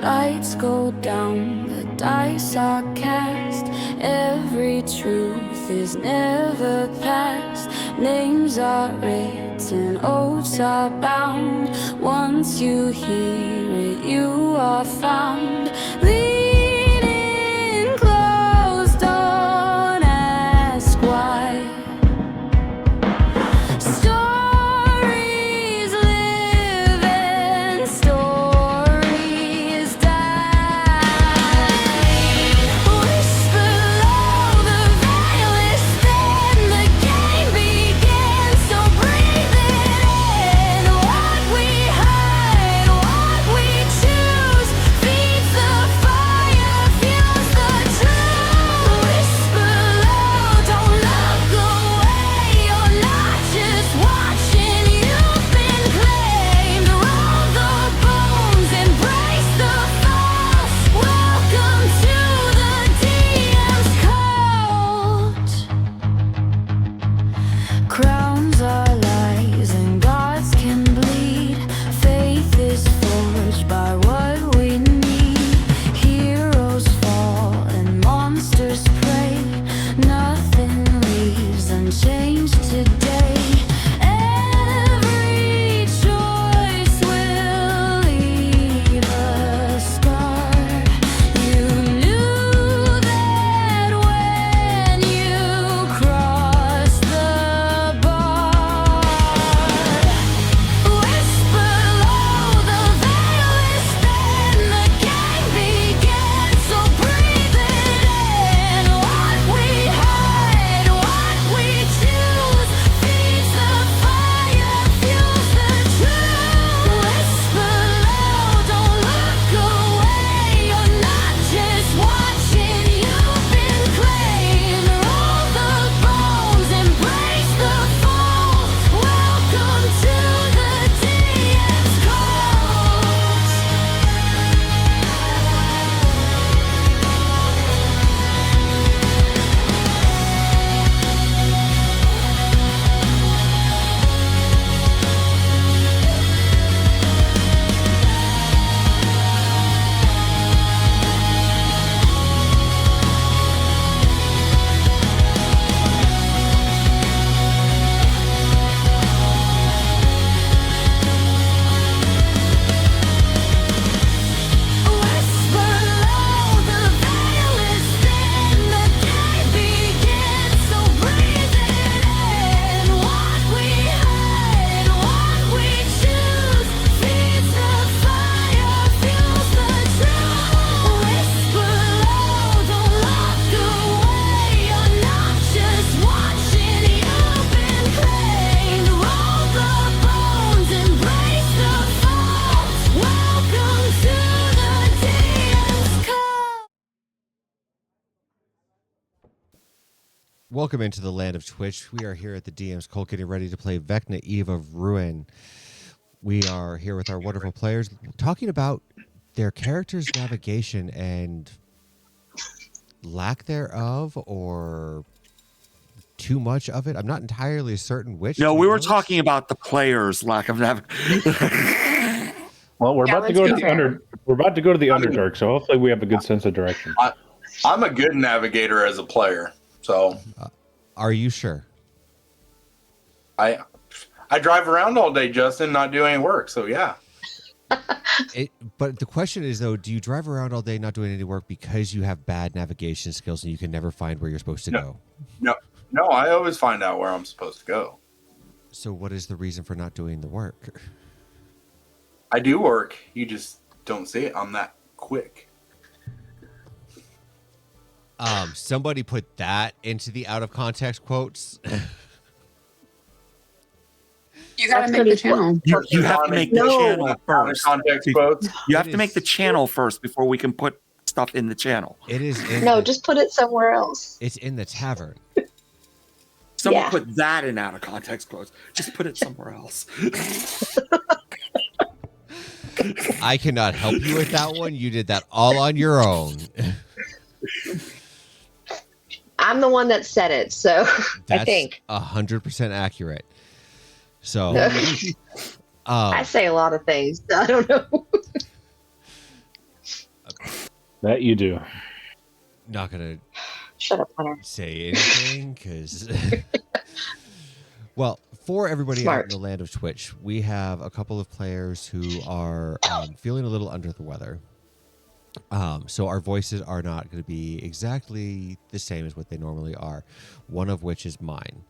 lights go down, the dice are cast. Every truth is never past. Names are written, oaths are bound. Once you hear it, you are found. Lean in close, don't ask why. Stories live and stories die. Whisper low, the veil is thin, the game begins, so breathe it in. What we hide, what we choose, feeds the fire, fuels the truth. Whisper low, don't look away, you're not just watching, you've been claimed. Roll the bones, embrace the false. Welcome to the DM's cult. Crowns are lies and gods can bleed. Faith is forged by what we need. Heroes fall and monsters prey. Nothing leaves unchanged today. Every choice will leave a scar. You knew that when you crossed the bar. Whisper low, the veil is thin, the game begins, so breathe it in. What we hide, what we choose, feeds the fire, fuels the truth. Whisper low, don't look away, you're not just watching, you've been claimed. Roll the bones, embrace the fall. Welcome to the DM's cult. Whisper low, the veil is thin, the game begins, so breathe it in. What we hide, what we choose, feeds the fire, fuels the truth. Whisper low, don't look away, you're not just watching, you've been claimed. Roll the bones, embrace the fall. Welcome to the DM's cult. Welcome into the land of Twitch. We are here at the DM's Cult getting ready to play Vecna Eve of Ruin. We are here with our wonderful players talking about their characters' navigation and lack thereof, or too much of it. I'm not entirely certain which. No, to be we were honest. talking about the players' lack of navigation. Well, we're Yeah, about to let's go to go the there. We're about to go to the Underdark, so hopefully we have a good sense of direction. I'm a good navigator as a player, so Are you sure? I drive around all day, Justin, not doing any work. So yeah, But the question is, though, do you drive around all day not doing any work because you have bad navigation skills and you can never find where you're supposed to go? no, I always find out where I'm supposed to go. So what is the reason for not doing the work? I do work, you just don't see it. I'm that quick. Somebody put that into the out of context quotes. You gotta That's make the pretty channel. You have to make the No. channel first. Context quotes. You have It to make is- the channel first before we can put stuff in the channel. It is in No, the, just put it somewhere else. it's in the tavern. Someone Yeah. put that in out of context quotes. Just put it somewhere else. I cannot help you with that one. You did that all on your own. I'm the one that said it, so That's I think 100% accurate. So, I say a lot of things. I don't know. That you do. Not gonna Shut up, Hunter. say anything because, well, for everybody out in Smart. the land of Twitch, we have a couple of players who are feeling a little under the weather. So our voices are not going to be exactly the same as what they normally are. One of which is mine.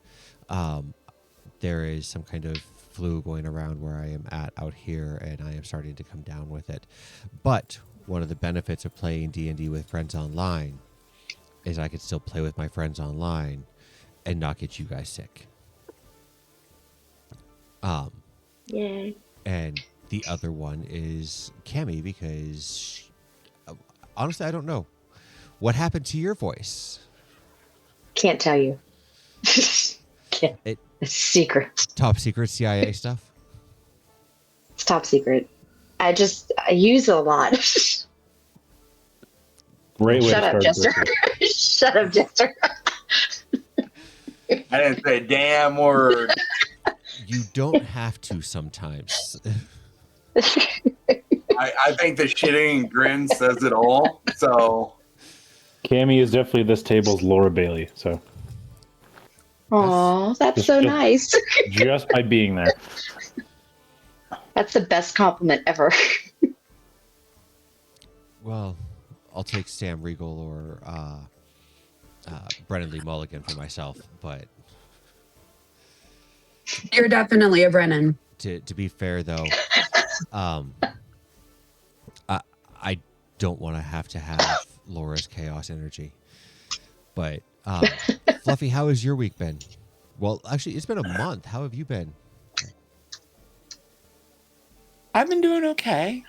There is some kind of flu going around where I am at out here, and I am starting to come down with it. But one of the benefits of playing D&D with friends online is I can still play with my friends online and not get you guys sick. Yay. And the other one is Cammy because honestly, I don't know. What happened to your voice? Can't tell you. Can't. It It's secret. top secret CIA stuff? It's top secret. I use it a lot. Great way Shut to up, start Jester. Christmas. Shut up, Jester. I didn't say a damn word. You don't have to sometimes. I think the shitting and grin says it all. So Cammy is definitely this table's Laura Bailey. So Aw, that's so Just- nice. just by being there, That's the best compliment ever. Well, I'll take Sam Riegel or Brennan Lee Mulligan for myself. But You're definitely a Brennan. to be fair, though, I don't want to have Laura's chaos energy. But Fluffy, how has your week been? Well, actually, it's been a month. How have you been? I've been doing okay.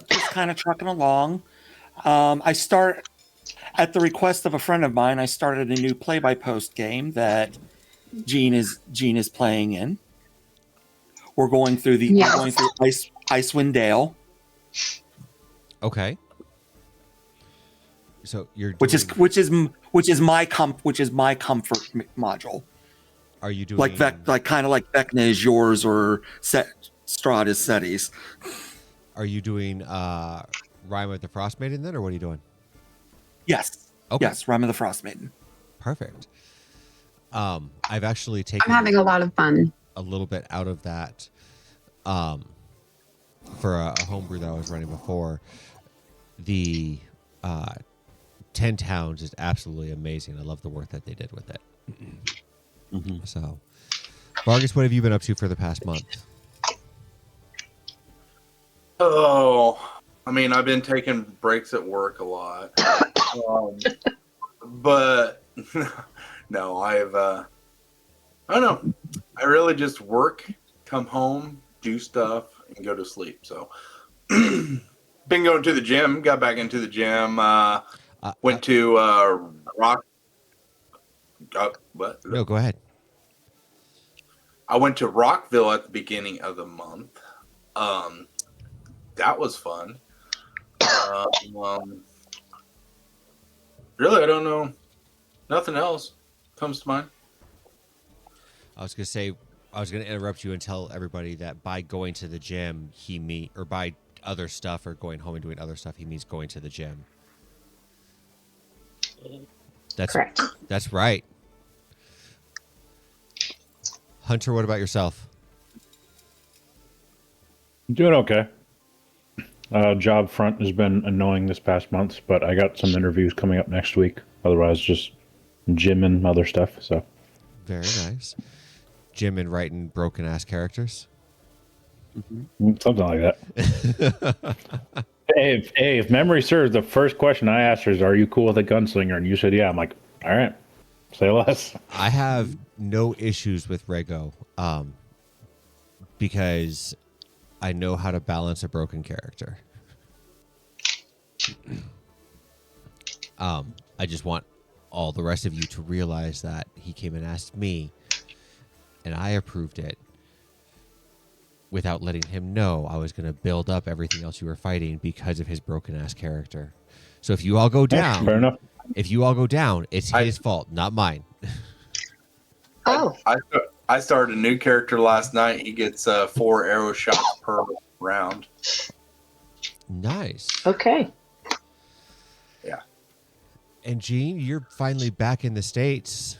Just kind of trucking along. I start at the request of a friend of mine. I started a new play-by-post game that Gene is playing in. We're going through Yes. we're going through Icewind Dale, Okay. So you're which is doing- my comfort module. are you doing Like kind of like Vecna is yours or Strahd is Seti's. Are you doing Rime of the Frost Maiden then, or what are you doing? Yes. Okay. Yes, Rime of the Frost Maiden. Perfect. I've actually taken I'm having a lot of fun. a little bit out of that for a homebrew that I was running before. The 10 Towns is absolutely amazing. I love the work that they did with it. So, Vargas, what have you been up to for the past month? Oh, I mean, I've been taking breaks at work a lot. But no, I don't know. I really just work, come home, do stuff, and go to sleep. So, been going to the gym, got back into the gym, went to Rock. What? No, go ahead. I went to Rockville at the beginning of the month. That was fun. Really, I don't know. Nothing else comes to mind. I was going to interrupt you and tell everybody that by going to the gym, or by other stuff or going home and doing other stuff, he means going to the gym. That's Correct. That's right. Hunter, what about yourself? doing okay. Job front has been annoying this past month, but I got some interviews coming up next week. Otherwise, just gym and other stuff. So Very nice. Jim and writing broken ass characters. something like that. Hey, if memory serves, the first question I asked her is, "Are you cool with a gunslinger?" And you said, "Yeah." I'm like, "All right, say less." I have no issues with Rego, because I know how to balance a broken character. I just want all the rest of you to realize that he came and asked me, and I approved it without letting him know I was going to build up everything else you were fighting because of his broken ass character. So if you all go down, Fair enough. It's his fault, not mine. Oh, I started a new character last night. He gets 4 arrow shots per round. Nice. okay. And Jean, you're finally back in the States.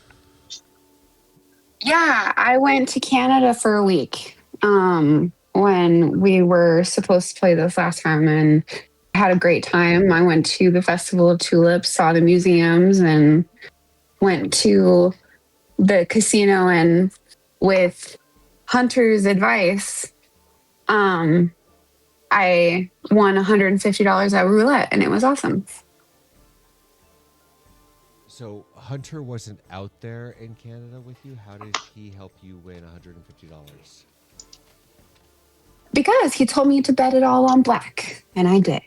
Yeah, I went to Canada for a week when we were supposed to play this last time and had a great time. I went to the Festival of Tulips, saw the museums, and went to the casino. And with Hunter's advice, I won $150 at roulette, and it was awesome. So Hunter wasn't out there in Canada with you. How did he help you win $150? Because he told me to bet it all on black, and I did.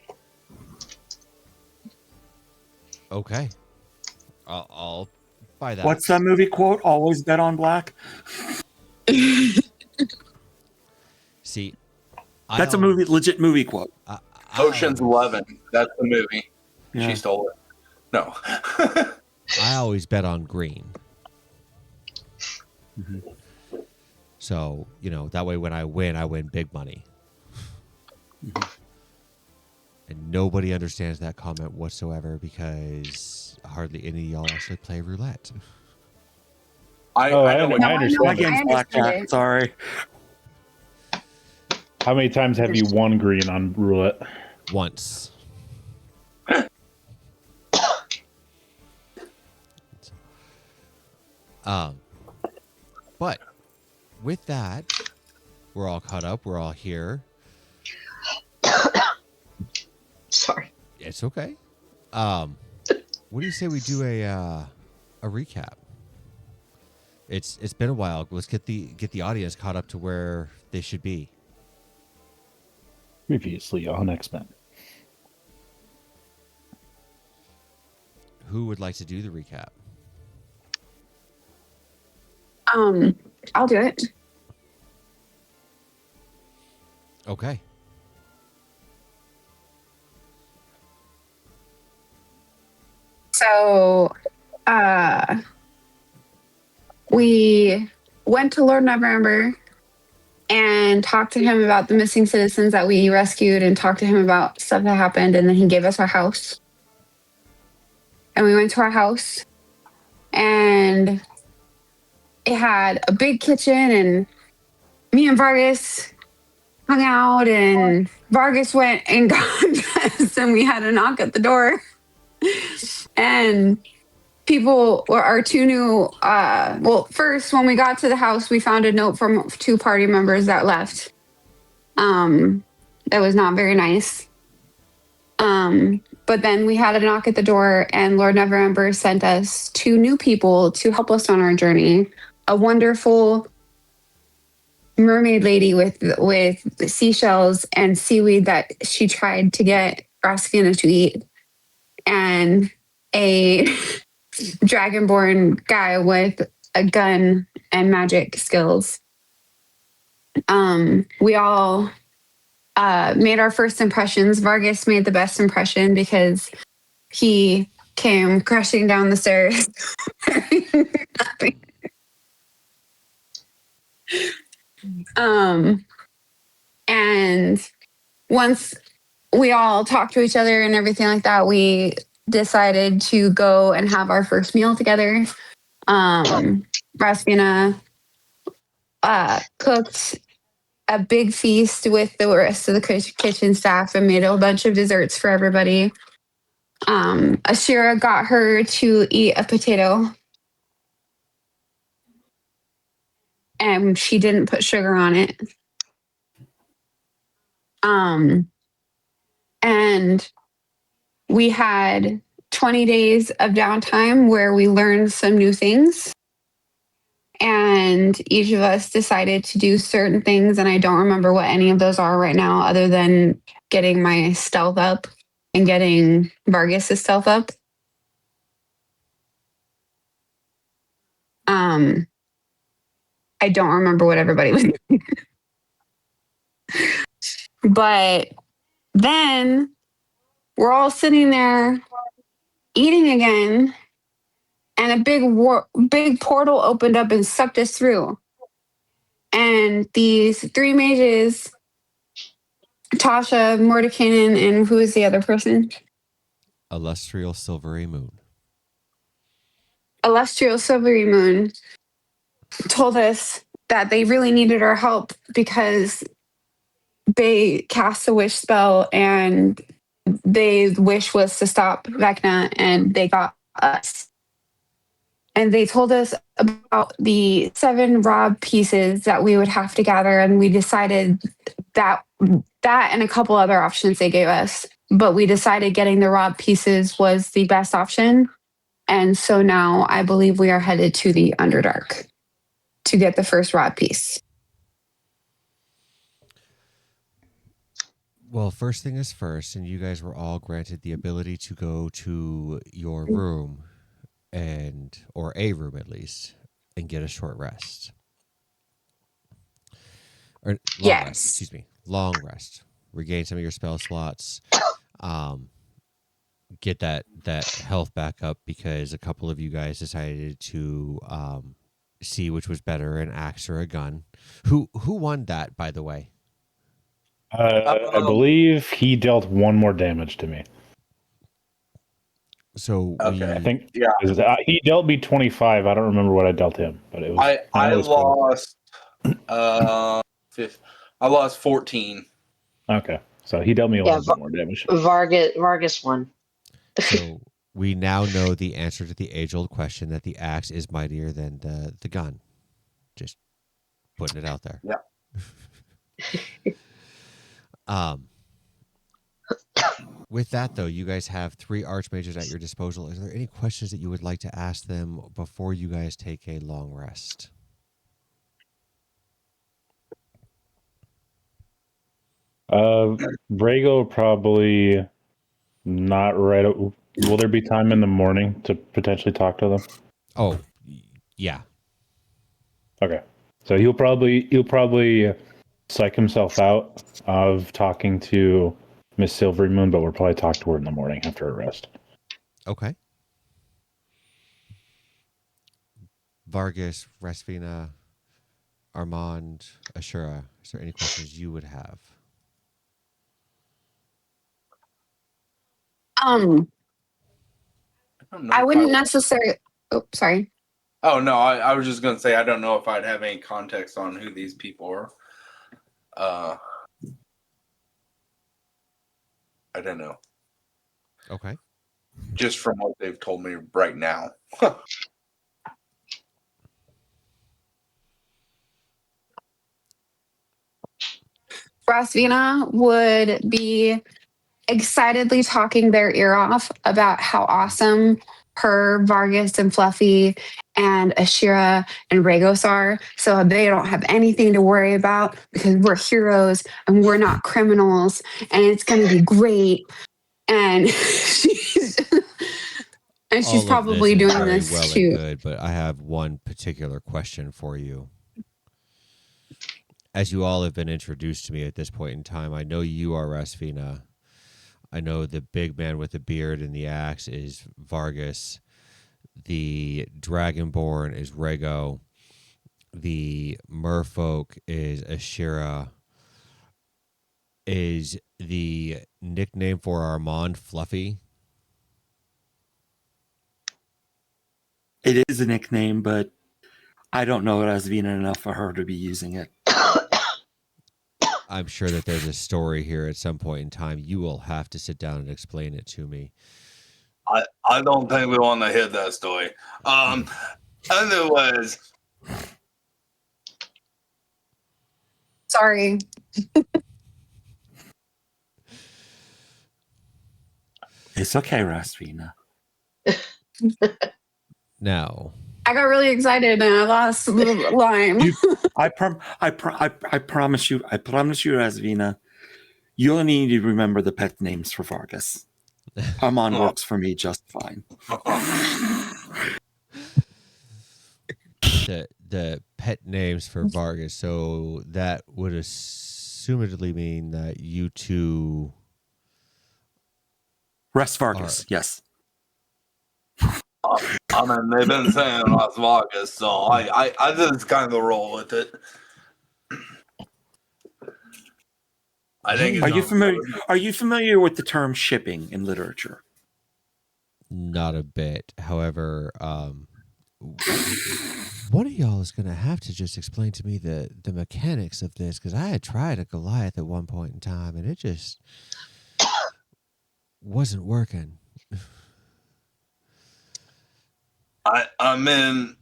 Okay. I'll buy that. What's that movie quote? Always bet on black. See, That's a movie, legit movie quote. Ocean's 11. That's the movie. Yeah. She stole it. No. I always bet on green. Mm-hmm. So, that way when I win big money. Mm-hmm. And nobody understands that comment whatsoever because hardly any of y'all actually play roulette. I know what I understand. My I game's understood blackjack. it. Sorry. How many times have you won green on roulette? Once. But with that, we're all caught up. We're all here. Sorry. It's okay. What do you say we do a recap? It's been a while. Let's get the audience caught up to where they should be. Previously on X-Men. Who would like to do the recap? I'll do it. Okay. So, we went to Lord Neverember and talked to him about the missing citizens that we rescued and talked to him about stuff that happened. And then he gave us our house. And we went to our house and it had a big kitchen, and me and Vargas hung out, and Vargas went and got dressed, and we had a knock at the door. And people were our two new first, when we got to the house, we found a note from two party members that left. That was not very nice. But then we had a knock at the door, and Lord Neverember sent us two new people to help us on our journey. A wonderful mermaid lady with seashells and seaweed that she tried to get Raskina to eat, and a dragonborn guy with a gun and magic skills. We all made our first impressions. Vargas made the best impression because he came crashing down the stairs. And once we all talked to each other and everything like that, we decided to go and have our first meal together. Raspina cooked a big feast with the rest of the kitchen staff and made a bunch of desserts for everybody. Ashira got her to eat a potato, and she didn't put sugar on it. And we had 20 days of downtime where we learned some new things. And each of us decided to do certain things. And I don't remember what any of those are right now, other than getting my stealth up and getting Vargas's stealth up. I don't remember what everybody was doing. But then we're all sitting there eating again, and a big portal opened up and sucked us through. And these three mages, Tasha, Mordekainen, and who is the other person? Illustrial Silvery Moon. Celestial Silvery Moon told us that they really needed our help because they cast a wish spell and their wish was to stop Vecna, and they got us. And they told us about the 7 rob pieces that we would have to gather, and we decided that and a couple other options they gave us, but we decided getting the rob pieces was the best option. And so now I believe we are headed to the Underdark to get the first rob piece. Well, first thing is first, and you guys were all granted the ability to go to your room or a room at least, and get a short rest. Or long rest, Yes. excuse me. Long rest. Regain some of your spell slots. Get that health back up because a couple of you guys decided to see which was better, an axe or a gun. Who won that, by the way? I believe he dealt 1 more damage to me. So Okay. I think Yeah. he dealt me 25. I don't remember what I dealt him, but it was. I know it was close. lost I lost 14. Okay, so he dealt me a Yeah, little bit more damage. Vargas won. So we now know the answer to the age-old question that the axe is mightier than the gun. Just putting it out there. Yeah. With that, though, you guys have 3 archmages at your disposal. Is there any questions that you would like to ask them before you guys take a long rest? Brago probably not right. Will there be time in the morning to potentially talk to them? Oh, yeah. Okay, so he'll probably psych himself out of talking to Miss Silvery Moon, but we'll probably talk to her in the morning after a rest. Okay. Vargas, Rasvina, Armand, Ashura, is there any questions you would have? Um, don't know I if wouldn't necessarily. Oh, sorry. Oh no, I was just gonna say I don't know if I'd have any context on who these people are. I don't know. Okay. Just from what they've told me right now. Rasvina would be excitedly talking their ear off about how awesome her, Vargas, and Fluffy, and Ashira and Regos are. So they don't have anything to worry about because we're heroes and we're not criminals, and it's going to be great. And she's All of probably this is doing very this well too. and good, but I have one particular question for you. As you all have been introduced to me at this point in time, I know you are Rasvina. I know the big man with the beard and the axe is Vargas. The Dragonborn is Rego. The merfolk is Ashira. Is the nickname for Armand Fluffy? It is a nickname, but I don't know Rasvina enough for her to be using it. I'm sure that there's a story here at some point in time. You will have to sit down and explain it to me. I don't think we want to hear that story. Anyways. Sorry. It's okay, Rasvina. Now, I got really excited and I lost the line. I promise you, Rasvina, you only need to remember the pet names for Vargas. Armand works for me just fine. the pet names for Vargas, so that would assumedly mean that you two Rest Vargas, yes. I mean, they've been saying Las Vegas, so I just kind of roll with it. I think. Are you familiar with the term shipping in literature? not a bit. However, one of y'all is gonna have to just explain to me the mechanics of this, because I had tried a Goliath at one point in time and it just wasn't working. I mean,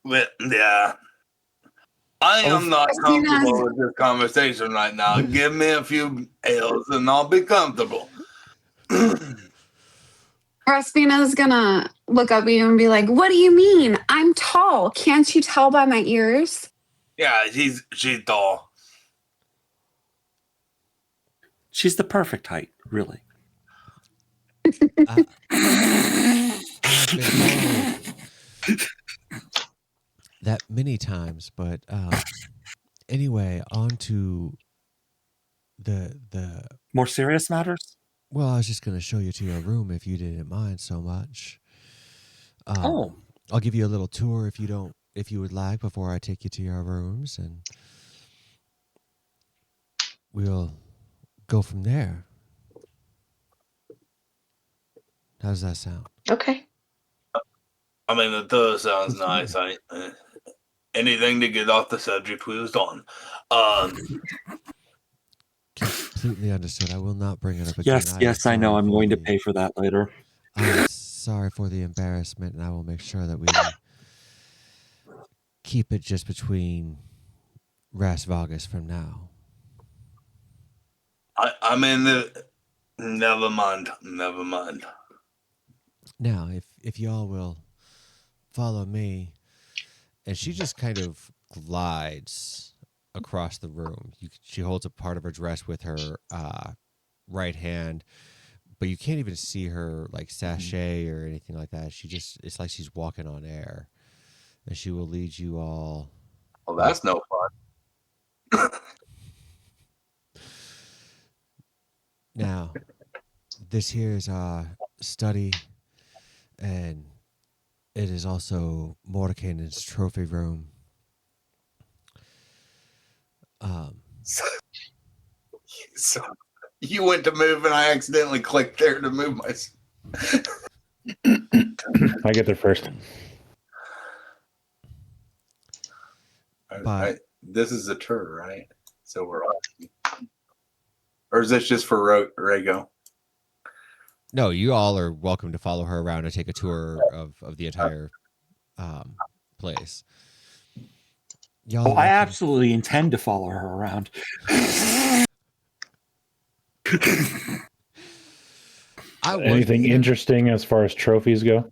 yeah. I am not comfortable with this conversation right now. Give me a few ales and I'll be comfortable. Raspina's gonna look up at you and be like, "What do you mean? I'm tall. Can't you tell by my ears?" Yeah, she's tall. She's the perfect height, really. I've been told that many times, but anyway, on to the More serious matters? well, I was just gonna show you to your room if you didn't mind so much. Oh. I'll give you a little tour if you would like, before I take you to your rooms, and we'll go from there. How does that sound? Okay. I mean, the tour sounds nice. Anything to get off the subject we was on. Completely understood. I will not bring it up again. Yes, I know. I'm going to pay for that later. I'm sorry for the embarrassment, and I will make sure that we keep it just between Ras Vegas from now. I mean, never mind. Now, if y'all will follow me, and she just kind of glides across the room. She holds a part of her dress with her right hand, but you can't even see her like sachet or anything like that. It's like she's walking on air, and she will lead you all. Well, that's no fun. Now, this here is our study, and it is also Mordekainen's trophy room. So you went to move, and I accidentally clicked there to move my. I get there first. This is a tour, right? So we're on. Or is this just for Rago? No, you all are welcome to follow her around and take a tour of the entire place. Y'all I absolutely intend to follow her around. Anything interesting as far as trophies go?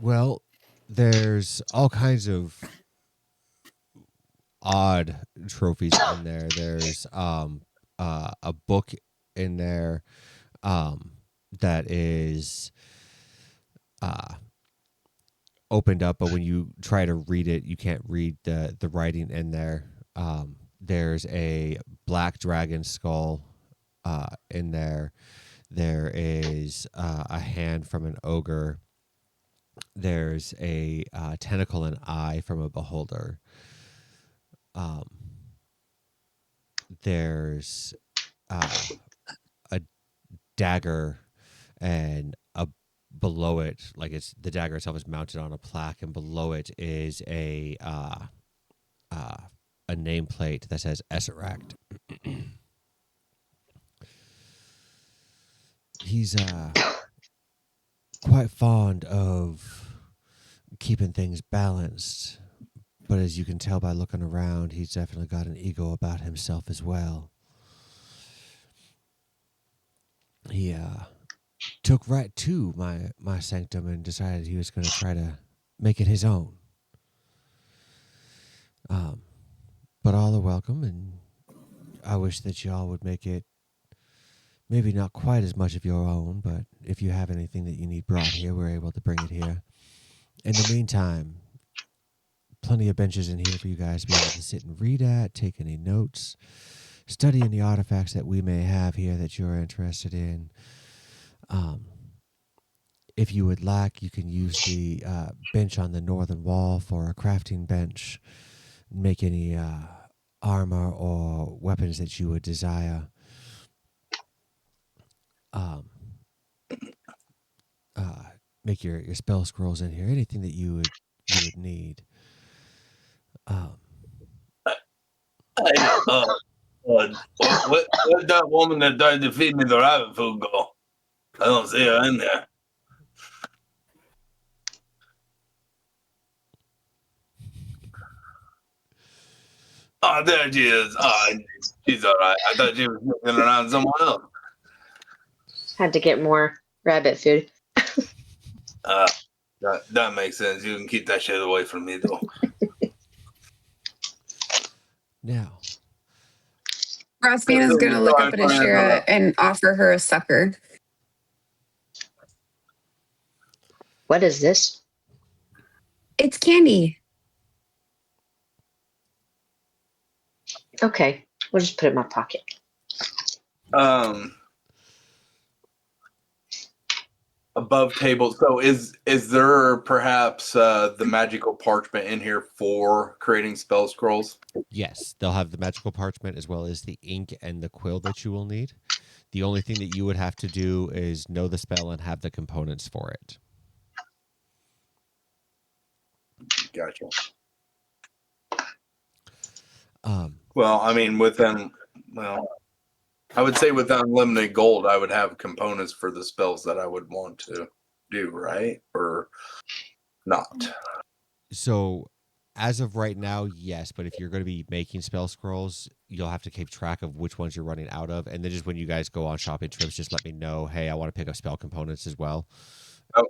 Well, there's all kinds of odd trophies in there. There's a book in there that is opened up, but when you try to read it, you can't read the writing in there. There's a black dragon skull in there. There is a hand from an ogre. There's a tentacle and eye from a beholder. There's a dagger, and below it, like the dagger itself is mounted on a plaque, and below it is a nameplate that says Esseract. He's quite fond of keeping things balanced, but as you can tell by looking around, he's definitely got an ego about himself as well. He took right to my sanctum and decided he was going to try to make it his own. But all are welcome, and I wish that y'all would make it maybe not quite as much of your own, but if you have anything that you need brought here, we're able to bring it here. In the meantime, plenty of benches in here for you guys to be able to sit and read at, take any notes, study any artifacts that we may have here that you're interested in. If you would like, you can use the bench on the northern wall for a crafting bench. Make any armor or weapons that you would desire. make your spell scrolls in here. Anything that you would need. Hey, where'd that woman that tried to feed me the rabbit food go? I don't see her in there. Oh, there she is. Oh, she's all right. I thought she was looking around somewhere else. Had to get more rabbit food. That makes sense. You can keep that shit away from me, though. Now, Rospina's gonna look up at Ashira and offer her a sucker. What is this? It's candy. Okay, we'll just put it in my pocket. Above table. So is there perhaps the magical parchment in here for creating spell scrolls? yes, they'll have the magical parchment as well as the ink and the quill that you will need. The only thing that you would have to do is know the spell and have the components for it. Gotcha. Well, I mean, I would say with unlimited gold, I would have components for the spells that I would want to do, right? Or not? So, as of right now, yes. But if you're going to be making spell scrolls, you'll have to keep track of which ones you're running out of. And then just when you guys go on shopping trips, just let me know, hey, I want to pick up spell components as well. Oh.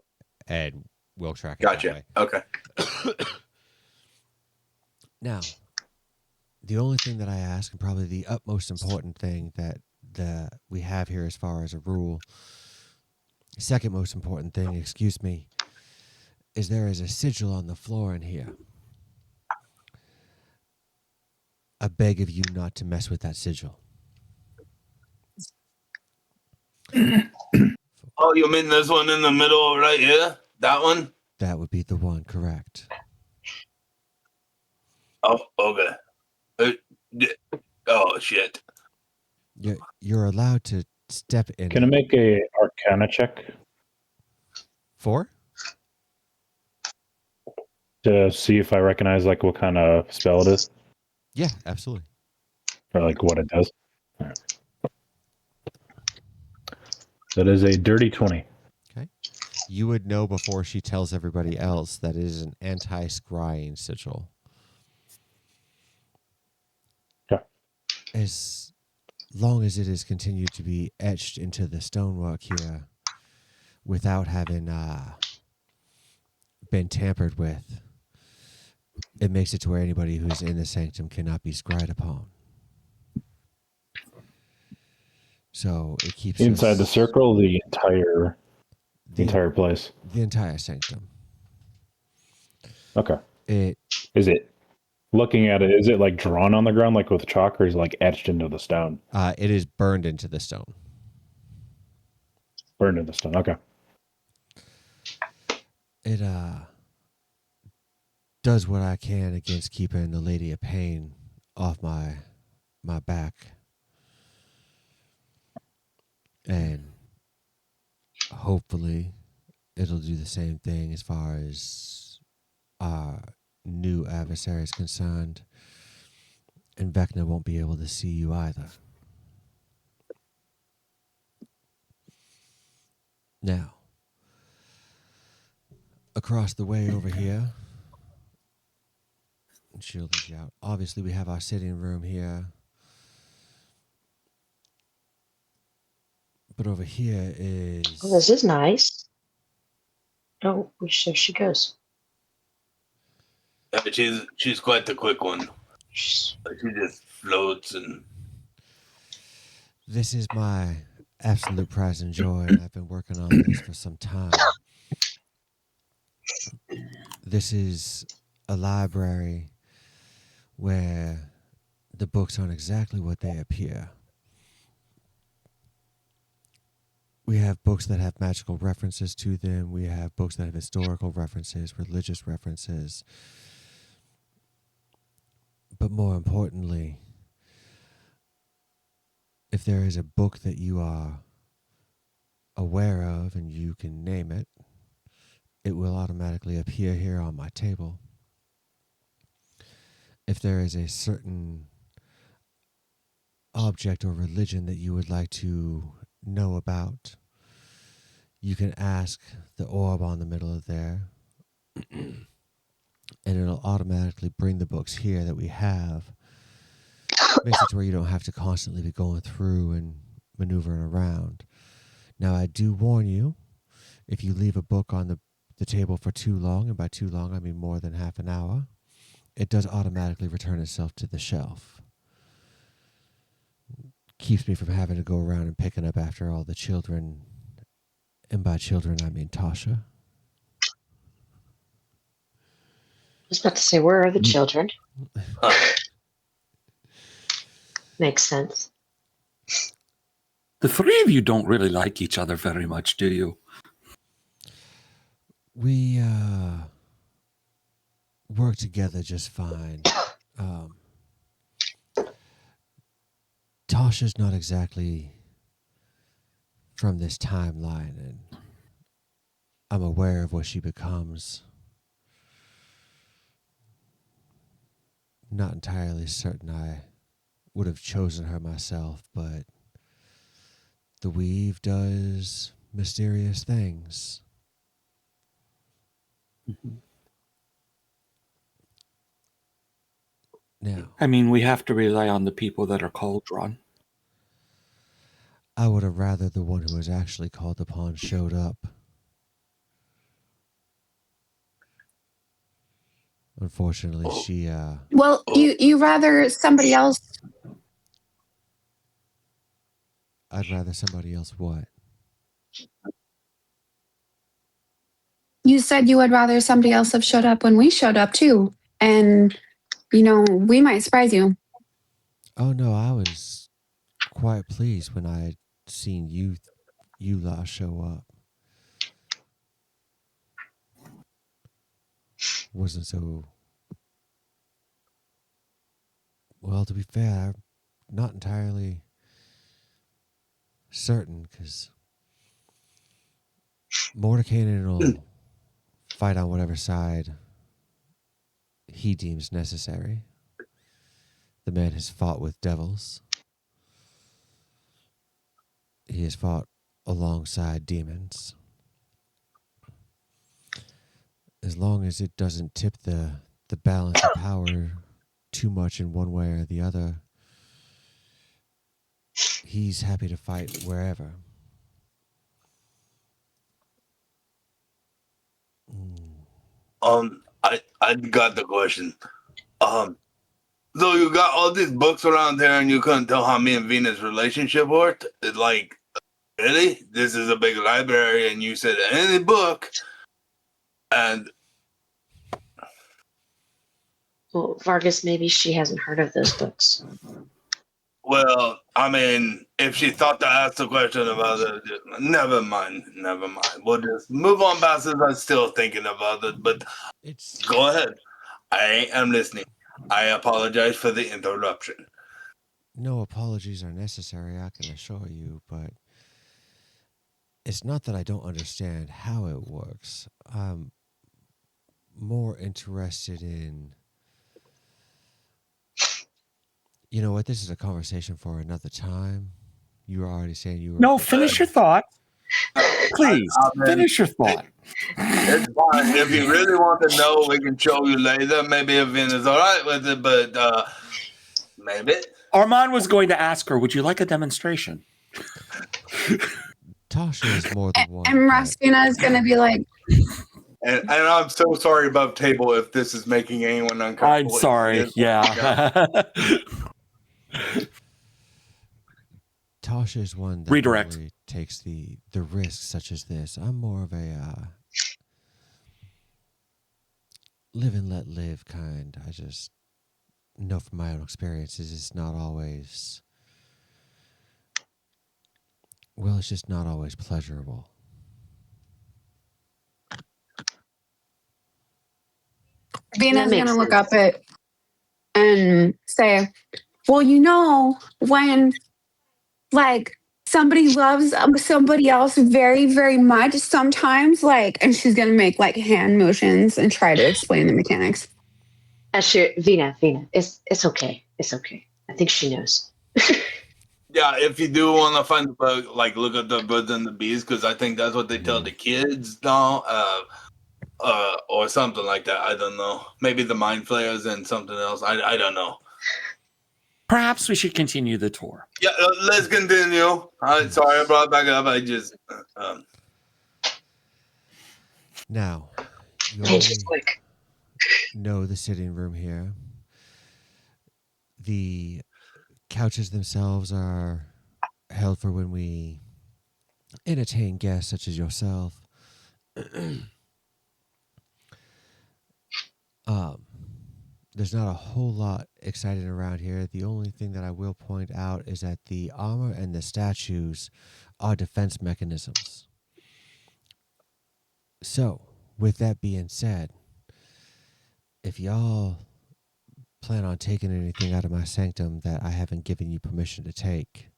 And we'll track it Gotcha. that way. Okay. Now, the only thing that I ask, and probably the utmost important thing that we have here as far as a rule, second most important thing, excuse me, is there is a sigil on the floor in here. I beg of you not to mess with that sigil. Oh, you mean this one in the middle right here? That one? That would be the one, correct. Oh, okay. Oh, shit. You're allowed to step in. Can I make a Arcana check 4? to see if I recognize like what kind of spell it is Yeah, absolutely. or like what it does? All right. That is a dirty 20. Okay. You would know before she tells everybody else that it is an anti-scrying sigil. Yeah. As long as it is continued to be etched into the stonework here without having been tampered with, it makes it to where anybody who's in the sanctum cannot be scryed upon. So it keeps Inside the circle, the entire place. The entire sanctum. Okay. Is it looking at it? Is it like drawn on the ground like with chalk, or is it like etched into the stone? It is burned into the stone. Burned into the stone. Okay. It does what I can against keeping the Lady of Pain off my back. And hopefully it'll do the same thing as far as our new adversary is concerned. And Vecna won't be able to see you either. Now, across the way over here, and she'll lead you out. Obviously, we have our sitting room here. But over here is... Oh, this is nice. Oh, there she goes. She's quite the quick one. She just floats and... This is my absolute pride and joy, and I've been working on this for some time. This is a library where the books aren't exactly what they appear. We have books that have magical references to them. We have books that have historical references, religious references. But more importantly, if there is a book that you are aware of and you can name it, it will automatically appear here on my table. If there is a certain object or religion that you would like to know about, you can ask the orb on the middle of there, and it'll automatically bring the books here that we have. Makes it to where you don't have to constantly be going through and maneuvering around. Now, I do warn you, if you leave a book on the table for too long, and by too long I mean more than half an hour, it does automatically return itself to the shelf. Keeps me from having to go around and picking up after all the children, and by children I mean Tasha. I was about to say, where are the children? Makes sense. The three of you don't really like each other very much, do you? We work together just fine. Tasha's not exactly from this timeline, and I'm aware of what she becomes. Not entirely certain I would have chosen her myself, but the weave does mysterious things. Now, I mean, we have to rely on the people that are called drawn. I would have rather the one who was actually called upon showed up. Unfortunately, she Well, you rather somebody else. I'd rather somebody else what? You said you would rather somebody else have showed up when we showed up too, and we might surprise you. Oh no, I was quite pleased when I had seen you lot show up. Wasn't so well, to be fair, I'm not entirely certain because Mordekainen will fight on whatever side he deems necessary. The man has fought with devils. He has fought alongside demons. As long as it doesn't tip the balance of power too much in one way or the other, he's happy to fight wherever. I got the question. So you got all these books around there, and you couldn't tell how me and Venus' relationship worked. It's like, really? This is a big library, and you said any book, and Well, Vargas, maybe she hasn't heard of those books. well, I mean, if she thought to ask the question about it, never mind. We'll just move on past it. I'm still thinking about it, but go ahead. I am listening. I apologize for the interruption. No apologies are necessary, I can assure you, but it's not that I don't understand how it works. I'm more interested in... You know what? This is a conversation for another time. You were already saying you were... No, finish your thought. Please, finish your thought. It's fine. If you really want to know, we can show you later. Maybe if Vin all right with it, but maybe. Armand was going to ask her, would you like a demonstration? Tasha is more the one. And Raspina is going to be like, And I'm so sorry above table if this is making anyone uncomfortable. I'm sorry. Yeah. Tasha is one that Redirect. really takes the risks such as this. I'm more of a live and let live kind. I just know from my own experiences it's not always... Well, it's just not always pleasurable. Vina's going makes to look sense. up it and say, well, when, like, somebody loves somebody else very, very much, sometimes, like, and she's gonna make like hand motions and try to explain the mechanics. Vina, it's okay. It's okay. I think she knows. Yeah, if you do want to find the bug, like look at the birds and the bees, because I think that's what they tell the kids now, or something like that. I don't know. Maybe the mind flayers and something else. I don't know. Perhaps we should continue the tour. Yeah, let's continue. Sorry, I brought it back up. I just Now, you And she's already quick. know the sitting room here. The couches themselves are held for when we entertain guests such as yourself. There's not a whole lot exciting around here. The only thing that I will point out is that the armor and the statues are defense mechanisms. So, with that being said, if y'all plan on taking anything out of my sanctum that I haven't given you permission to take,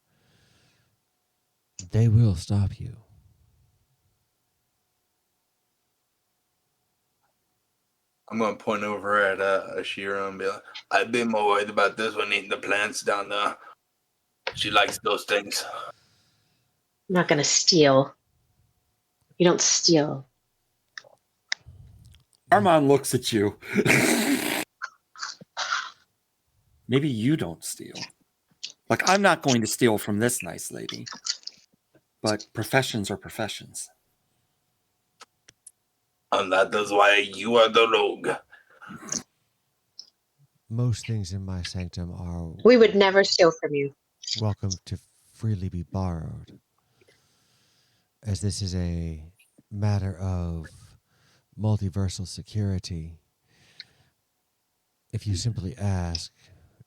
they will stop you. I'm gonna point over at Ashira and be like, I've been more worried about this one eating the plants down there. She likes those things. I'm not gonna steal. You don't steal. Armand looks at you. Maybe you don't steal. Like, I'm not going to steal from this nice lady. But professions are professions. And that is why you are the rogue. Most things in my sanctum are We would never steal from you. welcome to freely be borrowed, as this is a matter of multiversal security. If you simply ask,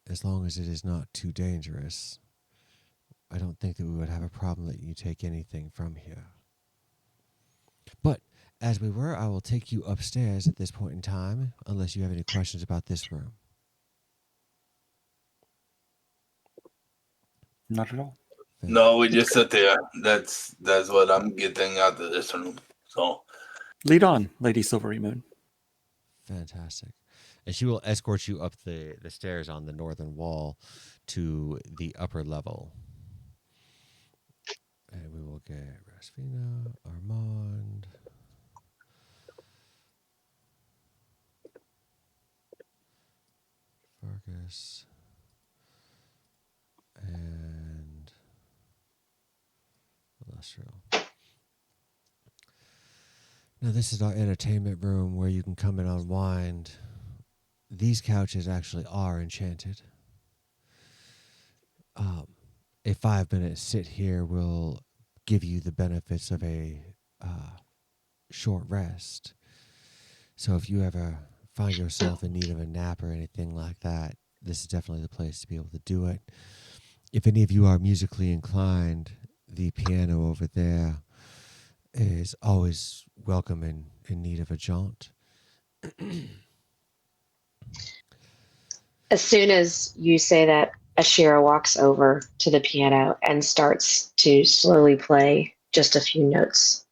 as long as it is not too dangerous, I don't think that we would have a problem letting you take anything from here. But as we were, I will take you upstairs at this point in time, unless you have any questions about this room. Not at all. No, we just sit there. That's what I'm getting out of this room. So Lead on, Lady Silvery Moon. Fantastic. And she will escort you up the stairs on the northern wall to the upper level. And we will get Rasvina, Armand, Vargas, and Celestial. Now, this is our entertainment room where you can come and unwind. These couches actually are enchanted. A 5-minute sit here will give you the benefits of a short rest. So if you ever find yourself in need of a nap or anything like that, this is definitely the place to be able to do it. If any of you are musically inclined, the piano over there is always welcome and in need of a jaunt. As soon as you say that, Ashira walks over to the piano and starts to slowly play just a few notes.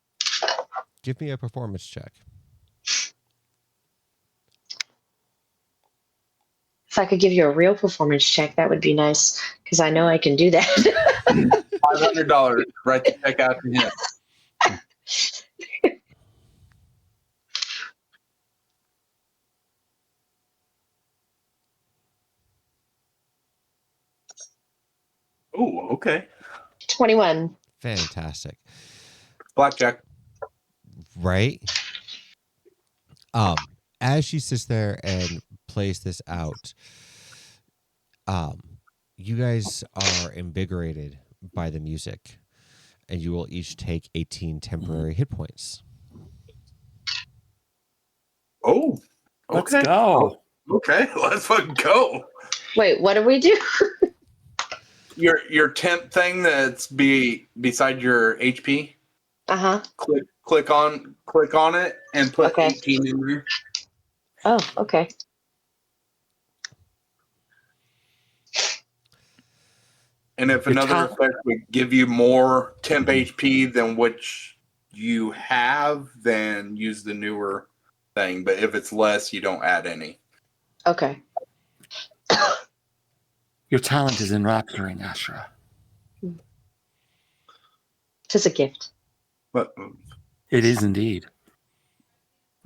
Give me a performance check. If I could give you a real performance check, that would be nice, because I know I can do that. $500. Write the check out to him. Oh, okay. 21. Fantastic. Blackjack. Right? As she sits there and plays this out, you guys are invigorated by the music, and you will each take 18 temporary hit points. Oh, Let's okay. go. Okay, let's fucking go. Wait, what do we do? Your temp thing that's beside your HP. Uh-huh. Click on it and put Okay. 18 in there. Oh, okay. And if Your another talent- effect would give you more temp HP than which you have, then use the newer thing. But if it's less, you don't add any. Okay. Your talent is enrapturing, Ashra. Tis a gift. But It is indeed.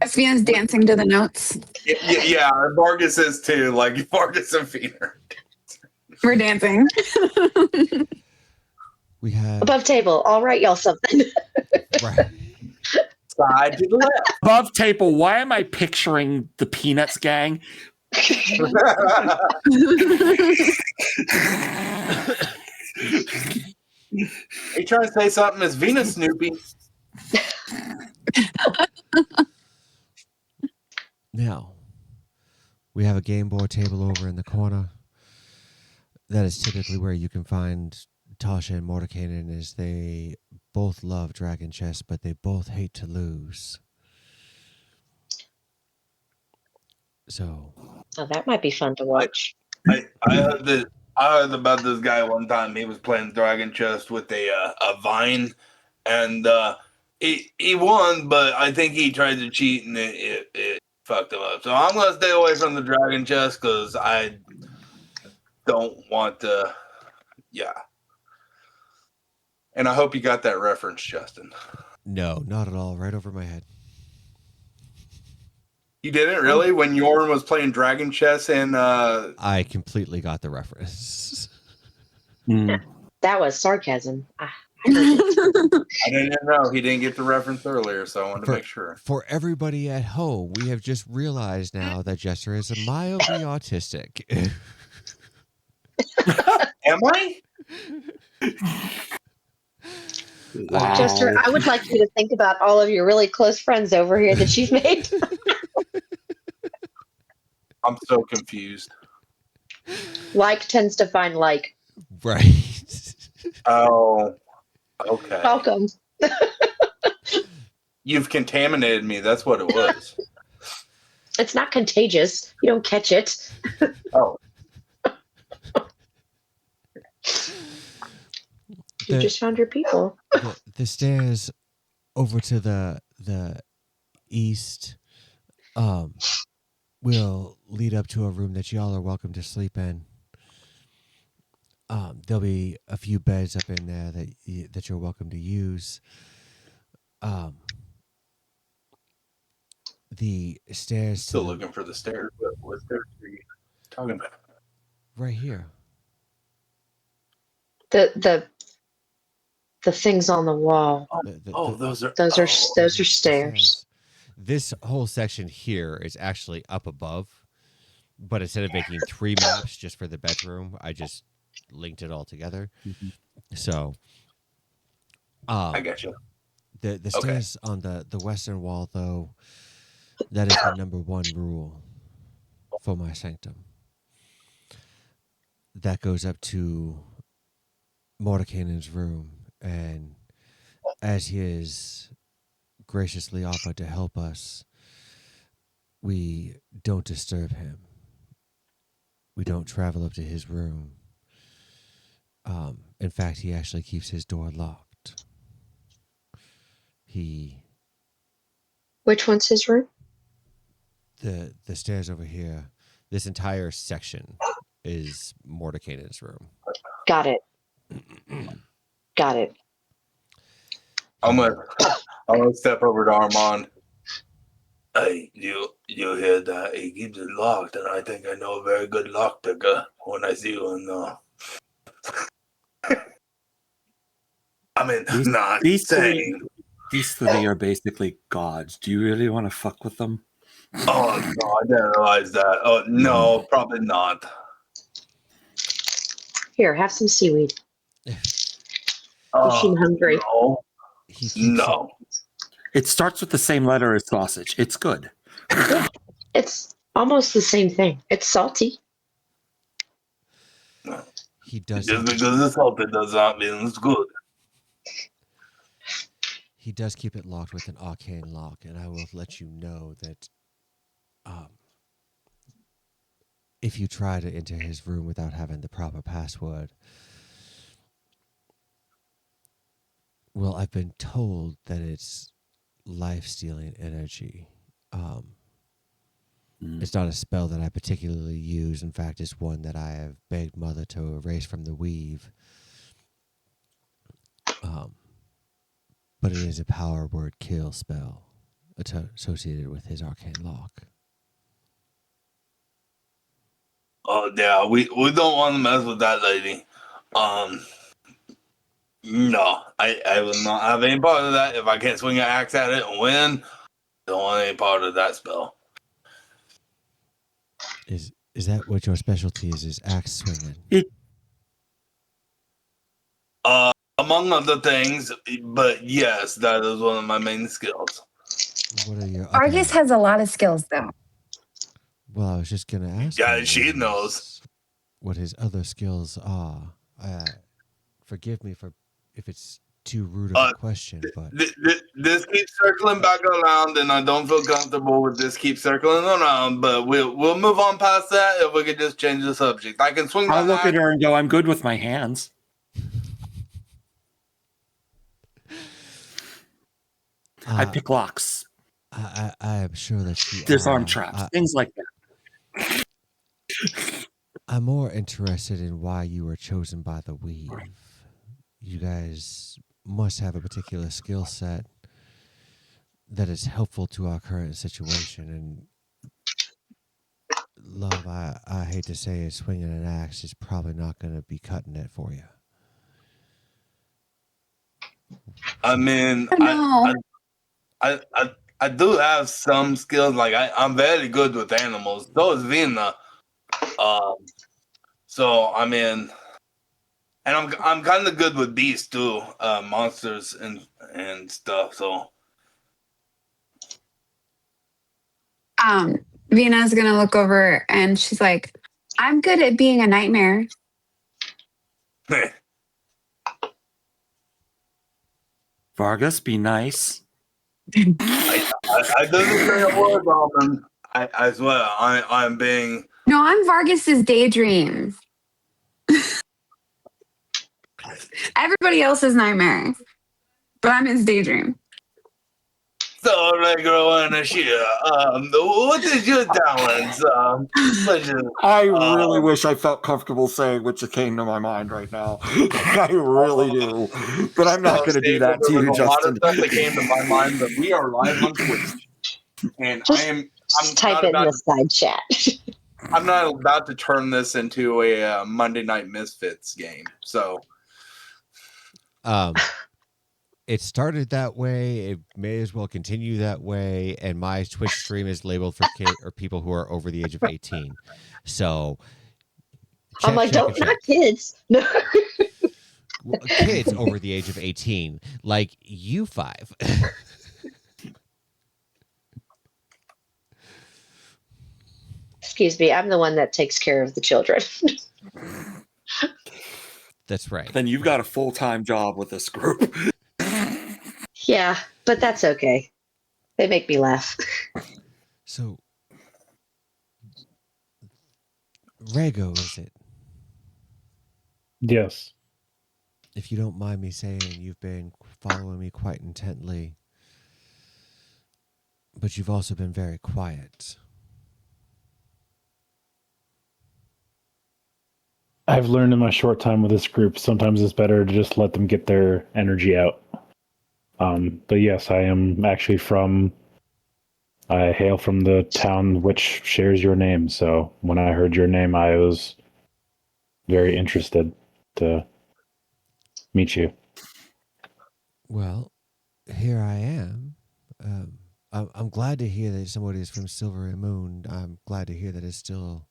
Espian's dancing to the notes. yeah, Vargas is too. Like Vargas and Feener. We're dancing. We have Above table. I'll write y'all something. right. Side to the left. Above table, why am I picturing the Peanuts gang? Are you trying to say something as Venus Snoopy? Now, we have a game board table over in the corner. That is typically where you can find Tasha and Mordekainen, as they both love Dragon Chess, but they both hate to lose. So, Oh, that might be fun to watch. I heard about this guy one time. He was playing Dragon Chess with a vine, and he won, but I think he tried to cheat and it fucked him up. So I'm gonna stay away from the Dragon Chess because I don't want to. Yeah, and I hope you got that reference, Justin. no, not at all. Right over my head. You didn't really when Yorn was playing Dragon Chess and I completely got the reference. That was sarcasm. I I didn't know he didn't get the reference earlier, so I wanted to make sure. For everybody at home, we have just realized now that Jester is mildly autistic. Am I? Wow. Jester, I would like you to think about all of your really close friends over here that you've made. I'm so confused. Like tends to find like. Right. Oh, okay. Welcome. You've contaminated me. That's what it was. It's not contagious. You don't catch it. Oh, You just found your people. The stairs over to the east will lead up to a room that y'all are welcome to sleep in. There'll be a few beds up in there that you're welcome to use. The stairs still to the, looking for the stairs. But what stairs are you talking about? right here. The things on the wall. Those are Those are The stairs. This whole section here is actually up above, but instead of making 3 maps just for the bedroom, I just linked it all together. So, I got you. the stairs on the western wall, though, that is the number 1 rule for my sanctum. That goes up to Mordekainen's room, and as he has graciously offered to help us, we don't disturb him. We don't travel up to his room. In fact, he actually keeps his door locked. Which one's his room? The stairs over here, this entire section is Mordekainen's room. Got it. Got it. I'm gonna step over to Armand. Hey, you hear that? He keeps it locked, and I think I know a very good lock picker when I see one. I mean, not these saying. These 3 are basically gods. Do you really want to fuck with them? Oh no, I didn't realize that. Oh no, probably not. Here, have some seaweed. You seem hungry. No, He keeps no. It starts with the same letter as sausage. It's good. It's almost the same thing. It's salty. He does. Just because it's salty does not mean it's good. He does keep it locked with an arcane lock, and I will let you know that if you try to enter his room without having the proper password, Well, I've been told that it's life-stealing energy. It's not a spell that I particularly use. In fact, it's one that I have begged Mother to erase from the weave. But it is a power word kill spell associated with his arcane lock. Oh yeah, we don't want to mess with that lady. No, I will not have any part of that. If I can't swing an axe at it and win, I don't want any part of that spell. Is that what your specialty is? Is axe swinging? Among other things, but yes, that is one of my main skills. What are your Argus other? has a lot of skills, though. Well, I was just gonna ask. Yeah, you she knows. what his other skills are. Forgive me for if it's too rude of a question, but This keeps circling back around, and I don't feel comfortable with this keep circling around. But we'll move on past that if we could just change the subject. I can swing my I look at axe. her and go, I'm good with my hands. I pick locks, I am sure that you disarm are. traps, things like that. I'm more interested in why you were chosen by the weave. You guys must have a particular skill set that is helpful to our current situation. And love, I hate to say it, swinging an axe is probably not going to be cutting it for you. I mean, No. I do have some skills. Like I'm very good with animals. So is Vina. So I mean, and I'm kind of good with beasts too, monsters and stuff. So Vina's gonna look over and she's like, I'm good at being a nightmare. Vargas, be nice. I didn't say a word, Robin. I swear, I'm being. No, I'm Vargas's daydream. Everybody else's nightmare. But I'm his daydream. So regular and shit. What is your talents? I really wish I felt comfortable saying what just came to my mind right now. I really do. But I'm not going to do that to there you, was a lot Justin. of stuff that came to my mind, but we are live on Twitch, and I'm Just type not it in about the side chat. I'm not about to turn this into a Monday Night Misfits game. So It started that way. It may as well continue that way. And my Twitch stream is labeled for or people who are over the age of 18. So I'm like, check, don't, check. not kids. No. Kids over the age of 18, like you five. Excuse me, I'm the one that takes care of the children. That's right. Then you've got a full-time job with this group. Yeah, but that's okay. They make me laugh. So, Rego, is it? Yes. If you don't mind me saying, you've been following me quite intently, but you've also been very quiet. I've learned in my short time with this group, sometimes it's better to just let them get their energy out. But yes, I am actually I hail from the town which shares your name. So when I heard your name, I was very interested to meet you. Well, here I am. I'm glad to hear that somebody is from Silver and Moon. I'm glad to hear that it's still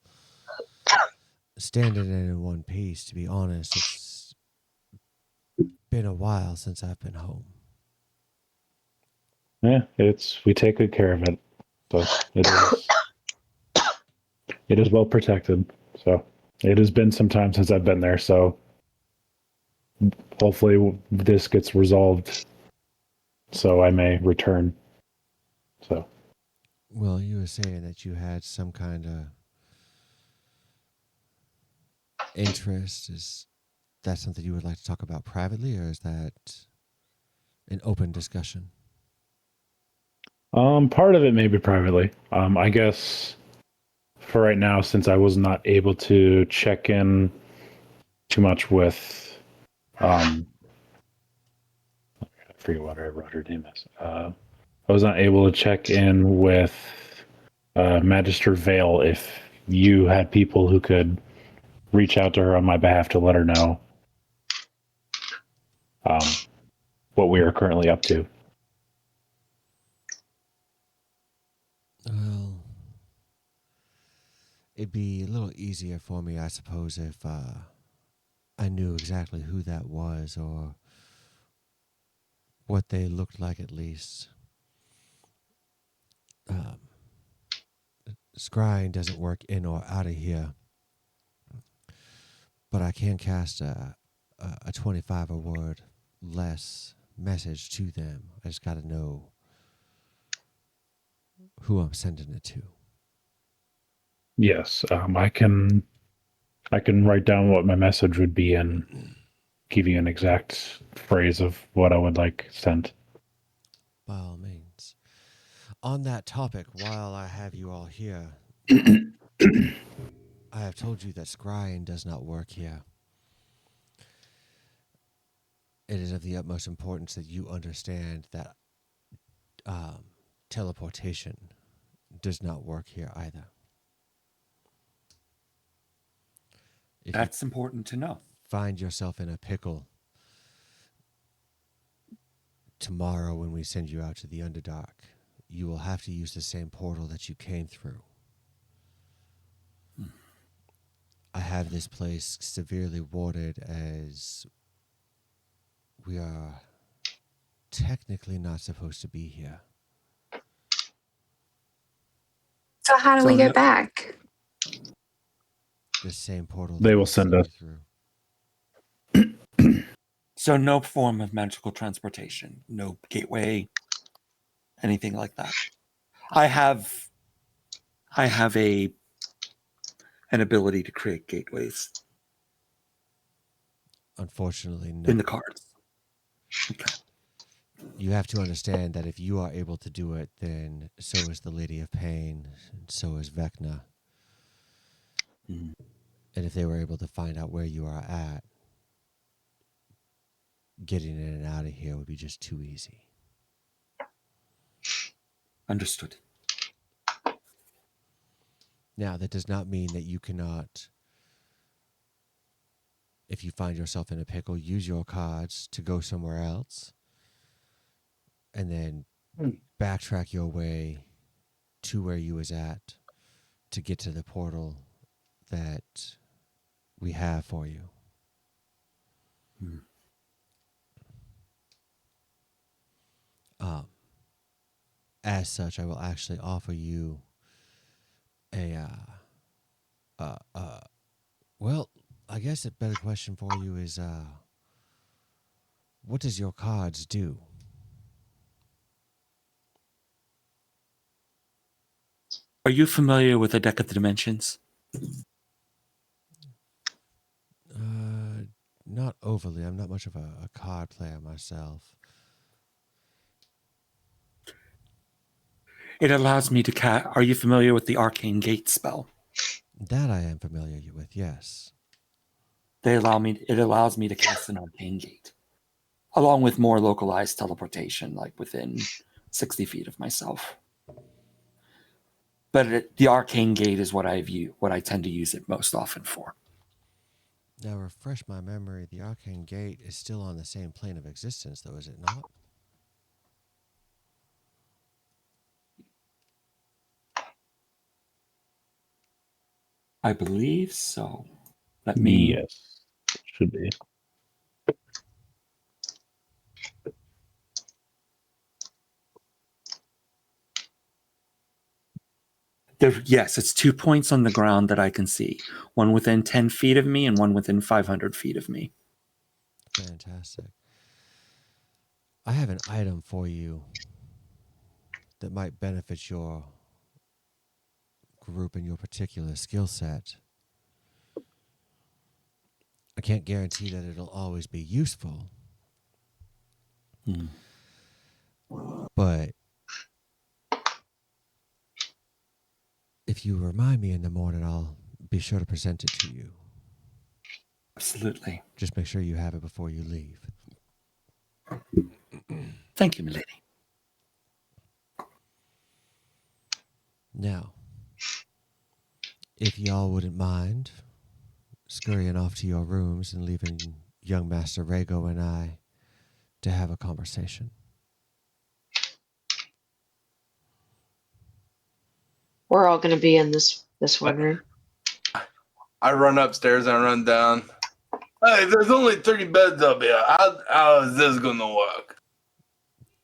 standing in one piece. To be honest, it's been a while since I've been home. Yeah, we take good care of it. So it is well protected. So it has been some time since I've been there. So hopefully this gets resolved, so I may return. So. Well, you were saying that you had some kind of interest. Is that something you would like to talk about privately, or is that? an open discussion? Part of it maybe privately. I guess for right now, since I was not able to check in too much with, I forget what her name is. I was not able to check in with Magister Vale if you had people who could reach out to her on my behalf to let her know what we are currently up to. Well, it'd be a little easier for me, I suppose, if I knew exactly who that was or what they looked like at least. Scrying doesn't work in or out of here, but I can cast a 25 or word less message to them. I just got to know who I'm sending it to. Yes, I can write down what my message would be and give you an exact phrase of what I would like sent. By all means. On that topic, while I have you all here, I have told you that scrying does not work here. It is of the utmost importance that you understand that teleportation does not work here either. If you That's important to know. find yourself in a pickle tomorrow when we send you out to the underdark, you will have to use the same portal that you came through. I have this place severely warded as we are technically not supposed to be here. So how do So we no- get back? This same portal They that will I send you us. through. So no form of magical transportation, no gateway, anything like that. I have an ability to create gateways Unfortunately, no. in the cards. Okay. You have to understand that if you are able to do it, then so is the Lady of Pain, and so is Vecna. Mhm. And if they were able to find out where you are at, getting in and out of here would be just too easy. Understood. Now, that does not mean that you cannot, if you find yourself in a pickle, use your cards to go somewhere else and then backtrack your way to where you was at to get to the portal that we have for you. As such, I will actually offer you a, well, I guess a better question for you is, what does your cards do? Are you familiar with a deck of the dimensions? Not overly. I'm not much of a card player myself. It allows me to Are you familiar with the arcane gate spell? That I am familiar with, yes. It allows me to cast an arcane gate, along with more localized teleportation, like within 60 feet of myself. But the arcane gate is what I tend to use it most often for. Now, refresh my memory. The Arcane Gate is still on the same plane of existence, though, is it not? I believe so. Let me. Yes, should be. Yes, it's 2 points on the ground that I can see. One within 10 feet of me and one within 500 feet of me. Fantastic. I have an item for you that might benefit your group and your particular skill set. I can't guarantee that it'll always be useful, But if you remind me in the morning, I'll be sure to present it to you. Absolutely. Just make sure you have it before you leave. Thank you, milady. Now, if y'all wouldn't mind scurrying off to your rooms and leaving young Master Rego and I to have a conversation. We're all going to be in this one room. I run upstairs. I run down. Hey, there's only 3 beds up here. How is this gonna work?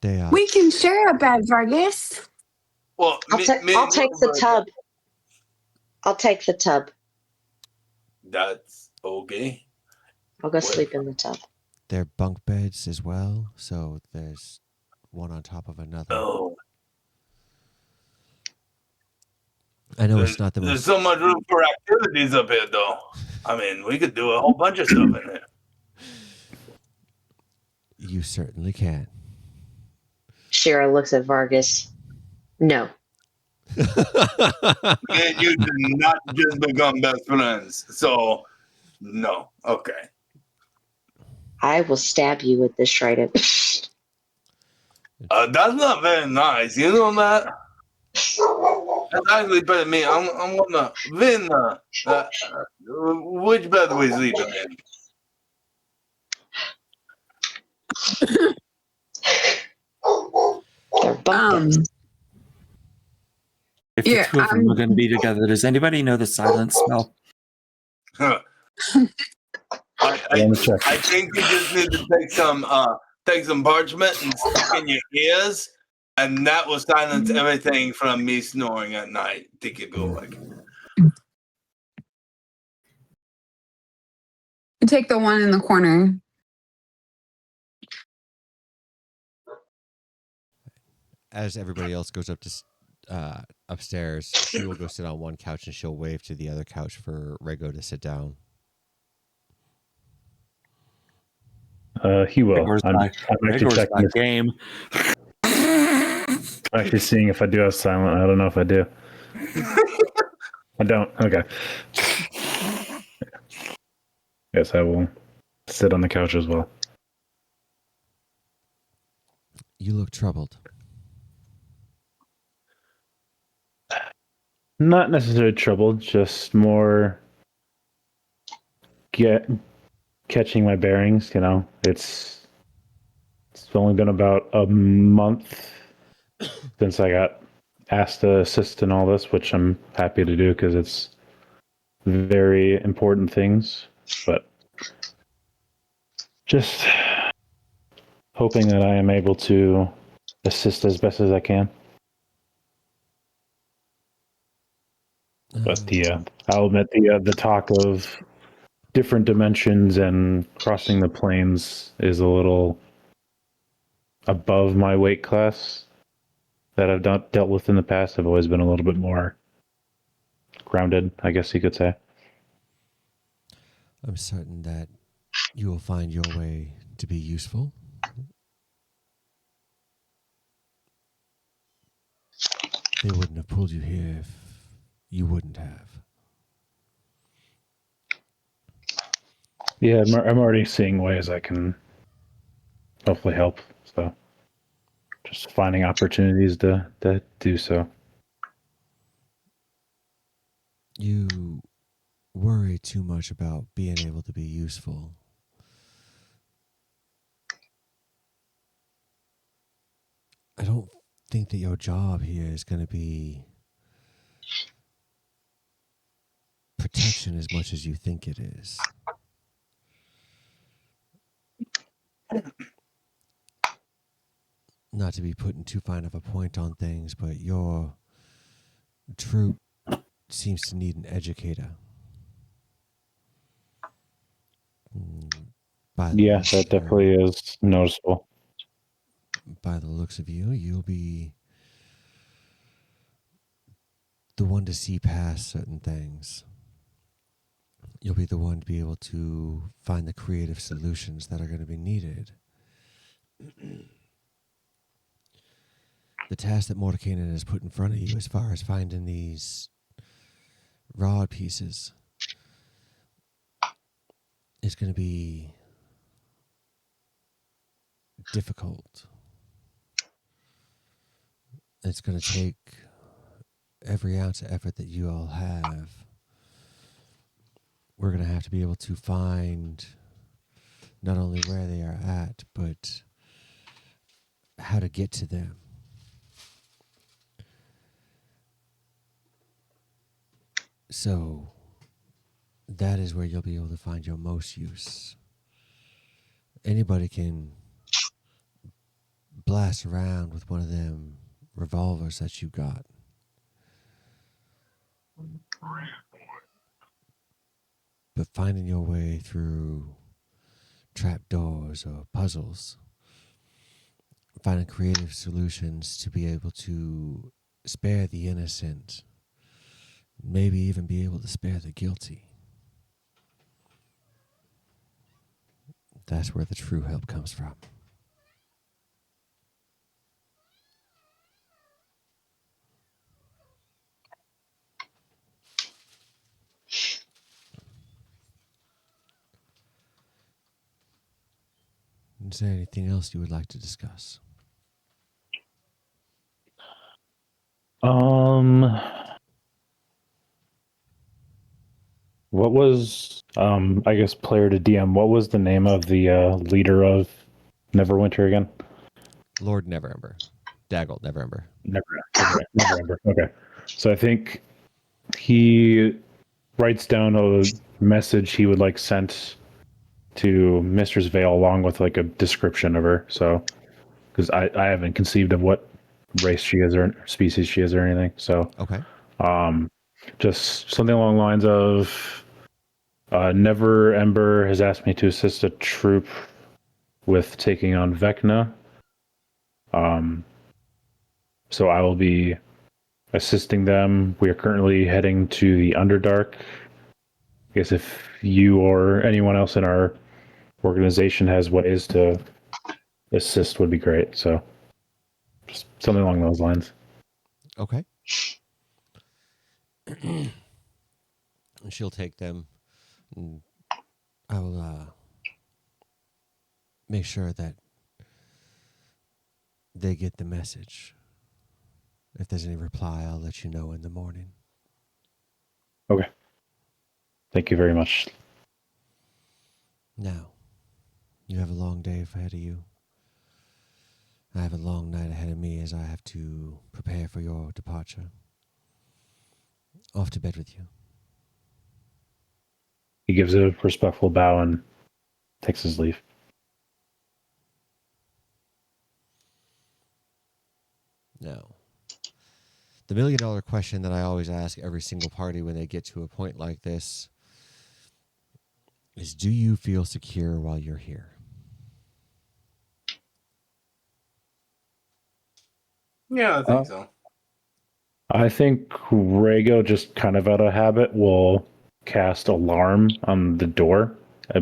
They are. We can share a bed, Vargas. Well, I'll take the tub. I'll take the tub. That's okay. I'll go sleep in the tub. They're bunk beds as well, so there's one on top of another. Oh, I know it's not the there's most. so much room for activities up here, though. I mean, we could do a whole bunch of stuff in here. You certainly can. Shira looks at Vargas. No. And you did not just become best friends, so no. Okay. I will stab you with this trident. That's not very nice. You know that? That's actually better than me. I'm gonna win. Which bed we sleeping in? They're bunk beds. If the Yeah, two of them are going to be together, does anybody know the silent smell? Huh. I want to check. I think you just need to take some parchment and stick in your ears, and that will silence everything from me snoring at night. Think it go like. take the one in the corner. As everybody else goes up to upstairs, she will go sit on one couch and she'll wave to the other couch for Rego to sit down. He will. Rigor's I'm actually Rigor's checking my this. game. I'm actually seeing if I do have silent. I don't know if I do. I don't. Okay. Yes, I will sit on the couch as well. You look troubled. Not necessarily troubled, just more catching my bearings. You know, it's only been about a month since I got asked to assist in all this, which I'm happy to do because it's very important things. But just hoping that I am able to assist as best as I can. But I'll admit the talk of different dimensions and crossing the planes is a little above my weight class that I've dealt with in the past. I've always been a little bit more grounded, I guess you could say. I'm certain that you will find your way to be useful. They wouldn't have pulled you here if you wouldn't have. Yeah, I'm already seeing ways I can hopefully help. So just finding opportunities to do so. You worry too much about being able to be useful. I don't think that your job here is going to be protection as much as you think it is. Not to be putting too fine of a point on things, but your troop seems to need an educator. Yeah, that definitely is noticeable. By the looks of you, you'll be the one to see past certain things. You'll be the one to be able to find the creative solutions that are going to be needed. the task that Mordekainen has put in front of you as far as finding these rod pieces is going to be difficult. It's going to take every ounce of effort that you all have. We're going to have to be able to find not only where they are at, but how to get to them. So that is where you'll be able to find your most use. Anybody can blast around with one of them revolvers that you got. But finding your way through trapdoors or puzzles, finding creative solutions to be able to spare the innocent, maybe even be able to spare the guilty. That's where the true help comes from. Is there anything else you would like to discuss? What was I guess player to DM? What was the name of the leader of Neverwinter again? Lord Neverember. Daggle Neverember. Neverember. Okay, so I think he writes down a message he would like sent to Mistress Vale along with like a description of her. So because I haven't conceived of what race she is or species she is or anything. So Okay. just something along the lines of Never Ember has asked me to assist a troop with taking on Vecna. So I will be assisting them. We are currently heading to the Underdark. I guess if you or anyone else in our organization has what is to assist would be great. So just something along those lines. Okay. And she'll take them. And I will make sure that they get the message. If there's any reply, I'll let you know in the morning. Okay. Thank you very much. Now, you have a long day ahead of you. I have a long night ahead of me as I have to prepare for your departure. Off to bed with you. He gives a respectful bow and takes his leave. Now, the $1 million question that I always ask every single party when they get to a point like this is, do you feel secure while you're here? Yeah, I think so. I think Rhaego, just kind of out of habit, will cast alarm on the door,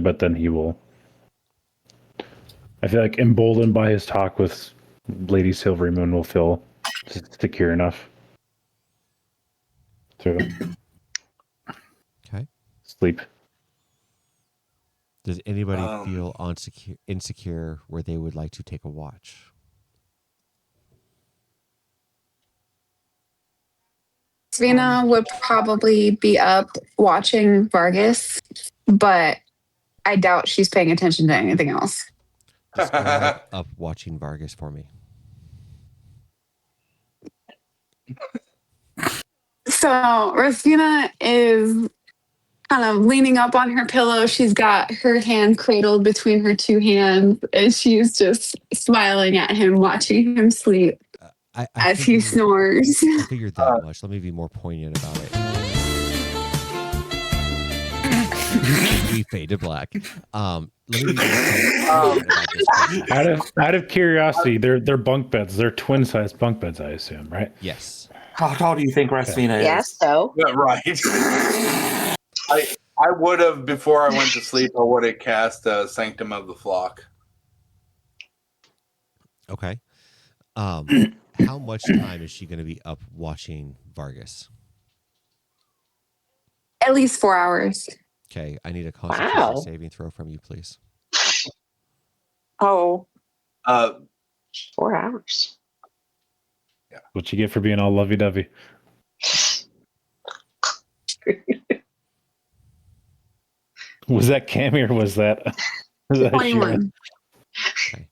but then he will. I feel like emboldened by his talk with Lady Silvery Moon will feel secure enough to Okay. sleep. Does anybody feel insecure where they would like to take a watch? Svina would probably be up watching Vargas, but I doubt she's paying attention to anything else. Describe up watching Vargas for me. So Rosina is kind of leaning up on her pillow. She's got her hand cradled between her two hands, and she's just smiling at him, watching him sleep as he snores. I figured that much. Let me be more poignant about it. We fade to black. Let me be more poignant about this question. Out of curiosity, they're bunk beds. They're twin sized bunk beds, I assume, right? Yes. How tall do you think Rasvina is? Yes, so. Yeah, right. I would have, before I went to sleep, I would have cast Sanctum of the Flock. Okay. how much time is she going to be up watching Vargas? At least 4 hours. Okay, I need a Constitution Wow. saving throw from you, please. Oh. 4 hours. What you get for being all lovey-dovey? Was that Cammy or was that Shira? 21. Okay.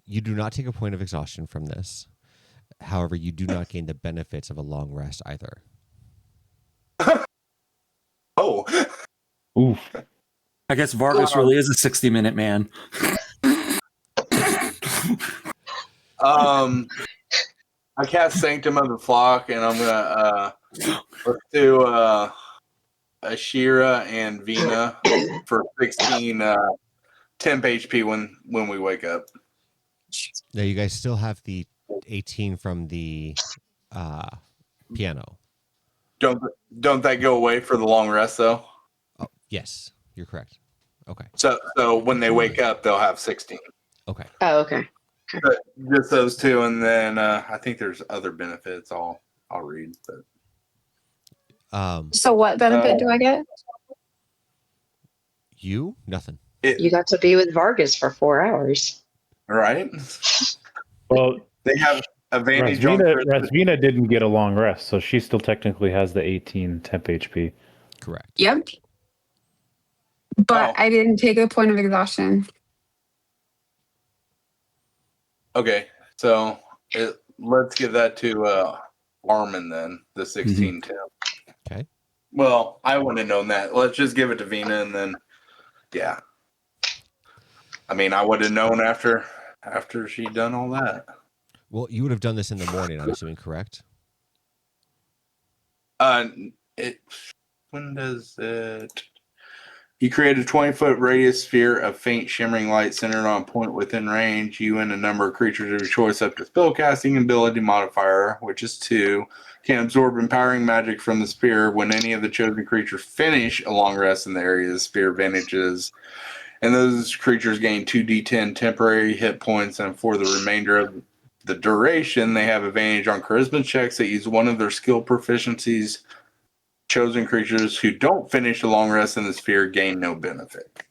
You do not take a point of exhaustion from this. However, you do not gain the benefits of a long rest either. Oh, Oof. I guess Vargas really is a 60-minute man. I cast Sanctum of the Flock, and I'm gonna let's do Ashira and Vina for 16 temp HP when we wake up. Now, you guys still have the 18 from the piano. Don't that go away for the long rest though? Oh, yes, you're correct. Okay. So when they wake up, they'll have 16. Okay. Oh, okay. But just those two, and then I think there's other benefits. I'll read. But So what benefit do I get? You? Nothing. You got to be with Vargas for 4 hours. Right? Well, They have advantage on Rasvina didn't get a long rest, so she still technically has the 18 temp HP. Correct. Yep. But Oh. I didn't take a point of exhaustion. Okay, so let's give that to Armin then, the 16 temp. Okay. Well, I wouldn't have known that. Let's just give it to Vina, and then, yeah. I mean, I would have known after she'd done all that. Well, you would have done this in the morning, I'm assuming, correct? When does it? You create a 20-foot radius sphere of faint shimmering light centered on a point within range. You and a number of creatures of your choice up to spellcasting ability modifier, which is 2, can absorb empowering magic from the sphere. When any of the chosen creatures finish a long rest in the area, the sphere vanishes, and those creatures gain 2d10 temporary hit points, and for the remainder of the duration, they have advantage on charisma checks that use one of their skill proficiencies. Chosen creatures who don't finish a long rest in the sphere gain no benefit.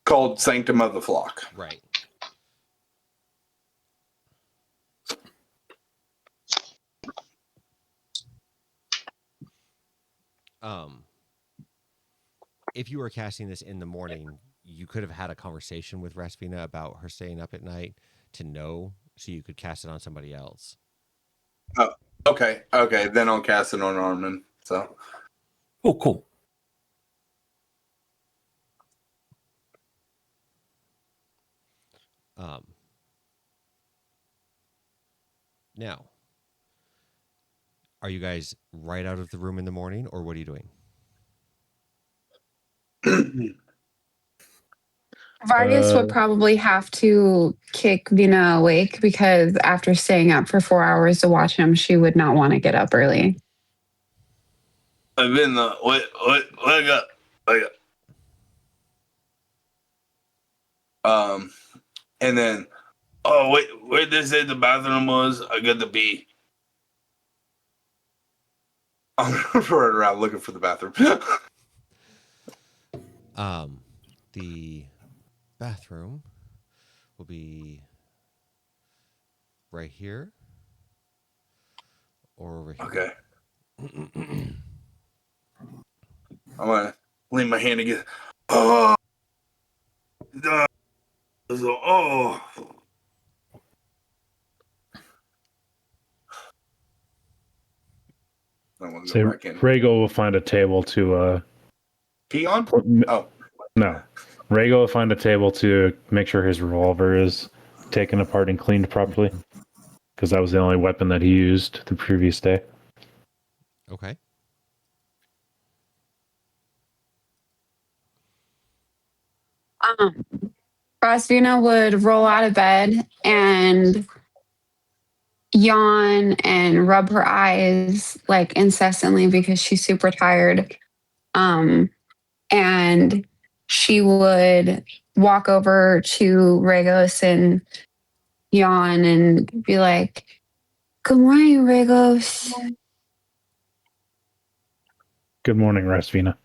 Called Sanctum of the Flock. Right. If you were casting this in the morning, you could have had a conversation with Rasvina about her staying up at night to know, so you could cast it on somebody else. Oh, okay. Then I'll cast it on Armin. So, Oh, cool. Now, are you guys right out of the room in the morning, or what are you doing? Vargas would probably have to kick Vina awake because after staying up for 4 hours to watch him, she would not want to get up early. I've been wake up. And then, oh wait, where they say the bathroom was? I got to be. I'm running around looking for the bathroom. The bathroom will be right here or over here. Okay. I'm gonna lean my hand again. Oh, oh. So Rhaego will find a table to pee on? Oh. No. Rhaego will find a table to make sure his revolver is taken apart and cleaned properly. Because that was the only weapon that he used the previous day. Okay. Rasvina would roll out of bed and yawn and rub her eyes like incessantly because she's super tired. And she would walk over to Regos and yawn and be like, "Good morning, Regos. Good morning, Rasvina.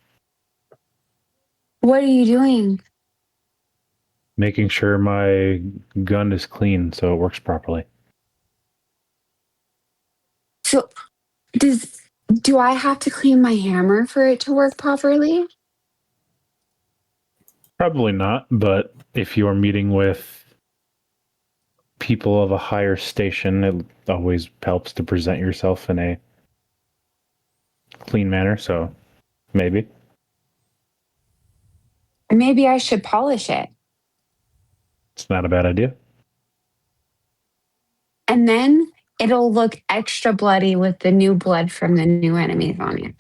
What are you doing?" Making sure my gun is clean so it works properly. So, do I have to clean my hammer for it to work properly? Probably not, but if you are meeting with people of a higher station, it always helps to present yourself in a clean manner, so maybe. Maybe I should polish it. It's not a bad idea. And then it'll look extra bloody with the new blood from the new enemies on it.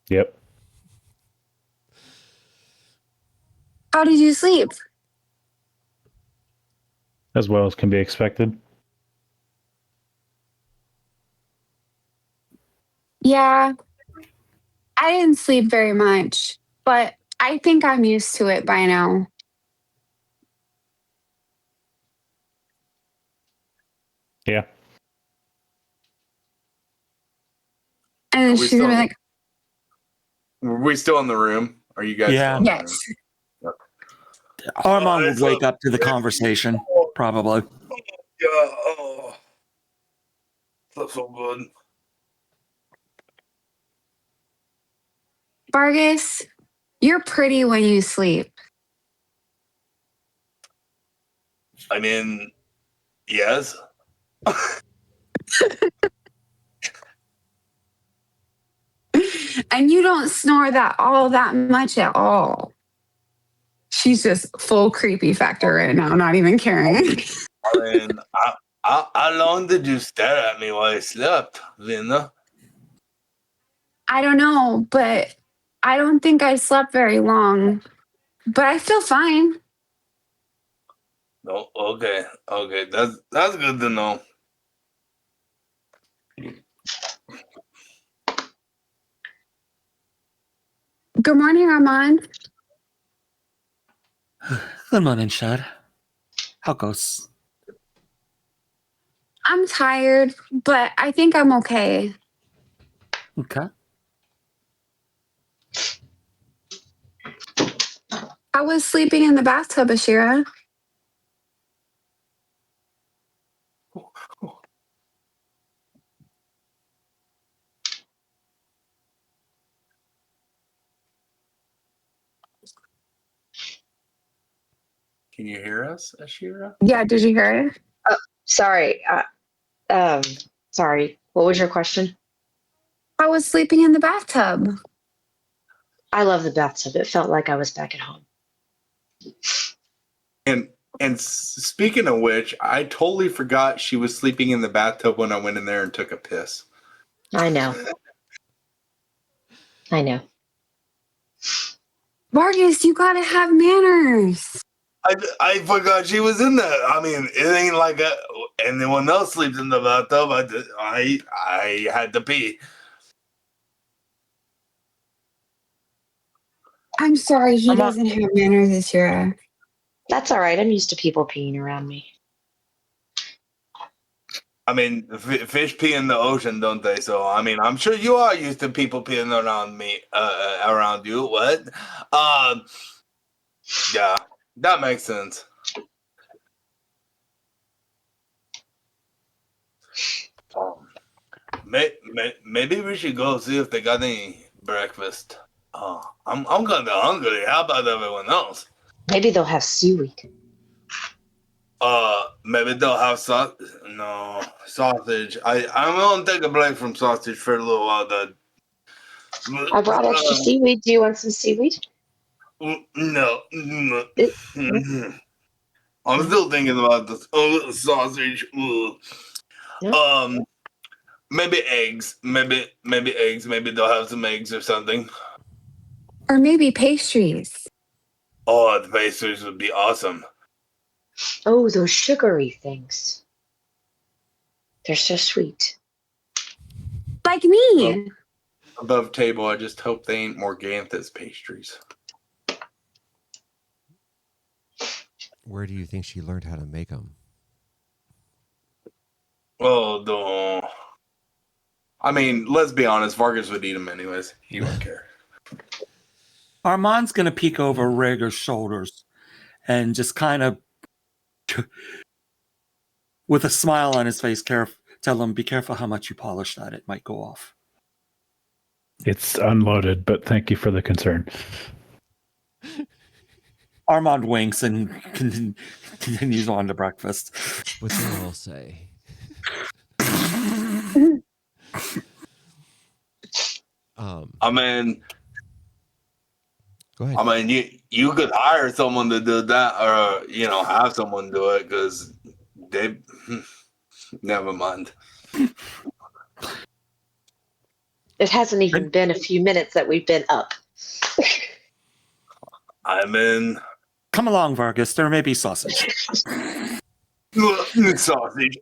Yep. How did you sleep? As well as can be expected. Yeah, I didn't sleep very much, but I think I'm used to it by now. Yeah. And Are then we she's still? gonna be like, Were we still in the room? Are you guys Yeah. still in the "Yes." room? Armand would It's wake up to the conversation, probably. Yeah. Oh, that's so good. Vargas, you're pretty when you sleep. I mean, yes. And you don't snore that much at all. She's just full creepy factor right now, not even caring. I mean, how long did you stare at me while I slept, Lena? I don't know, but I don't think I slept very long. But I feel fine. No, okay, that's good to know. Good morning, Armand. Good morning, Shad. How goes? I'm tired, but I think I'm okay. Okay. I was sleeping in the bathtub, Ashira. Can you hear us, Ashira? Yeah, did you hear it? Sorry. Sorry. What was your question? I was sleeping in the bathtub. I love the bathtub. It felt like I was back at home. And speaking of which, I totally forgot she was sleeping in the bathtub when I went in there and took a piss. I know. I know. Vargas, you gotta have manners. I forgot she was in there. I mean, it ain't like anyone else sleeps in the bathtub. I had to pee. I'm sorry, he Armand, doesn't have manners, Ashira. That's all right. I'm used to people peeing around me. I mean, fish pee in the ocean, don't they? So, I mean, I'm sure you are used to people peeing around me, around you. What? Um, yeah, that makes sense. Um, maybe we should go see if they got any breakfast. I'm kind of hungry. How about everyone else? Maybe they'll have seaweed. Maybe they'll have sausage. I'm gonna take a break from sausage for a little while. I brought extra seaweed. Do you want some seaweed? No. It- I'm still thinking about this sausage. no? Maybe eggs. Maybe eggs. Maybe they'll have some eggs or something. Or maybe pastries. Oh, the pastries would be awesome. Oh, those sugary things. They're so sweet. Like me. Above table, I just hope they ain't Morgantha's pastries. Where do you think she learned how to make them? Oh, no. I mean, let's be honest. Vargas would eat them anyways. He wouldn't care. Armand's gonna peek over Rhaegar's shoulders and just kind of, with a smile on his face, tell him, "Be careful how much you polish that; it might go off." It's unloaded, but thank you for the concern. Armand winks and continues on to breakfast. What they all say. I mean, Go ahead. I mean, you could hire someone to do that, or have someone do it because they. Never mind. It hasn't even been a few minutes that we've been up. I'm in Come along, Vargas. There may be sausage. sausage.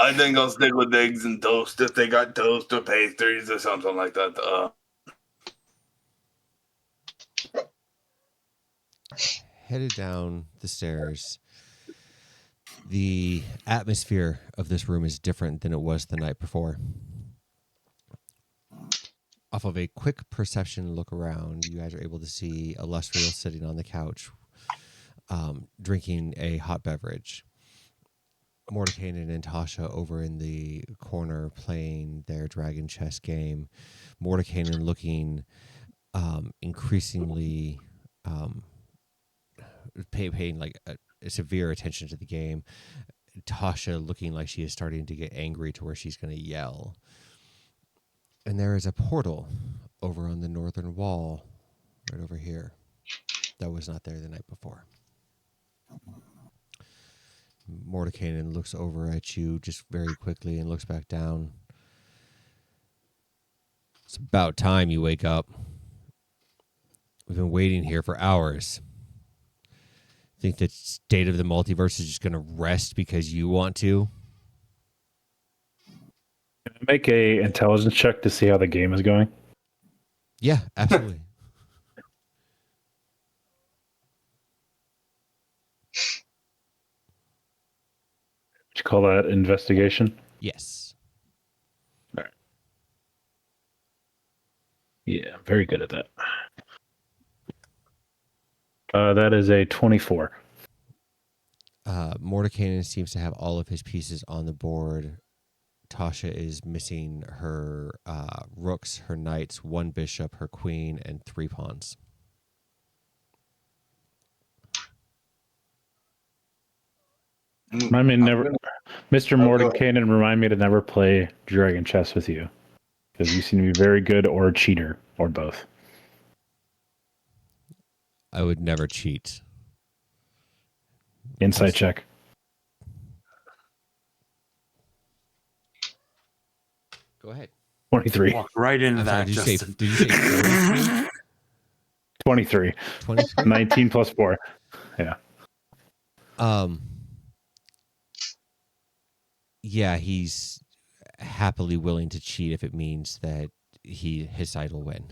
I think I'll stick with eggs and toast if they got toast or pastries or something like that. Headed down the stairs. The atmosphere of this room is different than it was the night before. Off of a quick perception look around, you guys are able to see Illustrial sitting on the couch, drinking a hot beverage. Mordekainen and Tasha over in the corner playing their dragon chess game. Mordekainen looking increasingly paying like a severe attention to the game. Tasha looking like she is starting to get angry to where she's going to yell. And there is a portal over on the northern wall, right over here, that was not there the night before. Mordekainen looks over at you just very quickly and looks back down. It's about time you wake up. We've been waiting here for hours. Think the state of the multiverse is just going to rest because you want to? Can I make a intelligence check to see how the game is going? Yeah, absolutely. Would you call that investigation? Yes. All right. Yeah, I'm very good at that. That is a 24. Mordekainen seems to have all of his pieces on the board. Tasha is missing her rooks, her knights, one bishop, her queen, and 3 pawns. Remind me never, Mr. Mordekainen, remind me to never play dragon chess with you, because you seem to be very good or a cheater or both. I would never cheat. Insight check. Go ahead. 23. Walk right into I'm that, sorry, Justin. did you say 43? 23. 23? 19 plus 4. Yeah. Yeah, he's happily willing to cheat if it means that his side will win.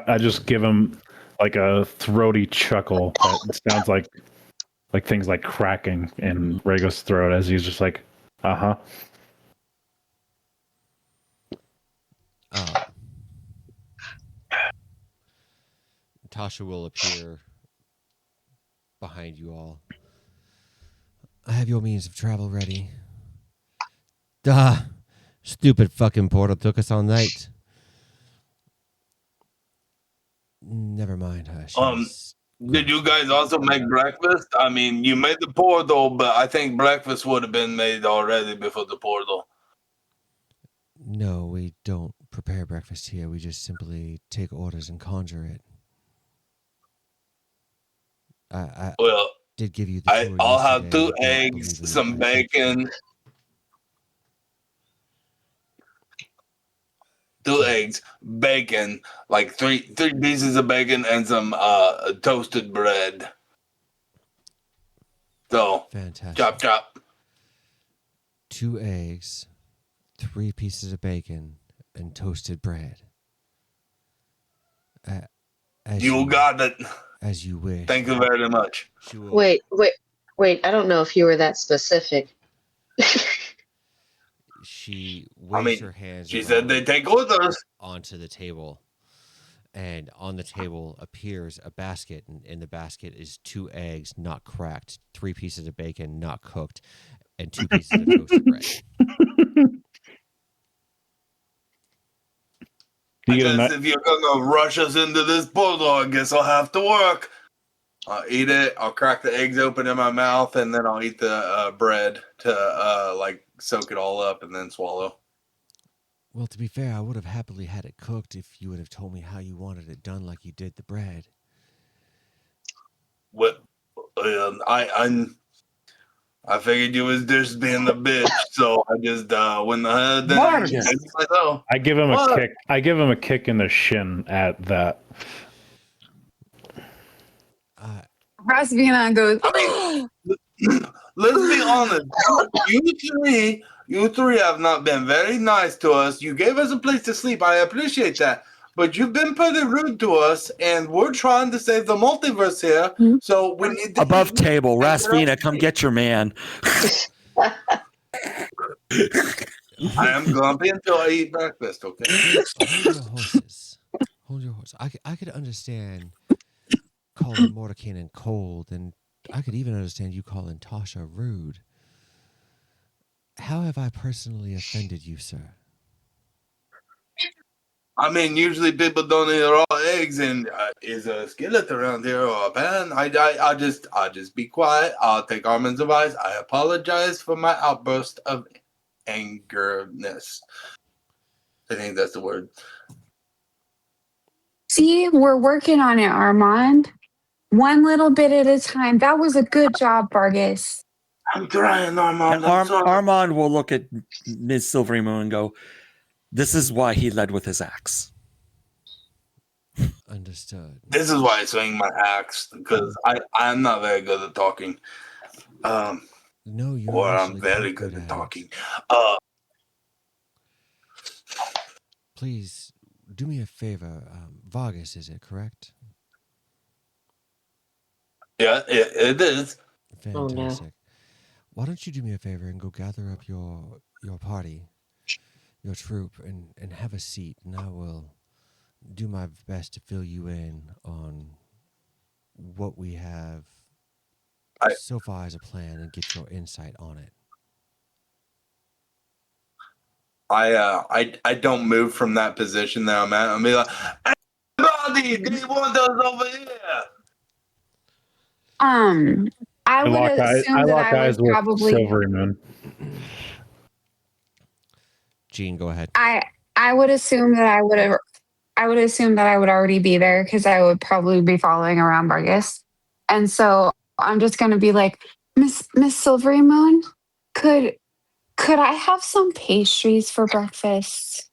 I just give him like a throaty chuckle that sounds like things like cracking in Rhaegar's throat as he's just like, uh-huh. Tasha will appear behind you all. I have your means of travel ready. Duh. Stupid fucking portal took us all night. Never mind her. Did you guys also make breakfast? I mean, you made the portal, but I think breakfast would have been made already before the portal. No, we don't prepare breakfast here. We just simply take orders and conjure it. I did give you the tour I'll have yesterday. 2 eggs, some bacon. 2 eggs, bacon, like three pieces of bacon, and some toasted bread. So, Fantastic. chop, chop. 2 eggs, 3 pieces of bacon, and toasted bread. As You got it. as you wish. Thank you very much. She will, Wait. I don't know if you were that specific. She I waves her mean, hands she said they around take orders. onto the table, and on the table appears a basket, and in the basket is 2 eggs not cracked, 3 pieces of bacon not cooked, and 2 pieces of toasted bread. I You get a guess nut. if you're gonna rush us into this portal, I guess I'll have to work. I'll eat it. I'll crack the eggs open in my mouth, and then I'll eat the bread to like soak it all up and then swallow. Well, to be fair, I would have happily had it cooked if you would have told me how you wanted it done like you did the bread. What? I figured you was just being the bitch, so I just went ahead and Vargas. did myself. I give him What? a kick. I give him a kick in the shin at that. Rasvina goes, I mean, let's be honest. You three have not been very nice to us. You gave us a place to sleep. I appreciate that. But you've been pretty rude to us, and we're trying to save the multiverse here. So we need to Above table, take it Rasvina, up. come get your man. I am grumpy until I eat breakfast, okay? Hold your horses. Hold your horse. I could understand calling Mordenkainen cold, and I could even understand you calling Tasha rude. How have I personally offended you, sir? I mean, usually people don't eat raw eggs, and is a skillet around here or a pan? I just be quiet. I'll take Armin's advice. I apologize for my outburst of angerness. I think that's the word. see, we're working on it, Armand. One little bit at a time. That was a good job, Vargas. I'm trying, Armand. And I'm sorry. Armand will look at Ms. Silvery Moon and go, "This is why he led with his axe." Understood. This is why I swing my axe, because I'm not very good at talking. No, you're Or actually I'm very quite good at it. talking. Please do me a favor. Vargas, is it correct? Yeah, it is. Oh, no. Fantastic. Why don't you do me a favor and go gather up your party, your troop, and have a seat, and I will do my best to fill you in on what we have so far as a plan and get your insight on it. I don't move from that position that I'm at. I'll be like, everybody, they want us over here. I would I assume that lock I eyes would with probably Silvery Moon. Gene, go ahead. I would assume that I would assume that I would already be there because I would probably be following around Vargas. And so I'm just gonna be like, Miss Silvery Moon, could I have some pastries for breakfast?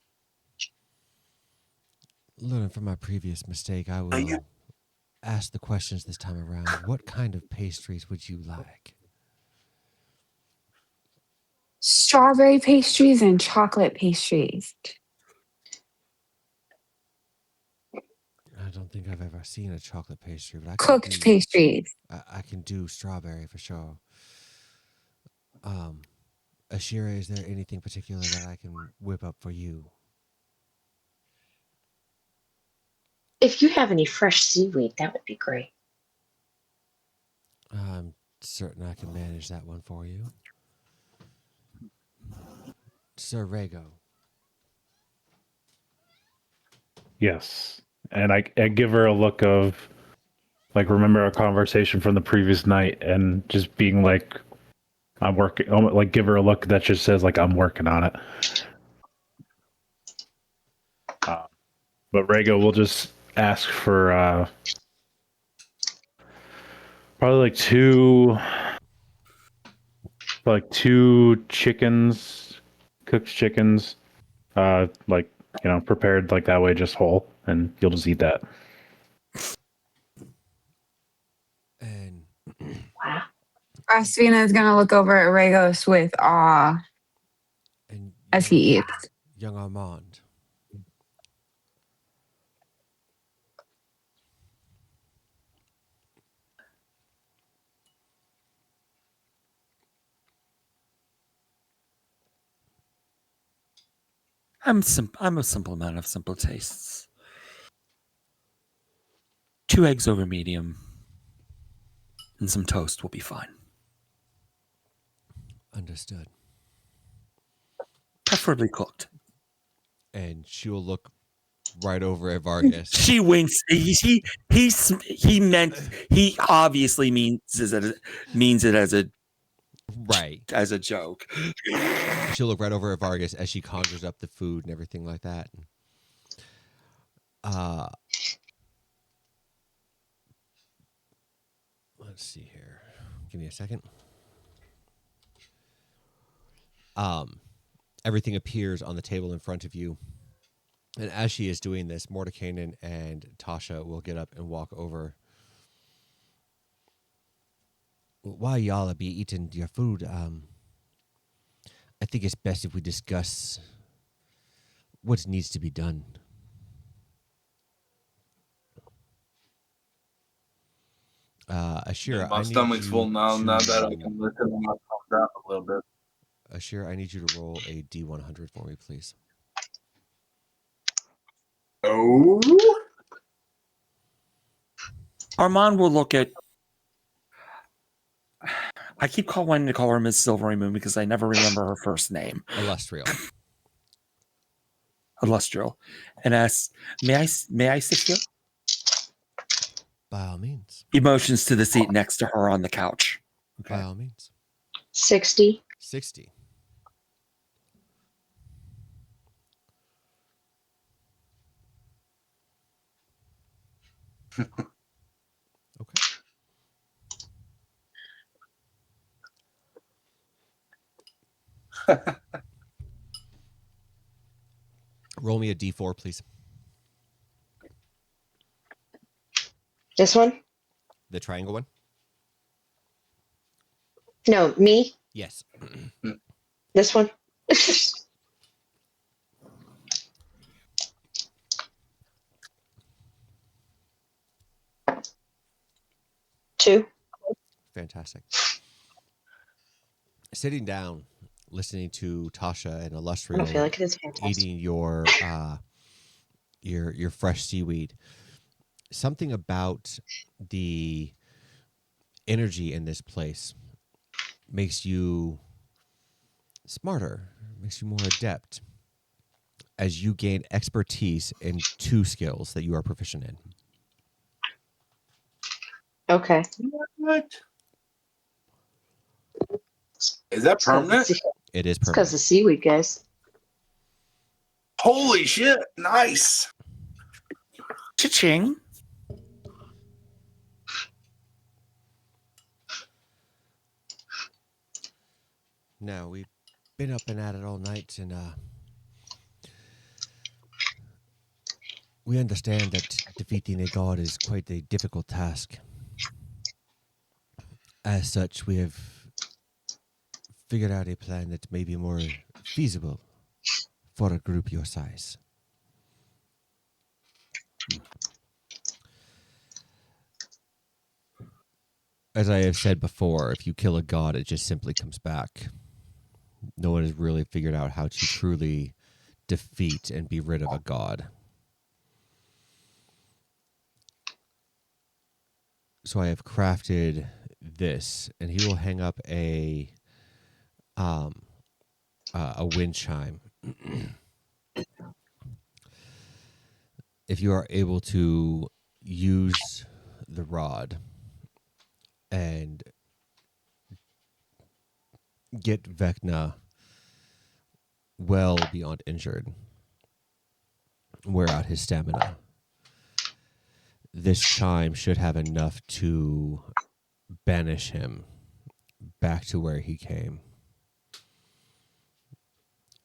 Learning from my previous mistake, I will ask the questions this time around. What kind of pastries would you like? Strawberry pastries and chocolate pastries. I don't think I've ever seen a chocolate pastry, but Cooked pastries. I can do strawberry for sure. Ashira, is there anything particular that I can whip up for you? If you have any fresh seaweed, that would be great. I'm certain I can manage that one for you. Sir Rego. Yes, and I give her a look of, like, remember our conversation from the previous night, and just being like, I'm working. Like, give her a look that just says like I'm working on it. But Rego will just ask for probably two chickens, cooked chickens, like, prepared like that way, just whole, and you'll just eat that. And Wow. Rasvina is gonna look over at Regos with awe and as he eats. young Armand. I'm a simple man of simple tastes. 2 eggs over medium, and some toast will be fine. Understood. Preferably cooked. And she will look right over at Vargas. She winks. He obviously means it Right. as a joke. She'll look right over at Vargas as she conjures up the food and everything like that. Let's see here. Give me a second. Everything appears on the table in front of you. And as she is doing this, Mordekainen and Tasha will get up and walk over. While y'all be eating your food, I think it's best if we discuss what needs to be done. Ashira, My I need stomach's you full now. to- Now that I can listen, I'm not pumped out a little bit. Ashira, I need you to roll a D100 for me, please. Oh, Armand will look at. I keep wanting to call her Miss Silvery Moon because I never remember her first name. Illustrial. Illustrial, and asks, "May I sit here?" By all means. He motions to the seat next to her on the couch. Okay. By all means. 60. 60. Okay. Roll me a D4, please. This one? The triangle one? No, me. Yes. This one. Two. Fantastic. Sitting down, listening to Tasha and I Illustrial feel like it is fantastic. eating your fresh seaweed. Something about the energy in this place makes you smarter, makes you more adept as you gain expertise in 2 skills that you are proficient in. Okay. what? Is that permanent? It is It's because permanent. of seaweed, guys. Holy shit! Nice. Cha-ching. Now, we've been up and at it all night, and we understand that defeating a god is quite a difficult task. As such, we have figured out a plan that may be more feasible for a group your size. As I have said before, if you kill a god, it just simply comes back. No one has really figured out how to truly defeat and be rid of a god. So I have crafted this, and he will hang up a wind chime. If you are able to use the rod and get Vecna well beyond injured, wear out his stamina, this chime should have enough to banish him back to where he came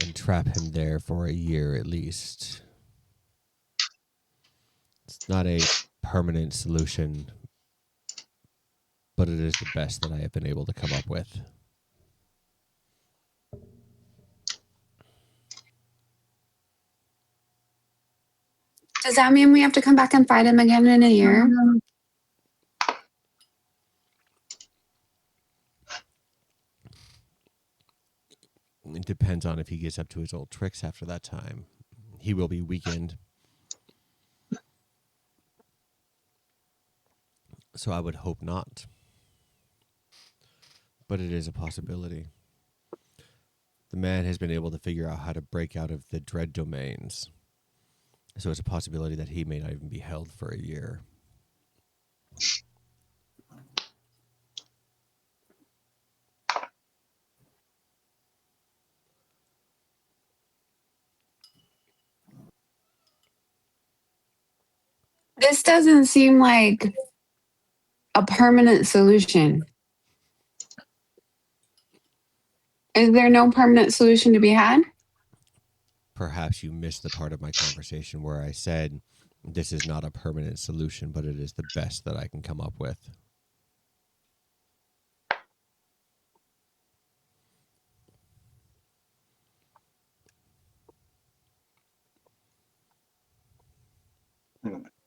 and trap him there for a year at least. It's not a permanent solution, but it is the best that I have been able to come up with. Does that mean we have to come back and fight him again in a year? It depends on if he gets up to his old tricks after that time. He will be weakened. So I would hope not. But it is a possibility. The man has been able to figure out how to break out of the dread domains. So it's a possibility that he may not even be held for a year. This doesn't seem like a permanent solution. Is there no permanent solution to be had? Perhaps you missed the part of my conversation where I said this is not a permanent solution, but it is the best that I can come up with.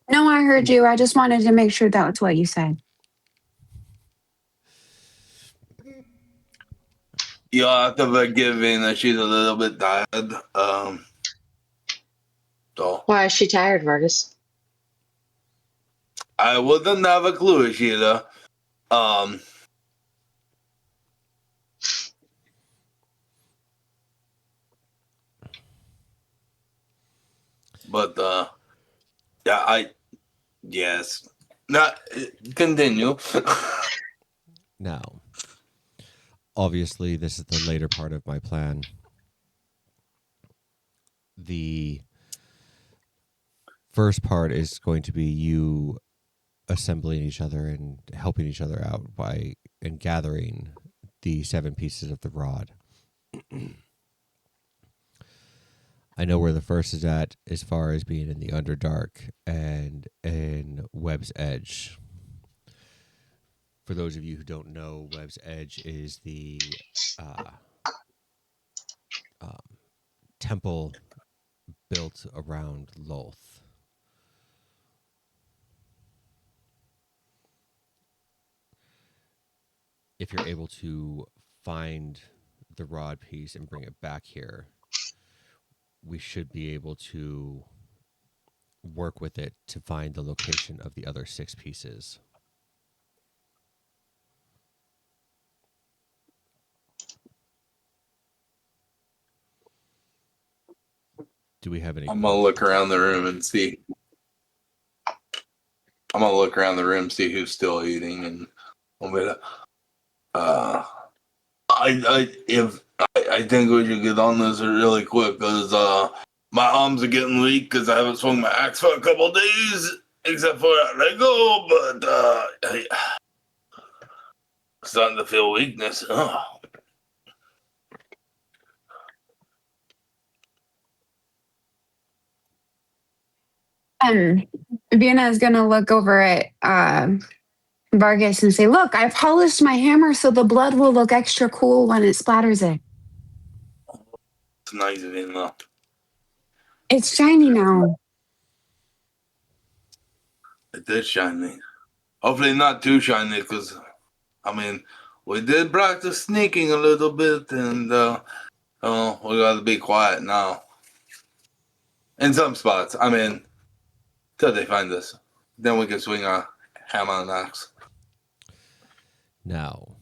No, I heard you. I just wanted to make sure that was what you said. You'll have to forgive me that she's a little bit tired. So Why is she tired, Vargas? I wouldn't have a clue, Sheila. Um, but yeah, yes. Not continue. Now, obviously, this is the later part of my plan. The first part is going to be you assembling each other and helping each other out by and gathering the 7 pieces of the rod. I know where the first is at as far as being in the Underdark and in Web's Edge. For those of you who don't know, Web's Edge is the temple built around Loth. If you're able to find the rod piece and bring it back here, we should be able to work with it to find the location of the other 6 pieces. Do we have any I'm gonna look around the room and see. I'm gonna look around the room, see who's still eating, and I'm gonna. I think we should get on this really quick because my arms are getting weak because I haven't swung my axe for a couple of days, except for that Lego. But starting to feel weakness. Oh. Vienna is going to look over at Vargas and say, "Look, I polished my hammer so the blood will look extra cool when it splatters it. It's nice of him, though. It's shiny now." It is shiny. Hopefully not too shiny, because, I mean, we did practice sneaking a little bit, and we gotta be quiet now. In some spots, I mean, till they find us. Then we can swing a hammer and axe. Now,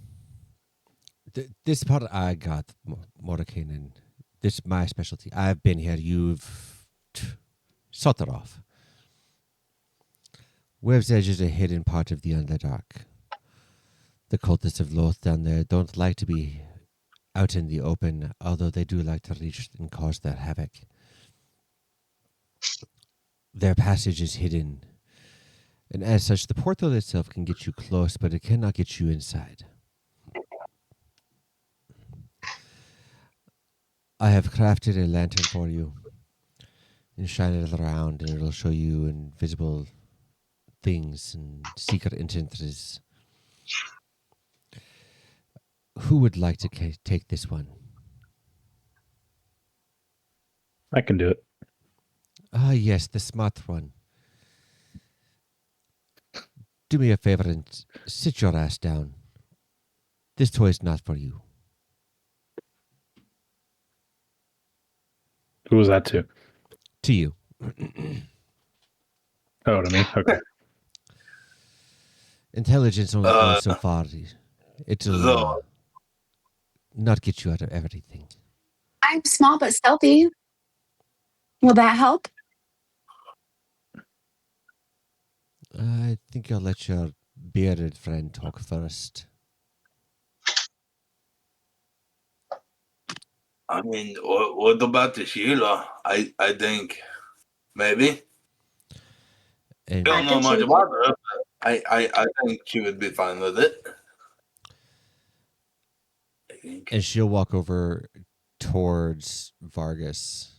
this part I got, Mordenkainen. This is my specialty. I've been here. You've sort it off. Web's Edge is a hidden part of the Underdark. The cultists of Loth down there don't like to be out in the open, although they do like to reach and cause their havoc. Their passage is hidden, and as such, the portal itself can get you close, but it cannot get you inside. I have crafted a lantern for you, and shine it around, and it'll show you invisible things and secret entrances. Who would like to take this one? I can do it. Ah, yes, the smart one. Do me a favor and sit your ass down. This toy is not for you. Who was that to? To you. Oh, to me? Okay. Intelligence only goes so far. It'll So, not get you out of everything. I'm small but stealthy. Will that help? I think I'll let your bearded friend talk first. I mean, what about the Sheila? I think maybe. And I don't know much about her, but I think she would be fine with it. I think. and she'll walk over towards Vargas.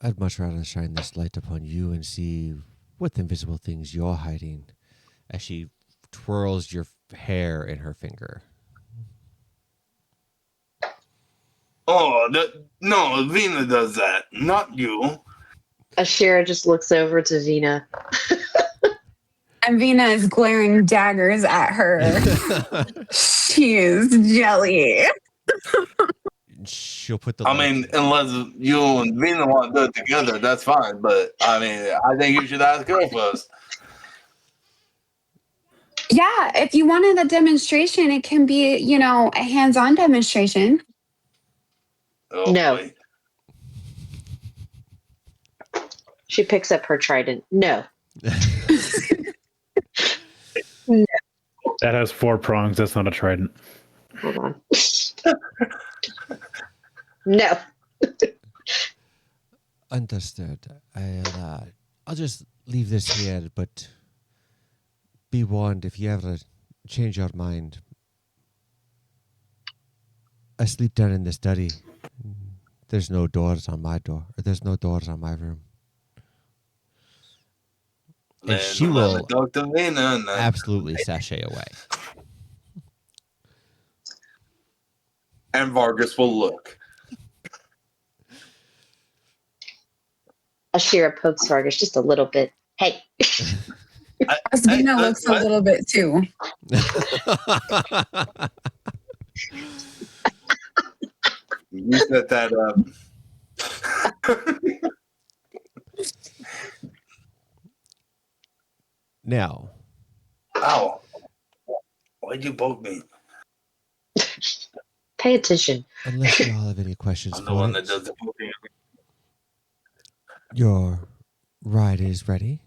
I'd much rather shine this light upon you and see what invisible things you're hiding as she twirls your hair in her finger. Oh, no, Vina does that, not you. Ashira just looks over to Vina. And Vina is glaring daggers at her. She is jelly. She'll put the I light. mean, unless you and Vina want to do it together, that's fine. But I mean, I think you should ask her first. Yeah, if you wanted a demonstration, it can be, a hands-on demonstration. Oh, No. boy. She picks up her trident. No. That has 4 prongs. That's not a trident. Hold on. No. Understood. I'll just leave this here, but be warned if you ever change your mind. I sleep down in the study. There's no doors on my door. Or there's no doors on my room. And Then she let me will talk to Vina. And then, absolutely sashay away. and Vargas will look. Ashira pokes Vargas just a little bit. Hey. Vina looks a little bit too. You set that up. Now, Ow. Why'd you poke me? Pay attention. unless you all have any questions I'm the one that for does it, the poking. your ride is ready.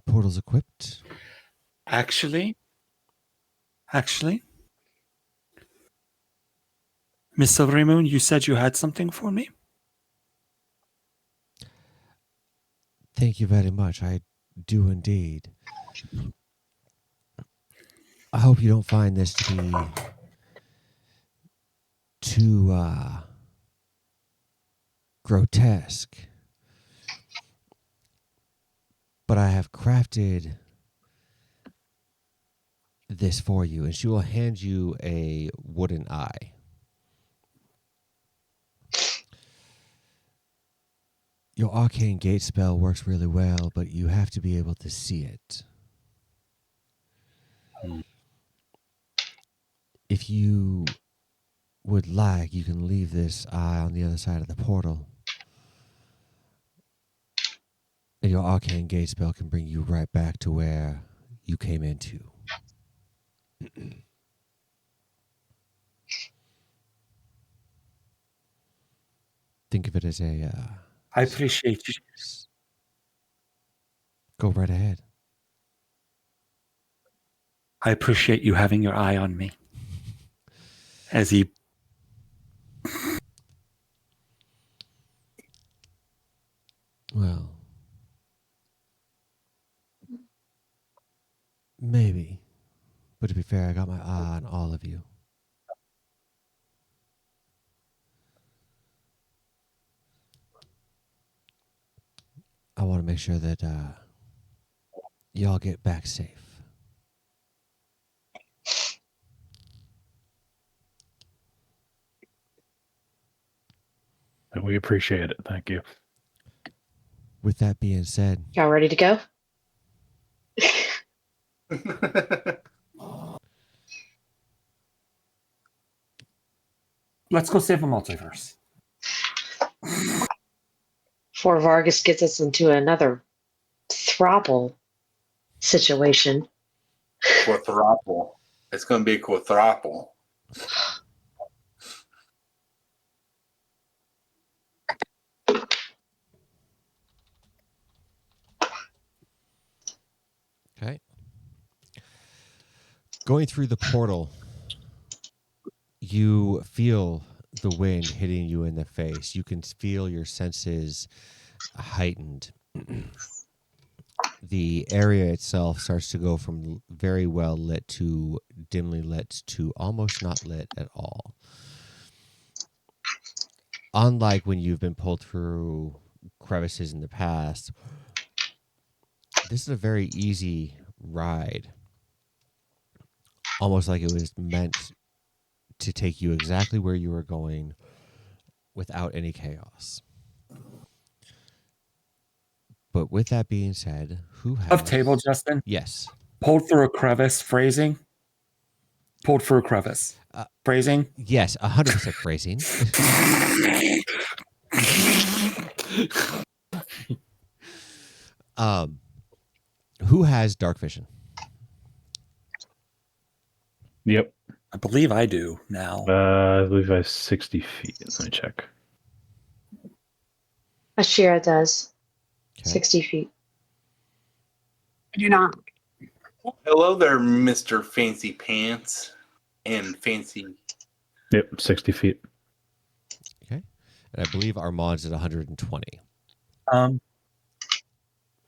Portal's equipped. Actually, Miss Silverymoon, you said you had something for me? Thank you very much. I do indeed. I hope you don't find this to be too grotesque. But I have crafted this for you, and she will hand you a wooden eye. Your arcane gate spell works really well, but you have to be able to see it. If you would like, you can leave this eye on the other side of the portal. And your arcane gate spell can bring you right back to where you came into. Think of it as a... I appreciate you. Go right ahead. I appreciate you having your eye on me. As he Well, maybe. But to be fair, I got my eye on all of you. I want to make sure that y'all get back safe. And we appreciate it. Thank you. With that being said, Y'all ready to go? Let's go save a multiverse. Before Vargas gets us into another throuple situation. Quadruple. It's going to be a quadruple. Okay. Going through the portal, you feel the wind hitting you in the face. You can feel your senses heightened. The area itself starts to go from very well lit to dimly lit to almost not lit at all. Unlike when you've been pulled through crevices in the past, this is a very easy ride. Almost like it was meant to take you exactly where you were going without any chaos. But with that being said, who has... Of table, Justin? Yes. Pulled through a crevice, phrasing. Pulled through a crevice. Phrasing. Yes, 100% phrasing. Who has dark vision? Yep. I believe I do now. I believe I have 60 feet. Let me check. Ashira does. Okay. 60 feet. I do not. Hello there, Mr. Fancy Pants and Fancy. Yep, 60 feet. Okay. And I believe Armand's at 120.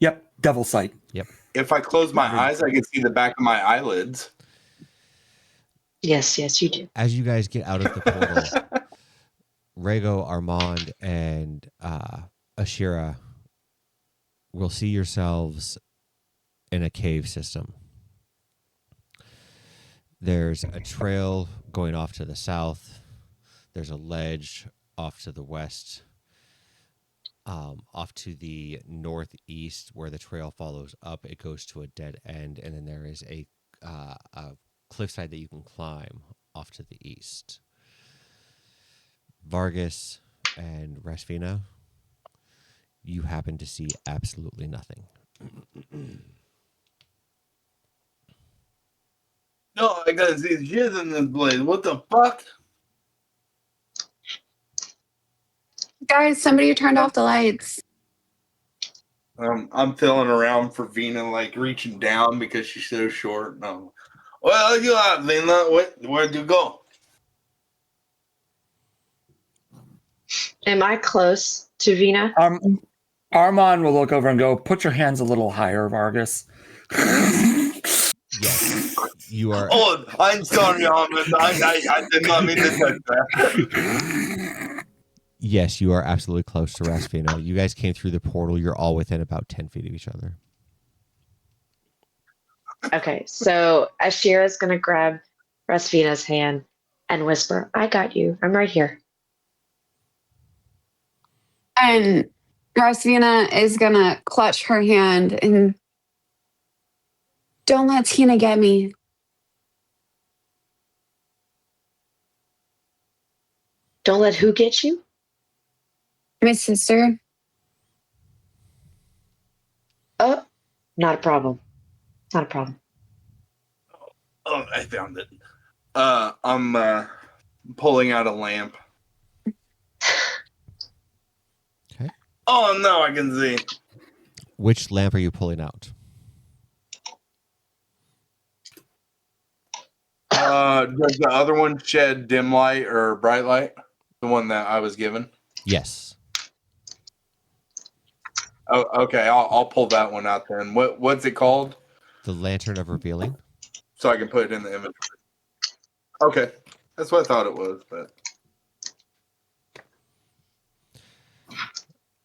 Yep, devil sight. Yep. If I close my eyes, I can see the back of my eyelids. Yes, you do. As you guys get out of the portal, Rego, Armand, and Ashira will see yourselves in a cave system. There's a trail going off to the south. There's a ledge off to the west. Off to the northeast, where the trail follows up, it goes to a dead end, and then there is a cliffside that you can climb off to the east. Vargas and Rasvina, you happen to see absolutely nothing. No, I gotta see the shit in this blade. What the fuck? Guys, somebody turned off the lights. I'm feeling around for Vina, like reaching down because she's so short. No. Well, you are, Vina. Where'd you go? Am I close to Vina? Armand will look over and go, "Put your hands a little higher, Vargas." Yes, you are. Oh, I'm sorry, Ahmed. I did not mean to touch that. Yes, you are absolutely close to Rasvina. You guys came through the portal. You're all within about 10 feet of each other. Okay, so Ashira's going to grab Rasvina's hand and whisper, I got you. I'm right here. And Rasvina is going to clutch her hand and don't let Tina get me. Don't let who get you? My sister. Oh, not a problem. Not a problem. Oh, I found it. I'm pulling out a lamp. Okay. Oh, no, I can see. Which lamp are you pulling out? Does the other one shed dim light or bright light? The one that I was given? Yes. Oh, okay. I'll pull that one out then. What's it called? The Lantern of Revealing. So I can put it in the inventory. Okay. That's what I thought it was, but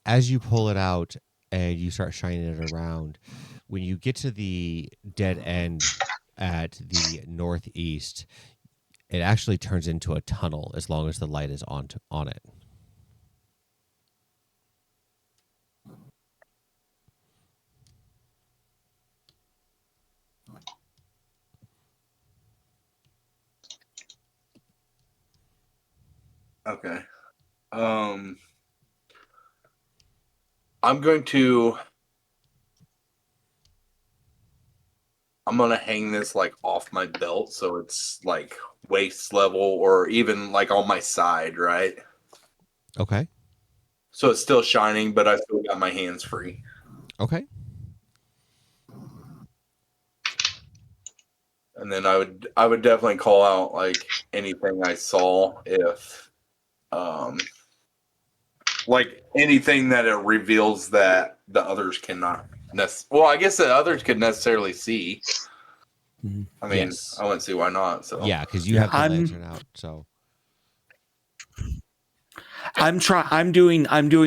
As you pull it out and you start shining it around, when you get to the dead end at the northeast, it actually turns into a tunnel as long as the light is on it. Okay. I'm going to. I'm gonna hang this like off my belt so it's like waist level or even like on my side, right? Okay. So it's still shining, but I still got my hands free. Okay. And then I would definitely call out like anything I saw if like anything that it reveals that the others cannot well, I guess the others could necessarily see. Mhm. I mean, Yes. I wouldn't see why not. So Yeah, because you Yeah, have the lantern out. So I'm doing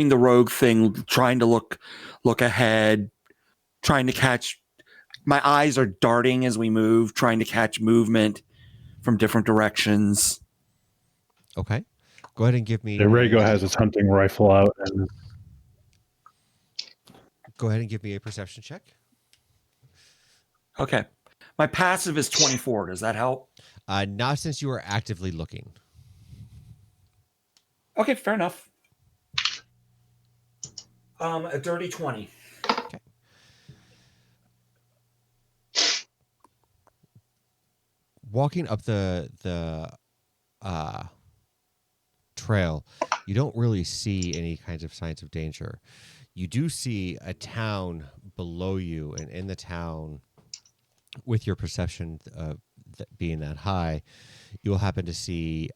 the rogue thing, trying to look ahead, trying to catch. My eyes are darting as we move, trying to catch movement from different directions. okay. Go ahead and give me Rego has his hunting rifle out, and a perception check. Okay. My passive is 24. Does that help? Not since you are actively looking. Okay, fair enough. A dirty 20. Okay. Walking up the trail, you don't really see any kinds of signs of danger. You do see a town below you, and in the town, with your perception being that high, you will happen to see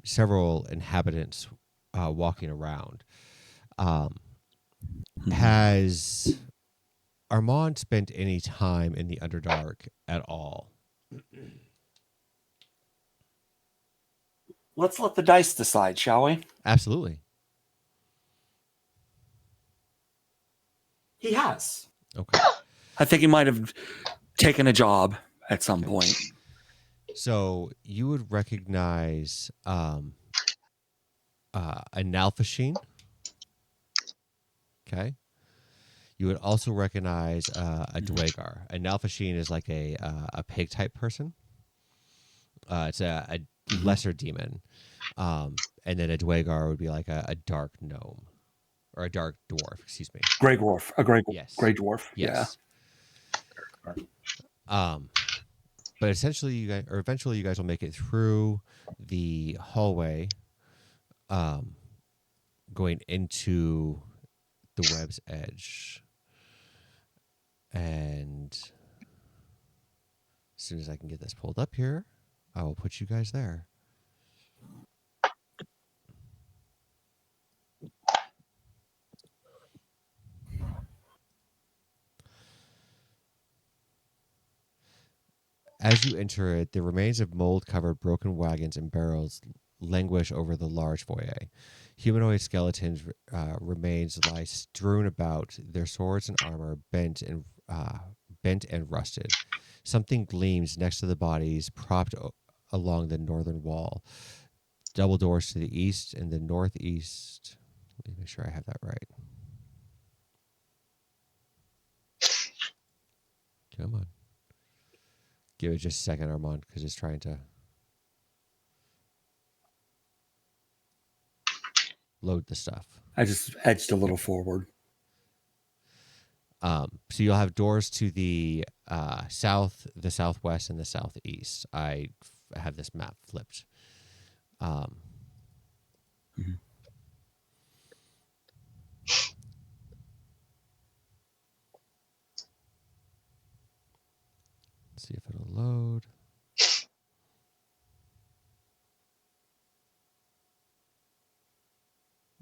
several inhabitants walking around. Has Armand spent any time in the Underdark at all? Let's let the dice decide, shall we? Absolutely. He has. Okay. I think he might have taken a job at some point. So you would recognize a Nalfasheen. Okay. You would also recognize a Dwagar. A Nalfasheen is like a pig type person. It's a lesser demon. And then a Dwagar would be like a dark gnome or a dark dwarf, excuse me. Grey dwarf. Yes. Grey dwarf. Yes. But essentially, eventually, you guys will make it through the hallway, going into the web's edge, and as soon as I can get this pulled up here, I will put you guys there. As you enter it, the remains of mold-covered broken wagons and barrels languish over the large foyer. Humanoid skeletons remains lie strewn about, their swords and armor bent and rusted. Something gleams next to the bodies, propped along the northern wall. Double doors to the east and the northeast. Let me make sure I have that right. Come on. Give it just a second, Armand, because it's trying to load the stuff. I just edged a little forward. So you'll have doors to the south, the southwest, and the southeast. I have this map flipped. Let's see if it'll load.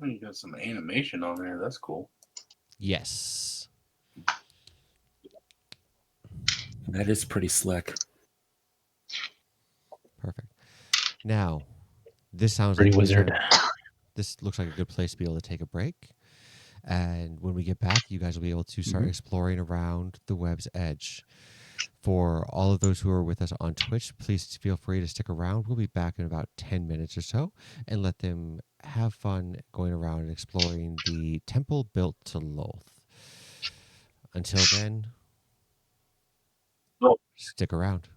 Oh, you got some animation on there. That's cool. Yes. That is pretty slick. Perfect. Now, this sounds pretty like wizard. This looks like a good place to be able to take a break. And when we get back, you guys will be able to start exploring around the web's edge. For all of those who are with us on Twitch, please feel free to stick around. We'll be back in about 10 minutes or so and let them have fun going around and exploring the temple built to Lolth. Until then, stick around.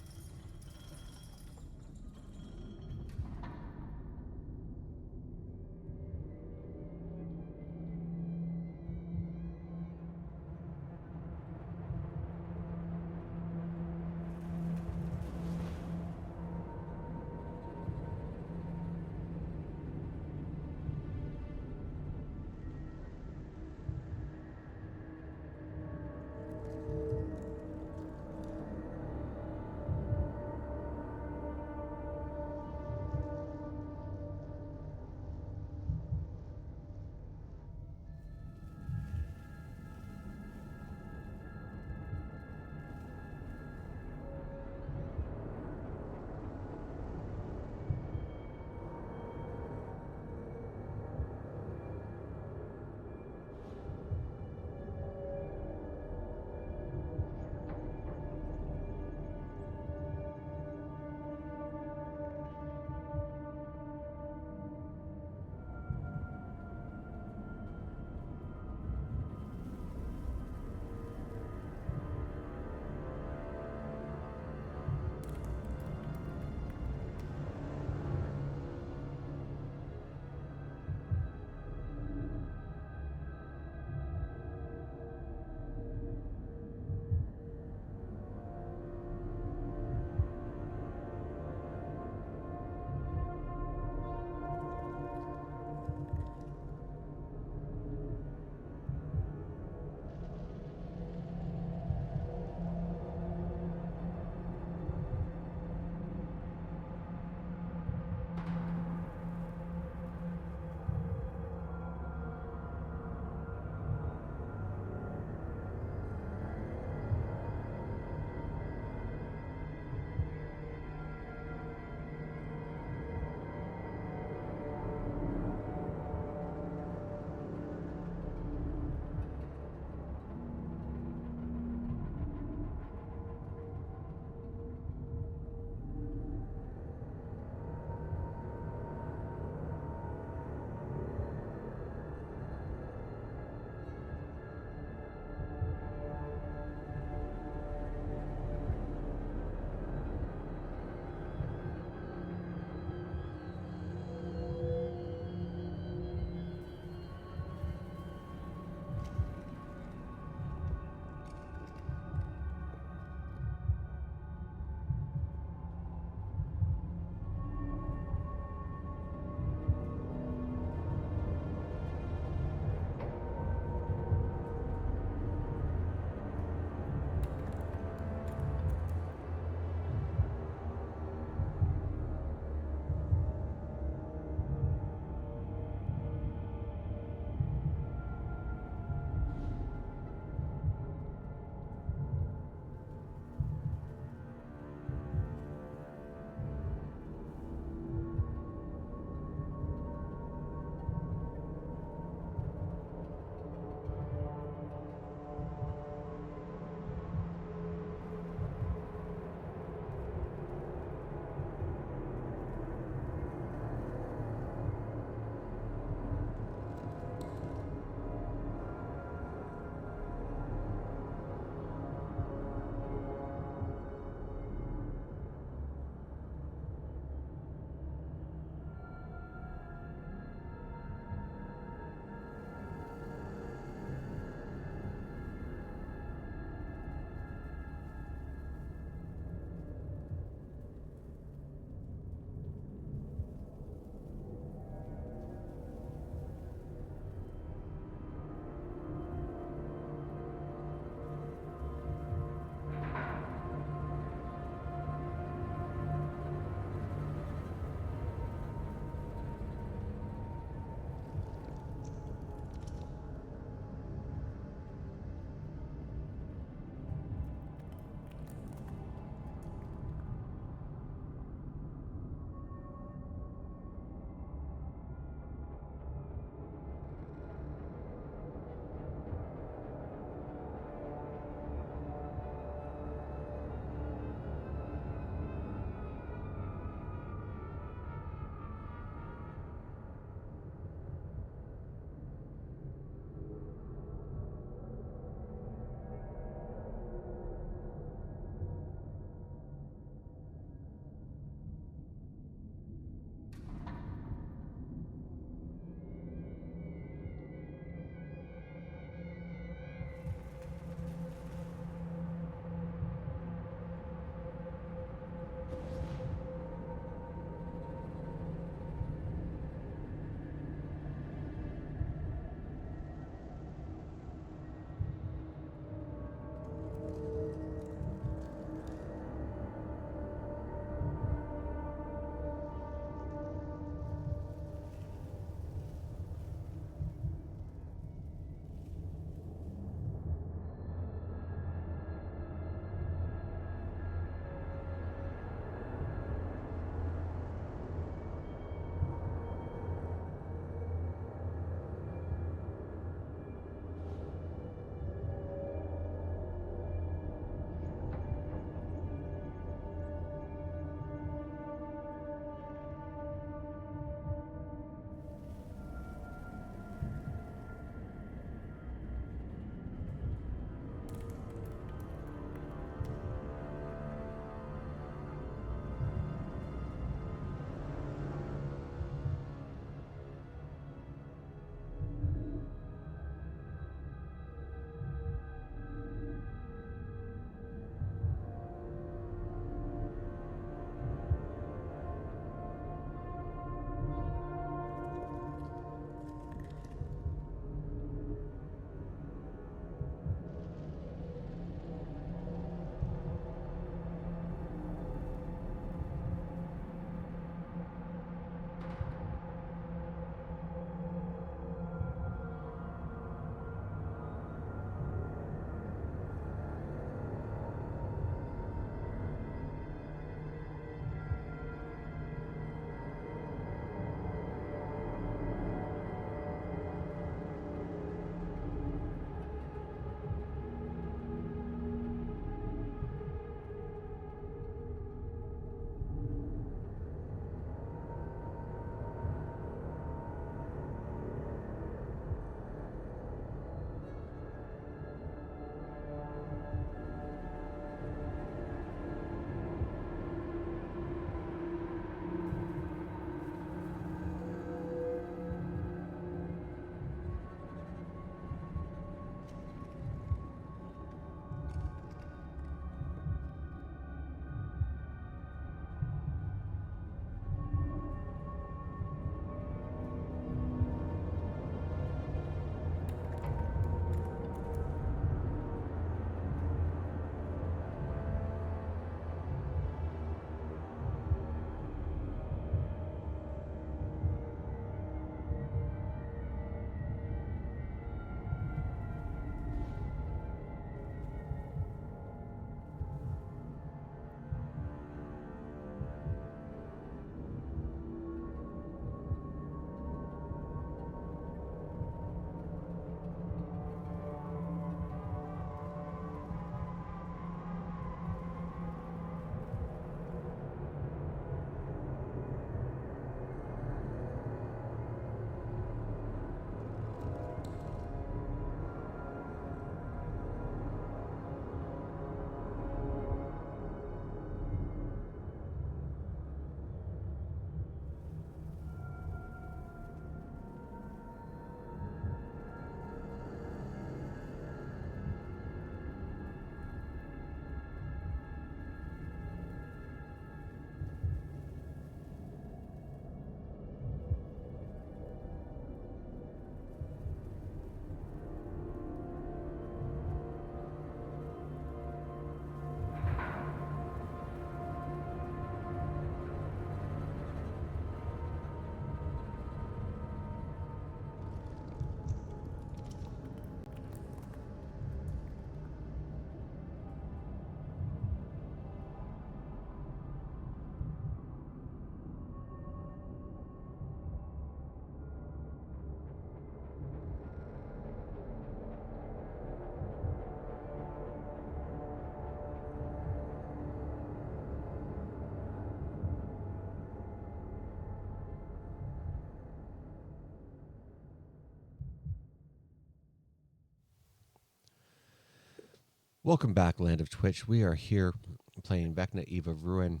Welcome back, Land of Twitch. We are here playing Vecna Eve of Ruin.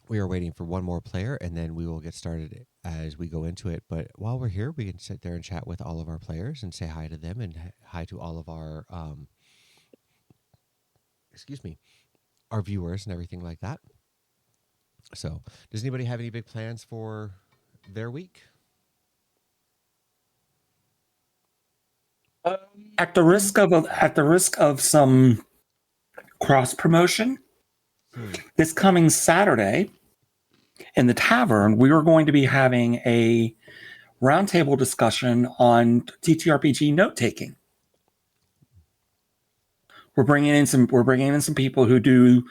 We are waiting for one more player, and then we will get started as we go into it. But while we're here, we can sit there and chat with all of our players and say hi to them and hi to all of our, our viewers and everything like that. So, does anybody have any big plans for their week? At the risk of some cross promotion, this coming Saturday in the tavern, we are going to be having a roundtable discussion on TTRPG note taking. We're bringing in some people who do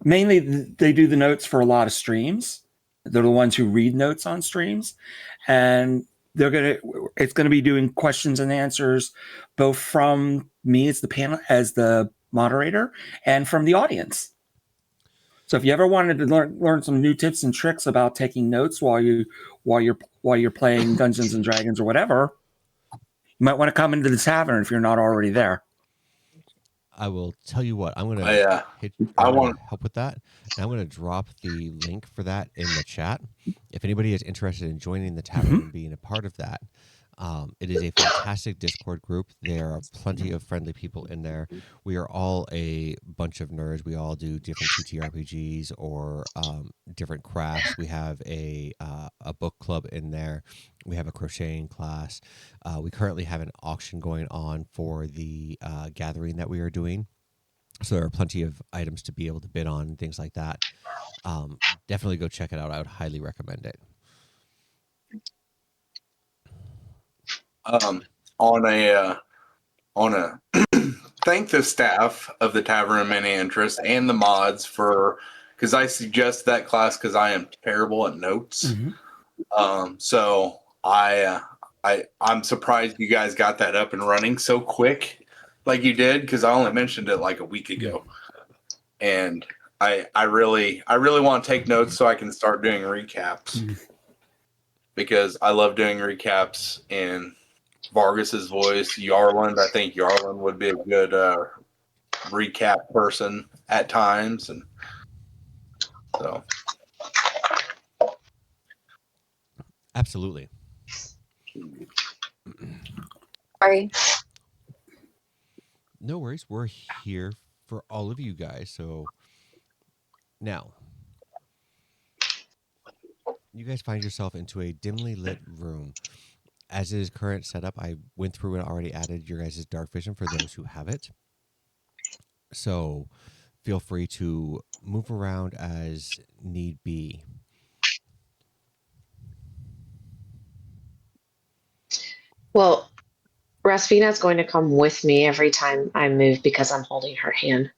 mainly they do the notes for a lot of streams. They're the ones who read notes on streams, and it's gonna be doing questions and answers both from me as the moderator and from the audience. So if you ever wanted to learn some new tips and tricks about taking notes while you're playing Dungeons and Dragons or whatever, you might want to come into the tavern if you're not already there. I will tell you what, I'm going to help with that. And I'm going to drop the link for that in the chat. If anybody is interested in joining the tavern and being a part of that, it is a fantastic Discord group. There are plenty of friendly people in there. We are all a bunch of nerds. We all do different TTRPGs or different crafts. We have a book club in there. We have a crocheting class. We currently have an auction going on for the gathering that we are doing. So there are plenty of items to be able to bid on and things like that. Definitely go check it out. I would highly recommend it. On a thank the staff of the Tavern of Many Interests and the mods because I suggest that class because I am terrible at notes. So I'm surprised you guys got that up and running so quick like you did, because I only mentioned it like a week ago. And I really want to take notes so I can start doing recaps because I love doing recaps in Vargas's voice. Yarland, I think Yarland would be a good recap person at times, and so absolutely. Sorry. No worries. We're here for all of you guys. So now, you guys find yourself into a dimly lit room. As it is current setup, I went through and already added your guys' dark vision for those who have it. So feel free to move around as need be. Well, Rasvina's going to come with me every time I move because I'm holding her hand.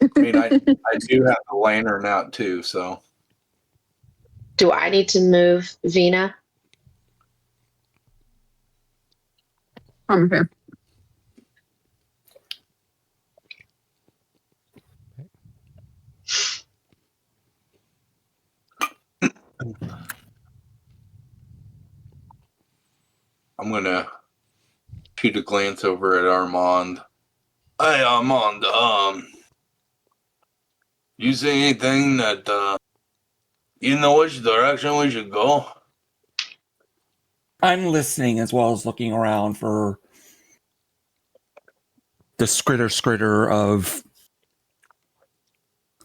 I mean, I do have the lantern out too, so. Do I need to move Vina? I'm here. I'm going to shoot a glance over at Armand. Hey, Armand, you see anything that, you know which direction we should go? I'm listening as well as looking around for the skritter of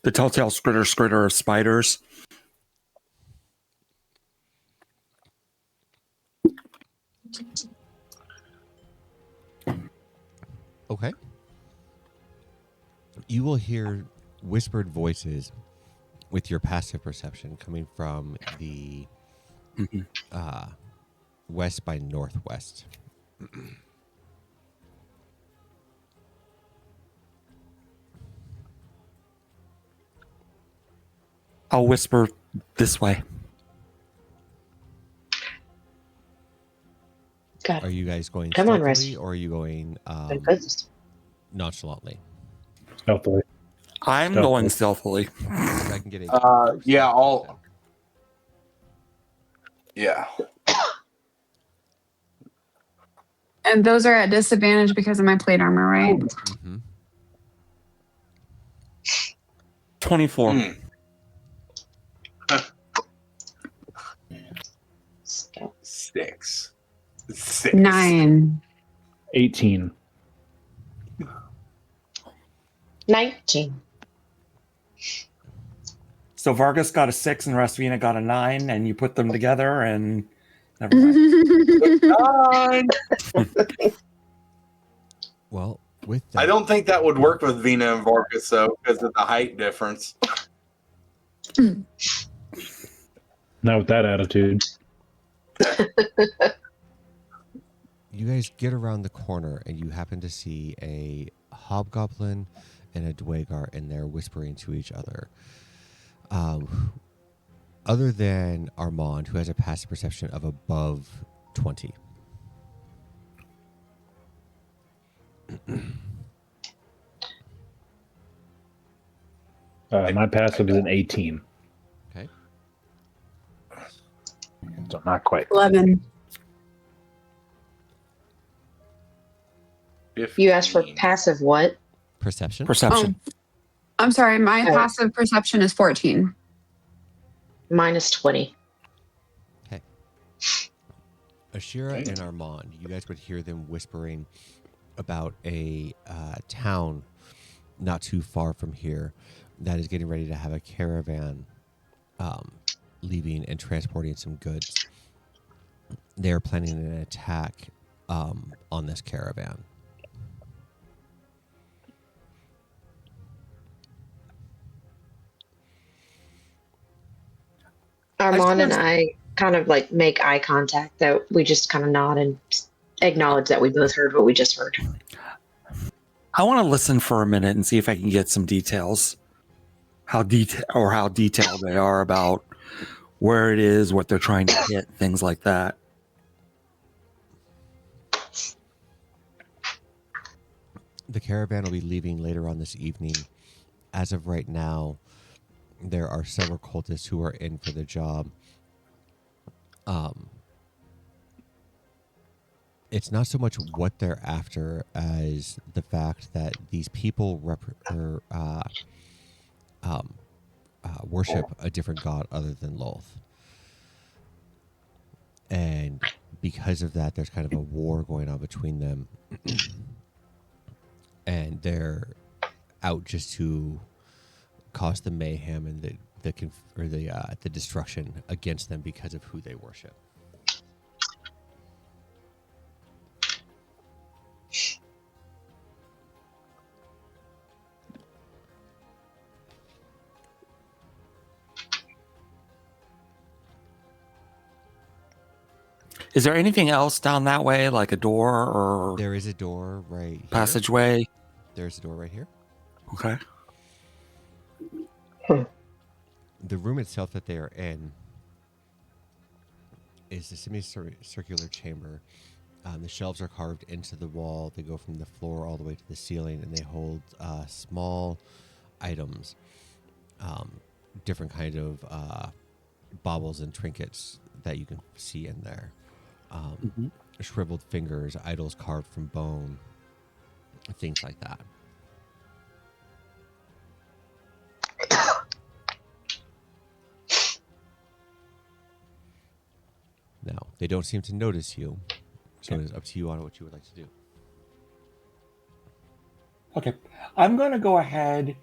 the telltale skritter of spiders. Okay. You will hear whispered voices with your passive perception coming from the west by northwest. I'll whisper this way. God. Are you guys going Come on, stealthily Rest. or are you going nonchalantly? Stealthily. I'm going stealthily. I can get a yeah, yeah. And those are at disadvantage because of my plate armor, right? Mm-hmm. 24. Mm. So, 6. 6. 9. 18. 19. So Vargas got a 6 and Rasvina got a 9, and you put them together and never mind. 9. Well, with that, I don't think that would work with Vina and Vargas, though, because of the height difference. Not with that attitude. you guys get around the corner and you happen to see a hobgoblin and a dwagar in there whispering to each other. Other than Armand, who has a passive perception of above 20. My passive is an 18, Okay. so not quite. 11. 15. You asked for passive what? Perception. Perception. I'm sorry. My Oh. passive perception is 14. Minus 20. Okay. Ashira Okay. and Armand, you guys would hear them whispering about a town not too far from here that is getting ready to have a caravan leaving and transporting some goods. They're planning an attack on this caravan. Armand and suppose- I kind of like make eye contact, that we just kind of nod and acknowledge that we both heard what we just heard. I want to listen for a minute and see if I can get some details. How detailed they are about where it is, what they're trying to hit, things like that. The caravan will be leaving later on this evening. As of right now, there are several cultists who are in for the job. It's not so much what they're after as the fact that these people worship a different god other than Lolth. And because of that, there's kind of a war going on between them. And they're out just to cause the mayhem and the destruction against them because of who they worship. Is there anything else down that way, like a door or There is a door right here. passageway? There's a door right here. Okay. The room itself that they are in is a semicircular chamber. The shelves are carved into the wall. They go from the floor all the way to the ceiling, and they hold small items, different kind of baubles and trinkets that you can see in there. Shriveled fingers, idols carved from bone, things like that. Now, they don't seem to notice you, so it is up to you on what you would like to do. Okay. I'm going to go ahead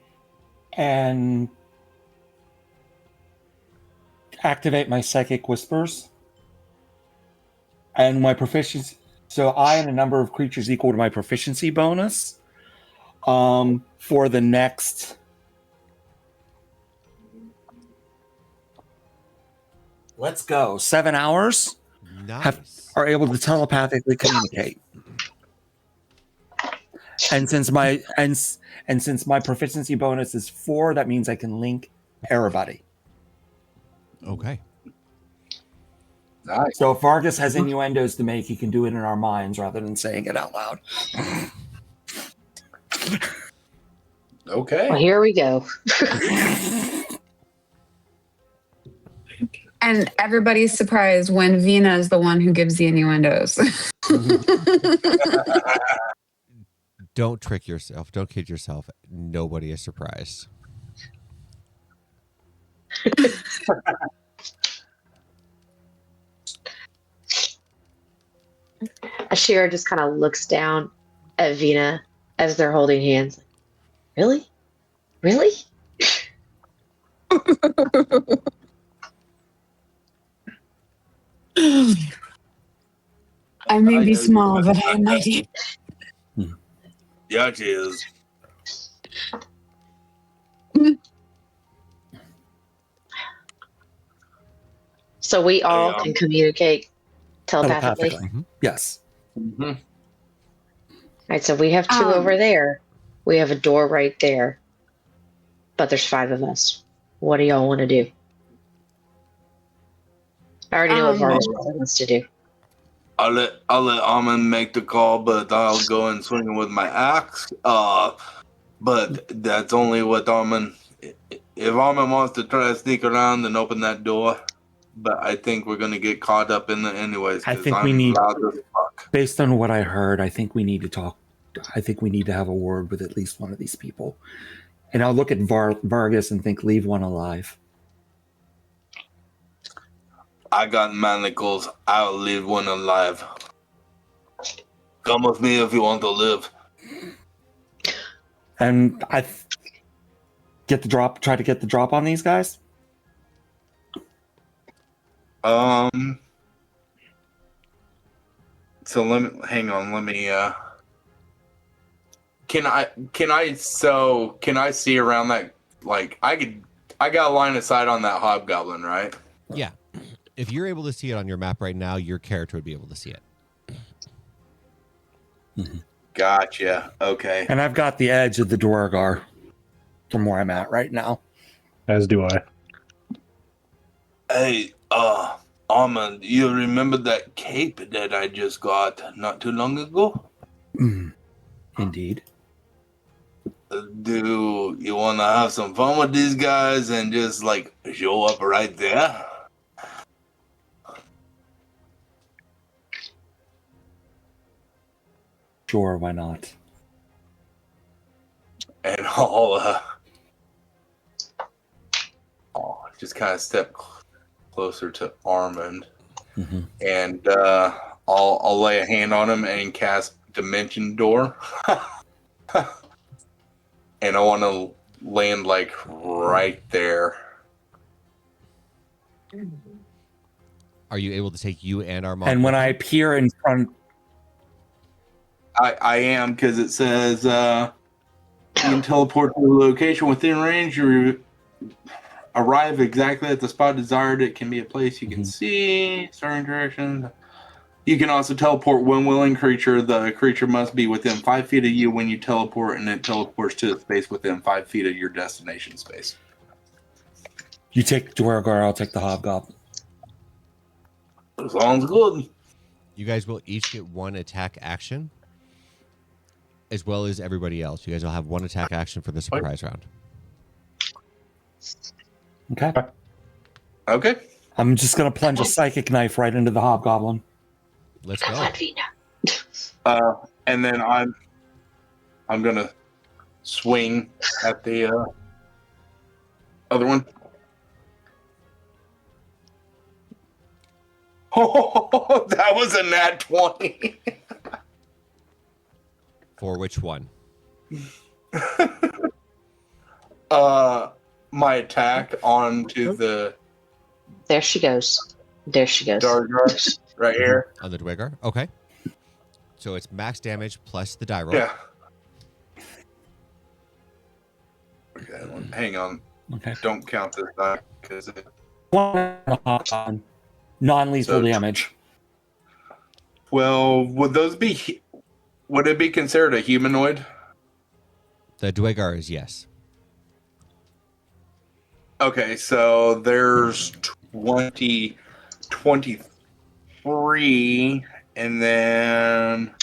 and activate my psychic whispers and my proficiency. So I and a number of creatures equal to my proficiency bonus for the next. Let's go. 7 hours Nice. are able to telepathically communicate. And since my since my proficiency bonus is 4, that means I can link everybody. Okay. Nice. So if Vargas has innuendos to make, he can do it in our minds rather than saying it out loud. Okay. Well, here we go. And everybody's surprised when Vina is the one who gives the innuendos. Don't trick yourself. Don't kid yourself. Nobody is surprised. Ashira just kind of looks down at Vina as they're holding hands. Really? Really? I may be small, but I am mighty. Yeah, she is. So we all Yeah. can communicate telepathically. Telepathically. Yes. Mm-hmm. All right, so we have two Um, over there. We have a door right there. But there's 5 of us. What do y'all want to do? I already know what Vargas wants to do. I'll let Armin make the call, but I'll go and swing him with my axe. But that's only what Armin. If Armin wants to try to sneak around and open that door, but I think we're gonna get caught up in it anyways. I 'cause think we I'm need- loud as fuck. Based on what I heard, I think we need to talk. I think we need to have a word with at least one of these people. And I'll look at Vargas and think, leave one alive. I got manacles. I'll leave one alive. Come with me if you want to live. And I try to get the drop on these guys. So hang on. Let me. Can I see around that? Like I got a line of sight on that hobgoblin, right? Yeah. If you're able to see it on your map right now, your character would be able to see it. Gotcha. Okay. And I've got the edge of the Dwargar from where I'm at right now. As do I. Hey, Armand, you remember that cape that I just got not too long ago? Indeed. Do you want to have some fun with these guys and just like show up right there? Sure, why not? And I'll just kind of step closer to Armand, and I'll lay a hand on him and cast Dimension Door, and I want to land like right there. Are you able to take you and Armand? And when I appear in front, I am, because it says you can teleport to the location within range. You arrive exactly at the spot desired. It can be a place you can see, certain directions. You can also teleport when willing creature. The creature must be within 5 feet of you when you teleport, and it teleports to the space within 5 feet of your destination space. you take the Dwargar, I'll take the Hobgoblin. Sounds good. You guys will each get one attack action, as well as everybody else. You guys will have one attack action for the surprise round. Okay. Okay. I'm just going to plunge a psychic knife right into the Hobgoblin. Let's go. And then I'm gonna swing at the other one. Oh, that was a nat 20. For which one? My attack onto the There she goes. There she goes. Dark right here. On the Dwegar? Okay. So it's max damage plus the die roll. Yeah. Okay, hang on. Okay. Don't count this die because Non-lethal So- damage. well, would those be? Would it be considered a humanoid? The Dwegar is yes. Okay, so there's 23, and then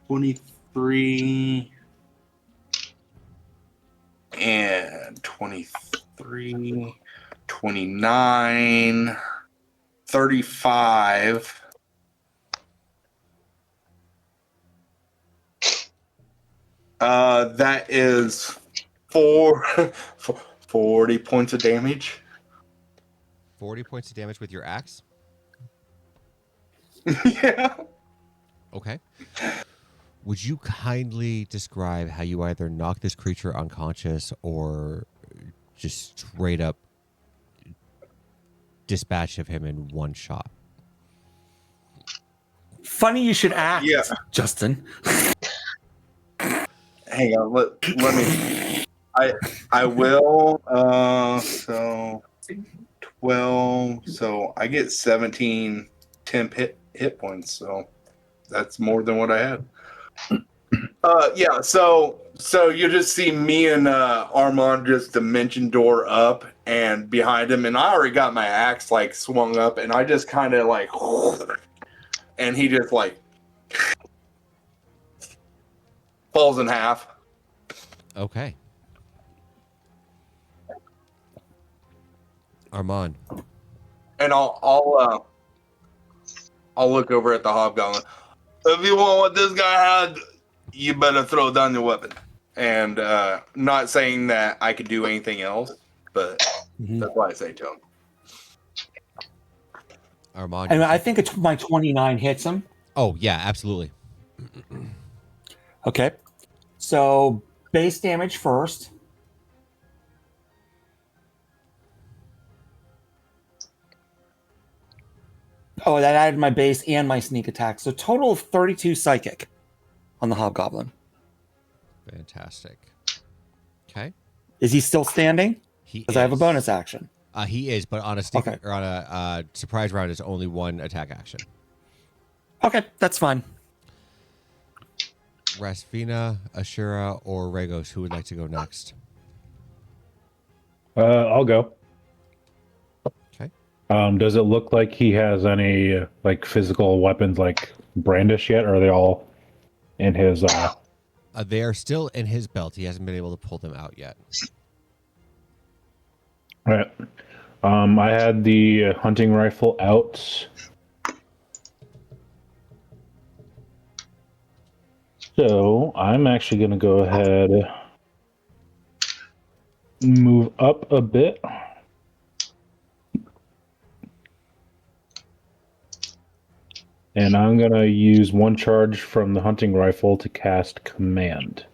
23 and 23, 29, 35. That is 40 points of damage. 40 points of damage with your axe. Yeah. Okay. Would you kindly describe how you either knock this creature unconscious or just straight up dispatch of him in one shot? Funny you should ask, Yeah. Justin. Hang on. Let me. I will. So 12. So I get 17 temp hit points. So that's more than what I had. Yeah. So you just see me and Armand just dimension door up and behind him, and I already got my axe like swung up, and I just kind of like, and he just like falls in half. Okay. Armand. And I'll look over at the hobgoblin. If you want what this guy had, you better throw down your weapon. And not saying that I could do anything else, but that's what I say to him. Armand. And I think my 29 hits him. Oh, yeah, absolutely. Okay. So base damage first. Oh, that added my base and my sneak attack. So total of 32 psychic on the hobgoblin. Fantastic. Okay. Is he still standing? He Because I have a is. bonus action. He is, but on a sneak Okay. or on a surprise round, it's only one attack action. Okay, that's fine. Rasvina, Ashura, or Regos, who would like to go next? I'll go. Okay. Does it look like he has any like physical weapons like brandish yet, or are they all in his? They are still in his belt. He hasn't been able to pull them out yet. Right. I had the hunting rifle out. So I'm actually going to go ahead, move up a bit. And I'm going to use one charge from the hunting rifle to cast Command.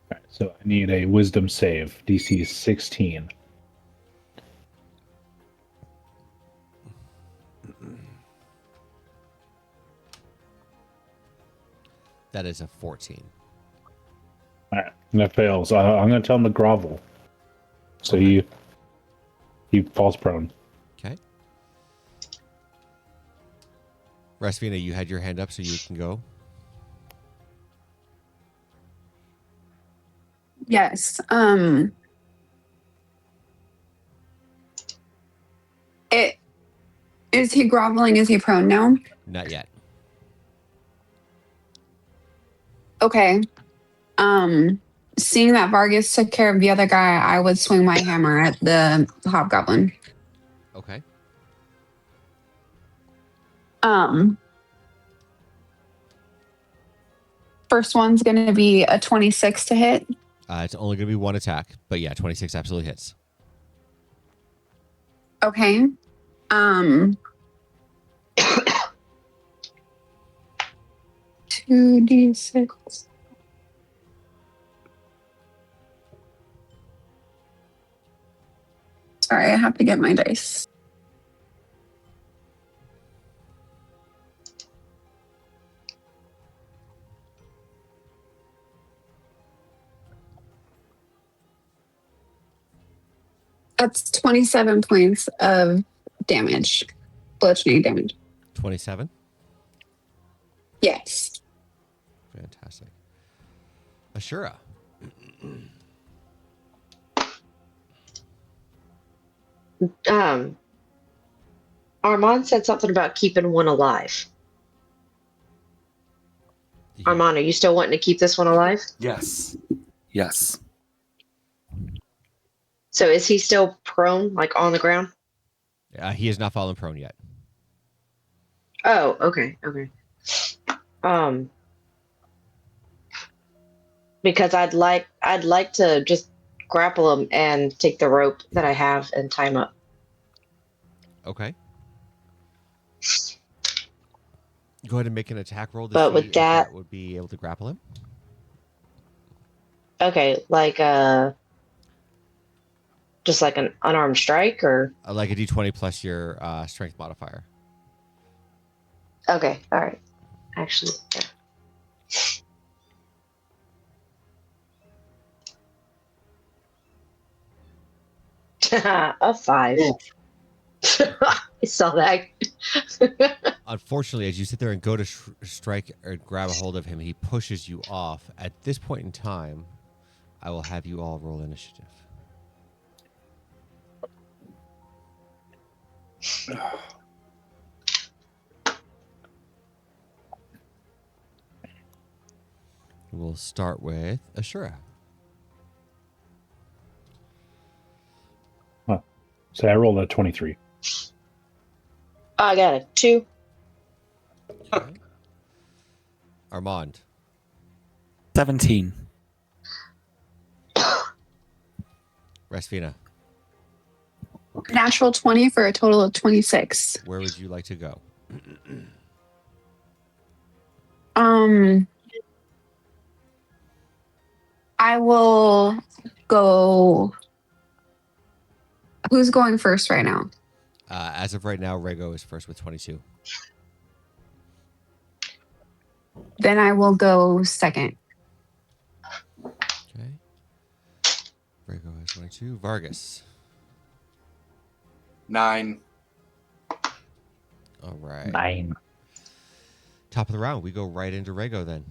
All right, so I need a Wisdom save, DC 16. That is a 14. All right, that fails. I'm going to tell him to grovel. So he falls prone. Okay. Rasvina, you had your hand up, so you can go. Yes. Is he groveling? Is he prone now? Not yet. Okay. Seeing that Vargas took care of the other guy, I would swing my hammer at the hobgoblin. Okay. First one's going to be a 26 to hit. It's only going to be one attack, but yeah, 26 absolutely hits. Okay. 2d6. Sorry, I have to get my dice. That's 27 points of damage. Bludgeoning damage. 27. Yes. Fantastic. Ashura. Armand said something about keeping one alive. Armand, are you still wanting to keep this one alive? Yes. Yes. So is he still prone, like on the ground? He has not fallen prone yet. Oh, okay, okay. Um, because I'd like to just grapple him and take the rope that I have and tie him up. Okay. Go ahead and make an attack roll to But see with if that, that would be able to grapple him. okay, like just like an unarmed strike, or Like a d20 plus your strength modifier. okay, all right. Actually, yeah. A 5. Ooh. I saw that. Unfortunately, as you sit there and go to strike or grab a hold of him, he pushes you off. At this point in time, I will have you all roll initiative. We'll start with Ashura. So I rolled a 23. I got a 2. Okay. Armand. 17. Rasvina, Natural 20 for a total of 26. where would you like to go? I will go. Who's going first right now? As of right now, Rego is first with 22. Then I will go second. Okay. Rego has 22. Vargas. 9. All right. 9. Top of the round. We go right into Rego then.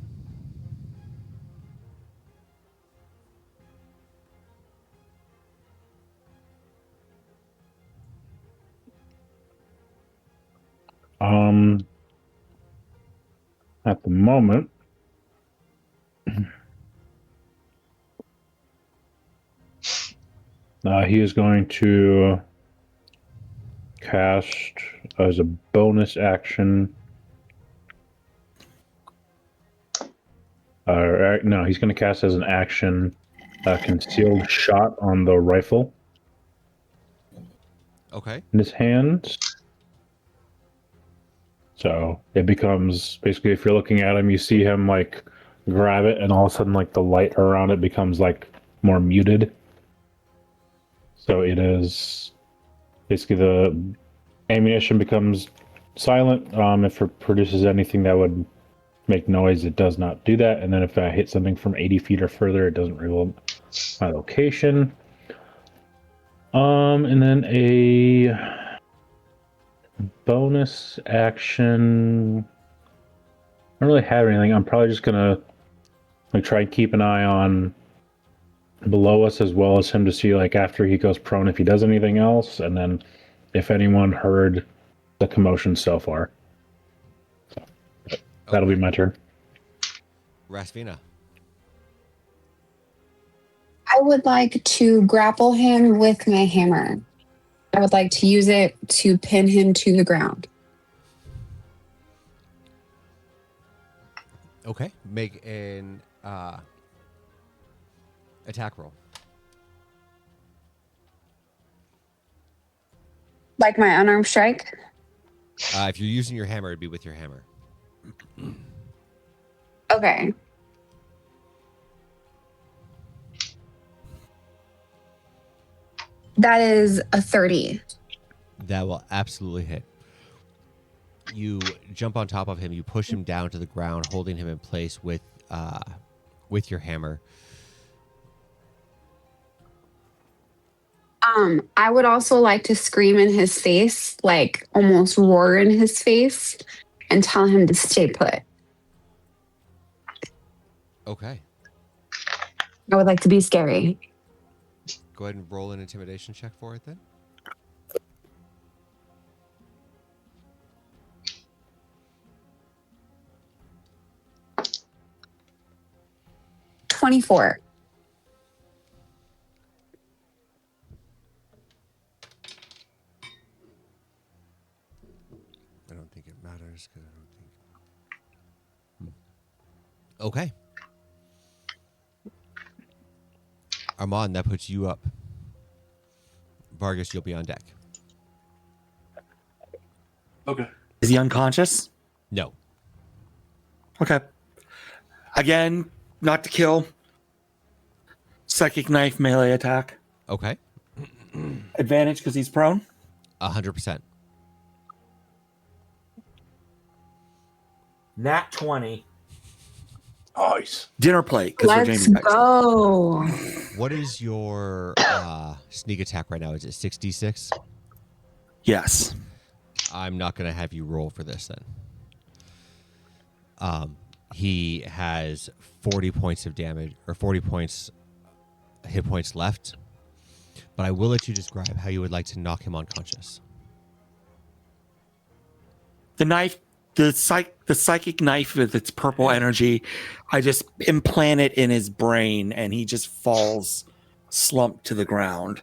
At the moment, he is going to cast as a bonus action. No, he's going to cast as an action a concealed shot on the rifle Okay. in his hands. So it becomes basically, if you're looking at him, you see him like grab it, and all of a sudden, like the light around it becomes like more muted. So it is basically the ammunition becomes silent. If it produces anything that would make noise, it does not do that. And then if I hit something from 80 feet or further, it doesn't reveal my location. And then a bonus action. I don't really have anything. I'm probably just gonna like try and keep an eye on below us as well as him to see like after he goes prone if he does anything else, and then if anyone heard the commotion so far. That'll be my turn. Rasvina. I would like to grapple him with my hammer. I would like to use it to pin him to the ground. Okay. Make an attack roll. Like my unarmed strike. If you're using your hammer, it'd be with your hammer. Okay. That is a 30. That will absolutely hit. You jump on top of him. You push him down to the ground, holding him in place with your hammer. I would also like to scream in his face, like almost roar in his face, and tell him to stay put. Okay. I would like to be scary. Go ahead and roll an intimidation check for it then. 24. I don't think it matters because I don't think. Okay. Armand, that puts you up. Vargas, you'll be on deck. Okay. Is he unconscious? No. Okay. Again, not to kill. Psychic knife melee attack. Okay. Advantage because he's prone. 100%. Nat 20. Nice. Dinner plate because we're Let's Jamie Dykes. go. What is your sneak attack right now? Is it 66? Yes. I'm not going to have you roll for this then. He has 40 points of damage or 40 points hit points left, but I will let you describe how you would like to knock him unconscious. The knife, the psychic knife with its purple energy, I just implant it in his brain and he just falls slumped to the ground.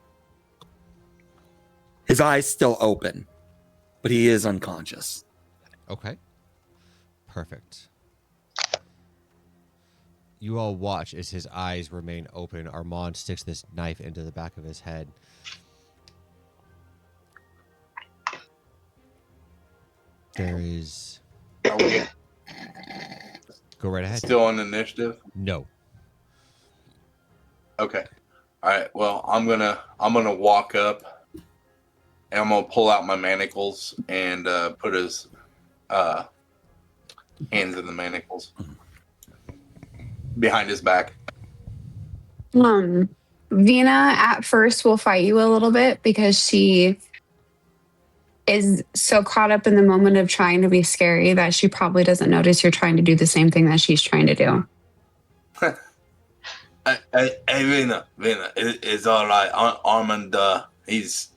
His eyes still open, but he is unconscious. Okay. Perfect. You all watch as his eyes remain open. Armand sticks this knife into the back of his head. There is... Are we Go right ahead. still on initiative? No. Okay. All right. Well, I'm gonna walk up and I'm gonna pull out my manacles and put his hands in the manacles behind his back. Vina at first will fight you a little bit because she is so caught up in the moment of trying to be scary that she probably doesn't notice you're trying to do the same thing that she's trying to do. Hey, Vina, it's all right. Armand, he's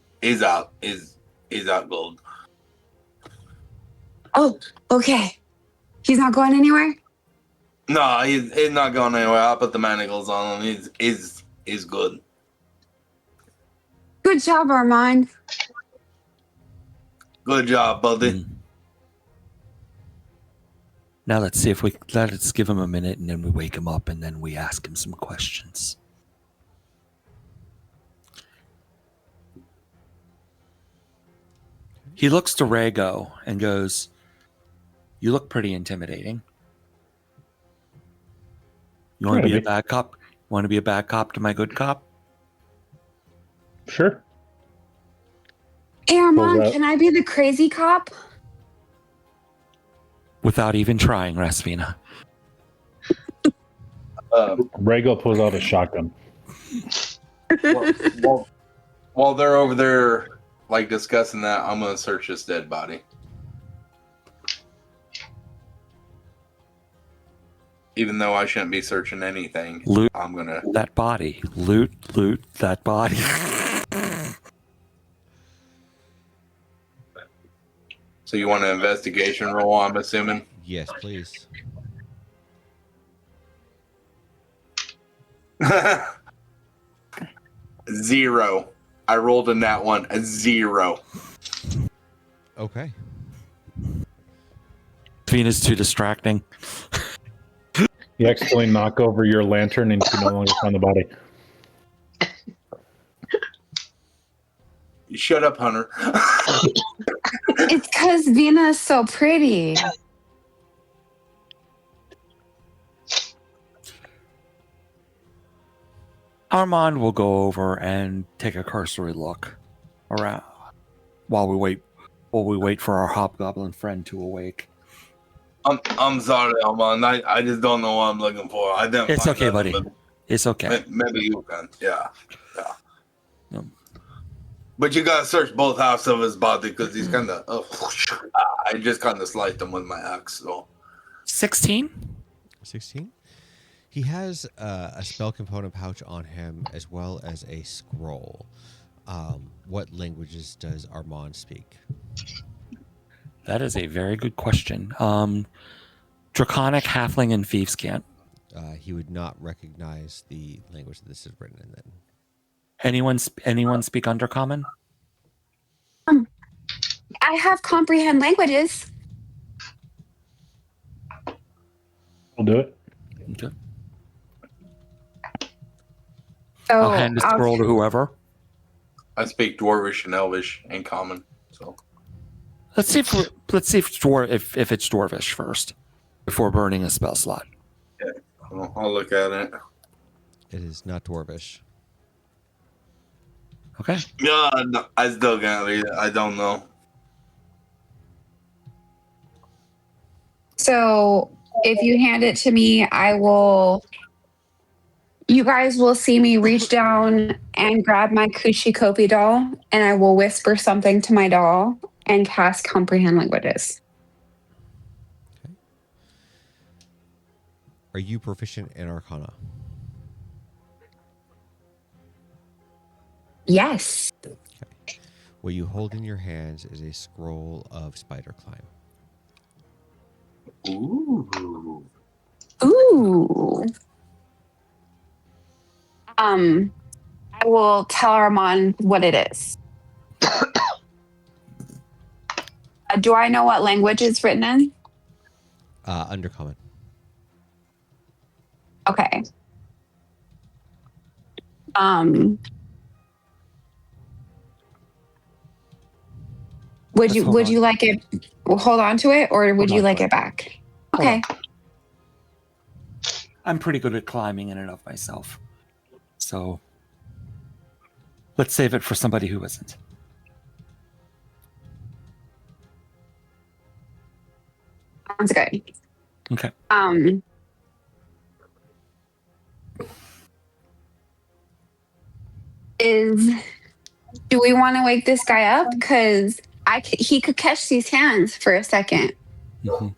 out. He's out gold. Oh, okay. He's not going anywhere? No, he's not going anywhere. I'll put the manacles on him. He's good. Good job, Armand. Good job, buddy. Now let's see if let's give him a minute and then we wake him up and then we ask him some questions. He looks to Rego and goes, "You look pretty intimidating. You want to be a bad cop? Want to be a bad cop to my good cop?" Sure. Hey, Armand, that- can I be the crazy cop? Without even trying, Rasvina. Rego pulls out a shotgun. While they're over there, like discussing that, I'm gonna search this dead body. Even though I shouldn't be searching anything, Loot I'm gonna. that body. Loot that body. So you want an investigation roll? I'm assuming. Yes, please. 0. I rolled in that one a 0. Okay. Vena's too distracting. You accidentally knock over your lantern and you no longer find the body. You shut up, Hunter. It's because Vina is so pretty. Armand will go over and take a cursory look around while we wait for our hobgoblin friend to awake. I'm sorry, Armand. I just don't know what I'm looking for. I didn't. It's find okay, nothing, buddy. It's okay. but maybe you can. Yeah. Um, But you gotta search both halves of his body because he's kind of. I just kind of sliced him with my axe. So 16? 16. He has a spell component pouch on him as well as a scroll. What languages does Armand speak? That is a very good question. Draconic, Halfling, and Thieves' Cant. he would not recognize the language that this is written in. Then Anyone speak Undercommon? I have comprehend languages. We'll do it. Okay. So I'll hand the scroll to whoever. I speak Dwarvish and Elvish and Common. So Let's see if it's Dwarvish first before burning a spell slot. I'll look at it. it is not Dwarvish. Okay. Yeah, no, I still can't read it. I don't know. So if you hand it to me, you guys will see me reach down and grab my Kushikopi doll, and I will whisper something to my doll and cast comprehend languages. Are you proficient in Arcana? Yes. What you hold in your hands is a scroll of spider climb. Ooh. Ooh. I will tell Armand what it is. Do I know what language it's written in? Undercommon. Okay. Would Let's you hold would on. you like it? Hold on to it, or would Hold you on like to it it. back? Hold Okay. on. I'm pretty good at climbing in and of myself. So let's save it for somebody who isn't. Sounds good. Okay. Do we want to wake this guy up? Because he could catch these hands for a second. Mm-hmm.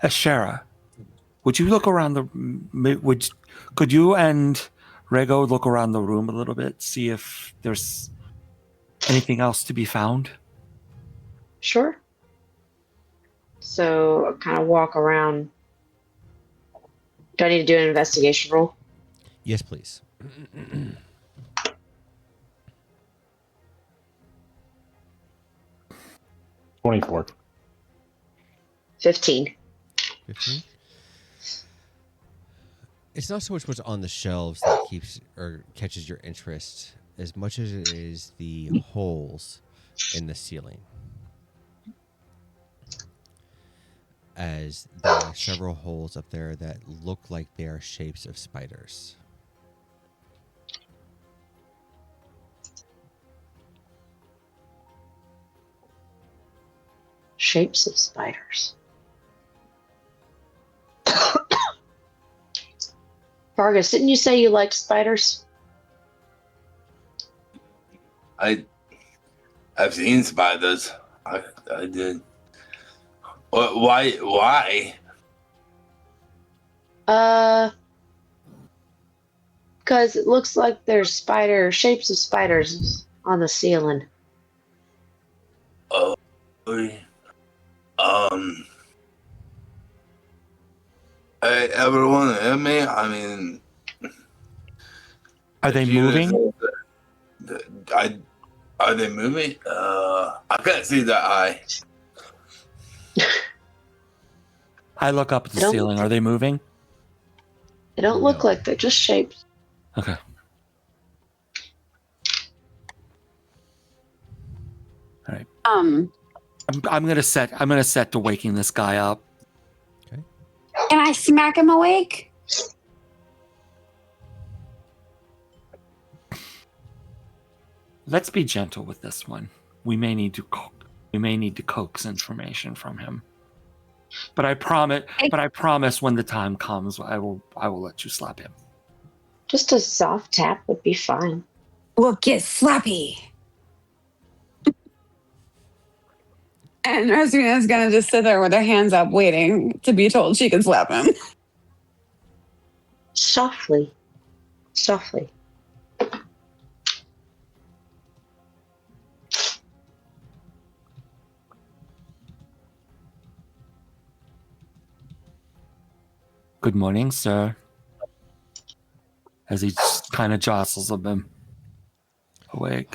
Ashera, would you look around could you and Rego look around the room a little bit, see if there's anything else to be found? Sure. So kind of walk around. Do I need to do an investigation roll? Yes, please. 24. 15. 15. It's not so much what's on the shelves that keeps or catches your interest as much as it is the holes in the ceiling. As there are several holes up there that look like they are shapes of spiders. Shapes of spiders. Vargas, didn't you say you liked spiders? I've seen spiders. I did. Why? Because it looks like there's shapes of spiders on the ceiling. Everyone hear me? I mean, Are they moving? Are they moving? I can't see that eye. I look up at the Don't- ceiling. Are they moving? They don't look No. like they're just shapes. Okay. All right. I'm gonna set to waking this guy up. Okay. Can I smack him awake? Let's be gentle with this one. We may need to coax information from him. But I promise when the time comes, I will let you slap him. Just a soft tap would be fine. We'll get slappy. And Rosina's gonna just sit there with her hands up, waiting to be told she can slap him. Softly. Softly. Good morning, sir. As he kind of jostles him awake.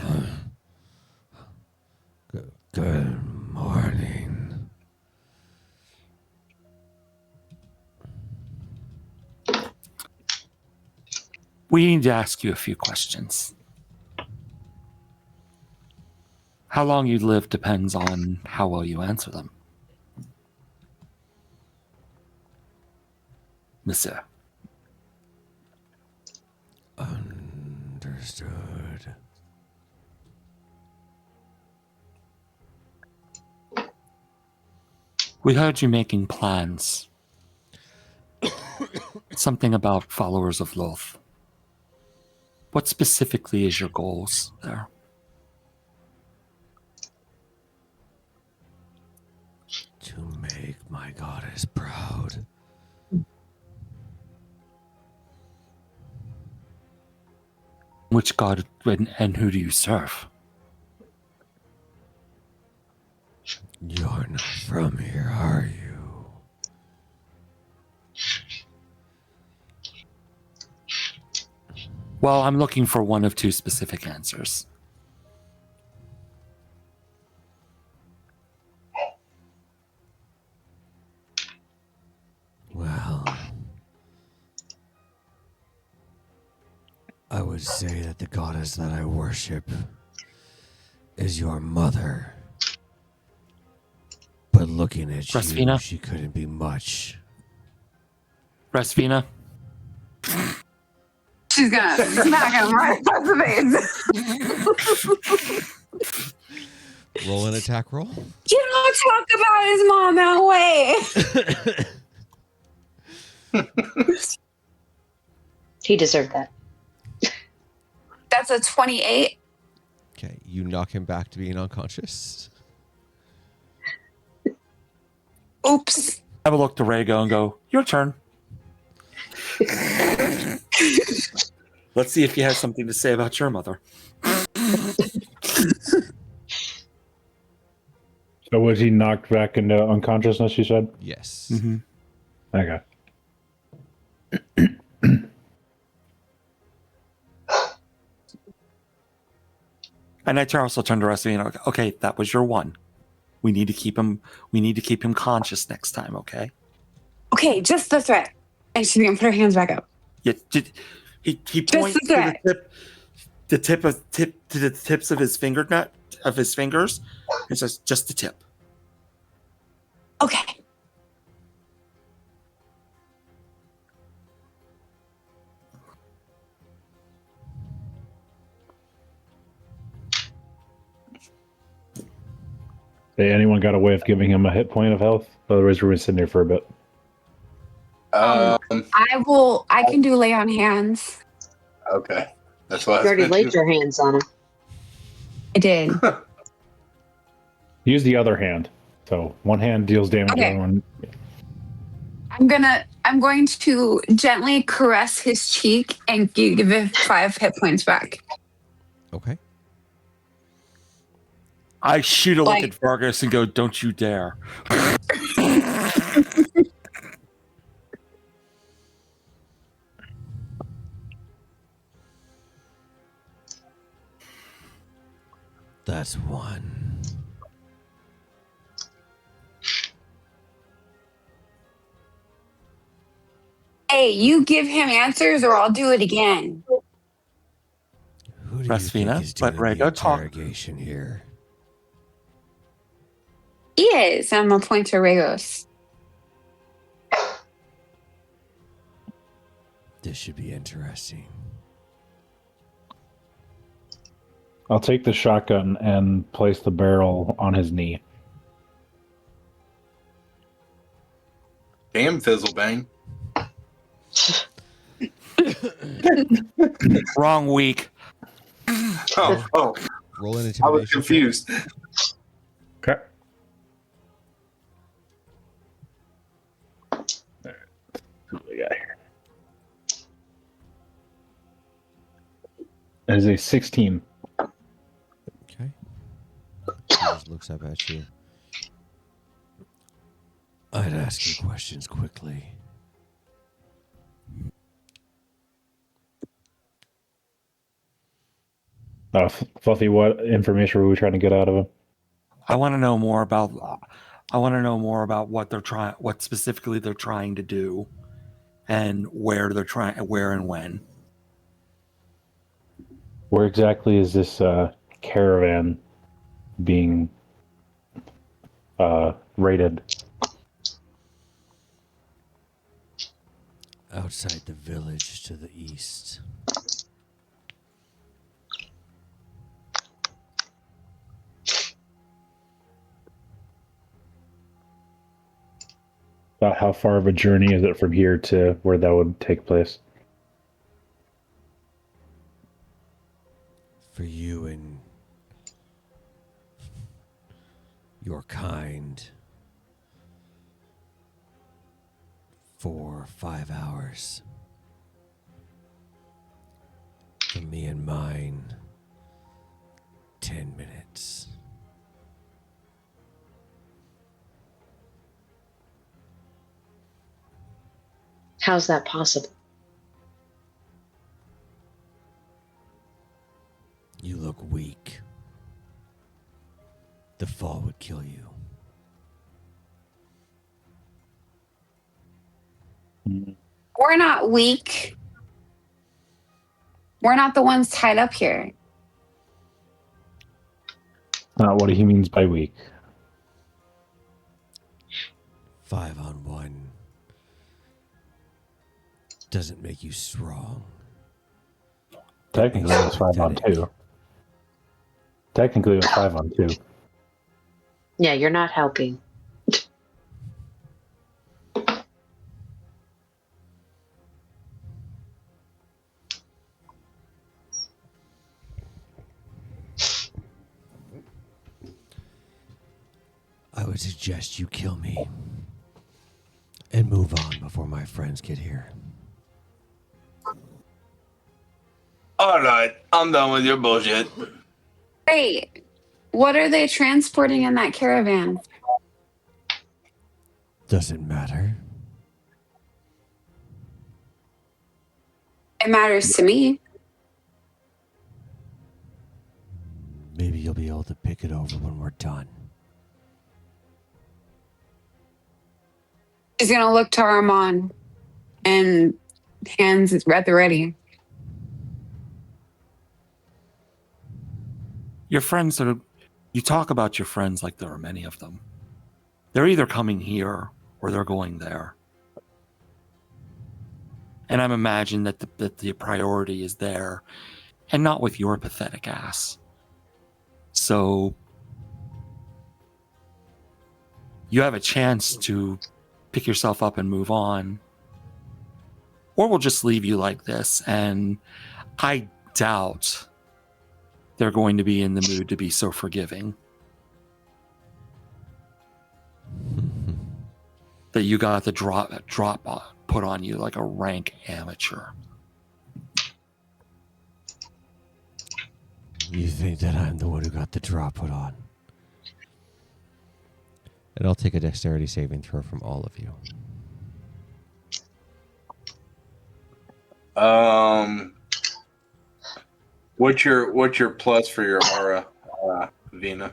Good morning. We need to ask you a few questions. How long you live depends on how well you answer them. Monsieur. Understood. We heard you making plans. Something about followers of Loth. What specifically is your goals there? To make my goddess proud. Which god and who do you serve? You're not from here, are you? Well, I'm looking for one of two specific answers. Well, I would say that the goddess that I worship is your mother. But looking at you, Rasvina? she couldn't be much. Rasvina? She's gonna smack him right across the face. Roll an attack roll. You don't talk about his mom that way. He deserved that. That's a 28. Okay, you knock him back to being unconscious. Oops. I will look to Rhaego and go, your turn. Let's see if he has something to say about your mother. So was he knocked back into unconsciousness, you said? Yes. Mm-hmm. Okay. And I also turned to Rasvina. Okay, that was your one. We need to keep him. We need to keep him conscious next time. Okay. Okay, just the threat. And she's gonna put her hands back up. Yeah. He points the to the tips of his fingers. It says just the tip. Okay. Hey, anyone got a way of giving him a hit point of health? Otherwise, we're going to sit there for a bit. I can do lay on hands. Okay. That's what You I already was laid your hands on him. I did. Use the other hand. So one hand deals damage, the Okay. other one. I'm going to gently caress his cheek and give it 5 hit points back. Okay. I shoot a look Like- at Vargas and go, "Don't you dare!" That's one. Hey, you give him answers or I'll do it again. Who do you Rasvina, think is let doing the Rhaego talk. interrogation here? He is. I'm a point to Regos. This should be interesting. I'll take the shotgun and place the barrel on his knee. Damn Fizzlebang. Wrong week. Oh, Roll an intimidation. I was check. confused. Okay. What do we got here? That is a 16. Okay. He just looks up at you. I'd ask you questions quickly. Fluffy, what information were we trying to get out of him? I want to know more about. I want to know more about what specifically they're trying to do, and where they're trying, where and when. Where exactly is this caravan being raided? Outside the village to the east. About how far of a journey is it from here to where that would take place? For you and your kind, 4 or 5 hours. For me and mine, 10 minutes. How's that possible? You look weak. The fall would kill you. We're not weak. We're not the ones tied up here. Not what he means by weak. 5 on 1 doesn't make you strong. Technically, it was 5 on 2. Technically, it was 5 on 2. Yeah, you're not helping. I would suggest you kill me and move on before my friends get here. All right, I'm done with your bullshit. Wait, what are they transporting in that caravan? Doesn't matter. It matters to me. Maybe you'll be able to pick it over when we're done. She's gonna look to Armand and hands is at the ready. Your friends are. You talk about your friends like there are many of them. They're either coming here or they're going there. And I'm imagining that the priority is there and not with your pathetic ass. So you have a chance to pick yourself up and move on. Or we'll just leave you like this. And I doubt they're going to be in the mood to be so forgiving. That you got the drop put on you like a rank amateur. You think that I'm the one who got the drop put on? And I'll take a dexterity saving throw from all of you. What's your plus for your aura, Vina?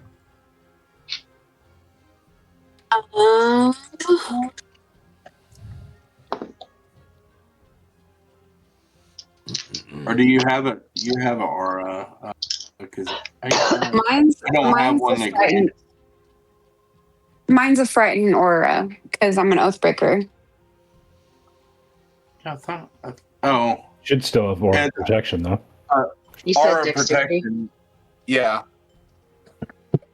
Or do you have an aura? Because I don't have one that grants. Mine's a frightened aura because I'm an oathbreaker. Oh, Should still have aura And- protection, though. You said aura dexterity. protection. Yeah,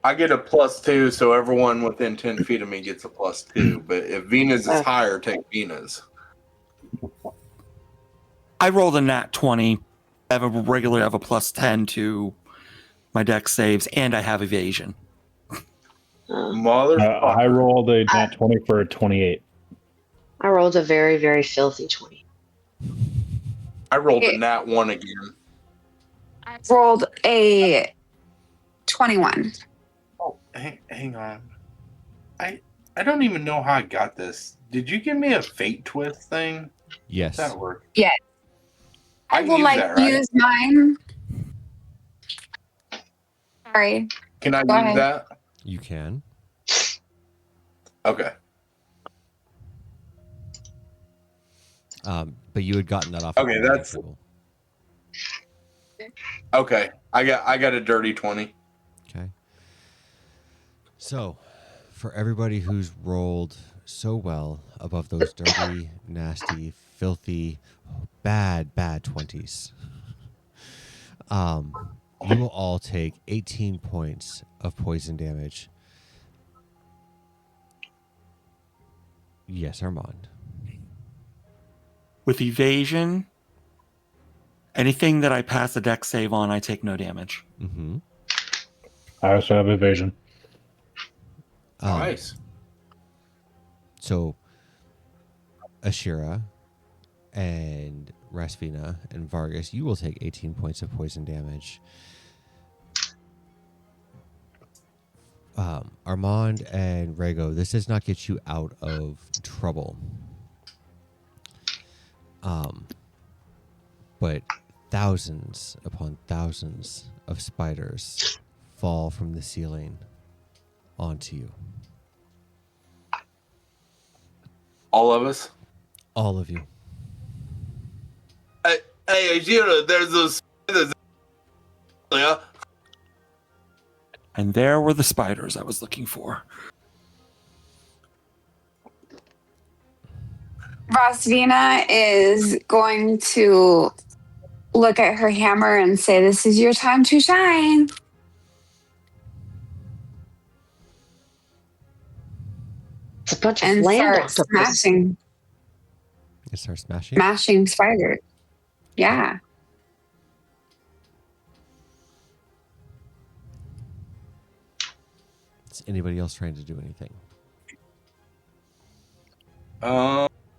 I get a +2, so everyone within 10 feet of me gets a +2. But if Venus is higher, take Venus. I rolled a nat 20. I regularly have a +10 to my dex saves, and I have evasion. Motherfucker. I rolled a nat 20 for a 28. I rolled a very, very filthy 20. I rolled a nat 1 again. I rolled a 21. Oh, hang on. I don't even know how I got this. Did you give me a fate twist thing? Yes. That worked. Yes. I can will use that, right? use mine. Sorry. Can I Go use ahead. that? You can. Okay. But you had gotten that off. Okay, of that's- table. Okay. I got a dirty 20. Okay. So, for everybody who's rolled so well above those dirty, nasty, filthy, bad 20s, you will all take 18 points of poison damage. Yes, Armand. With evasion, anything that I pass a dex save on, I take no damage. Mm-hmm. I also have evasion. Nice. So, Ashira and Rasvina and Vargas, you will take 18 points of poison damage. Armand and Rego, this does not get you out of trouble. But thousands upon thousands of spiders fall from the ceiling onto you. All of us. All of you. Hey, Ajira, there's those. Yeah. And there were the spiders I was looking for. Rosvina is going to look at her hammer and say, "This is your time to shine." It's a bunch of And land start octopus. It starts smashing. smashing spiders. Yeah. Is anybody else trying to do anything?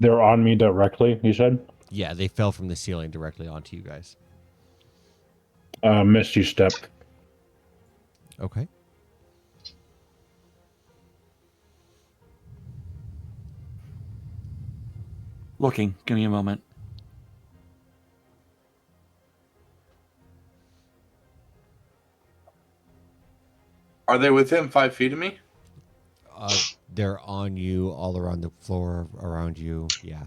They're on me directly, you said? Yeah, they fell from the ceiling directly onto you guys. Misty Step. Okay. Looking. Give me a moment. Are they within 5 feet of me? They're on you, all around the floor, around you. Yeah.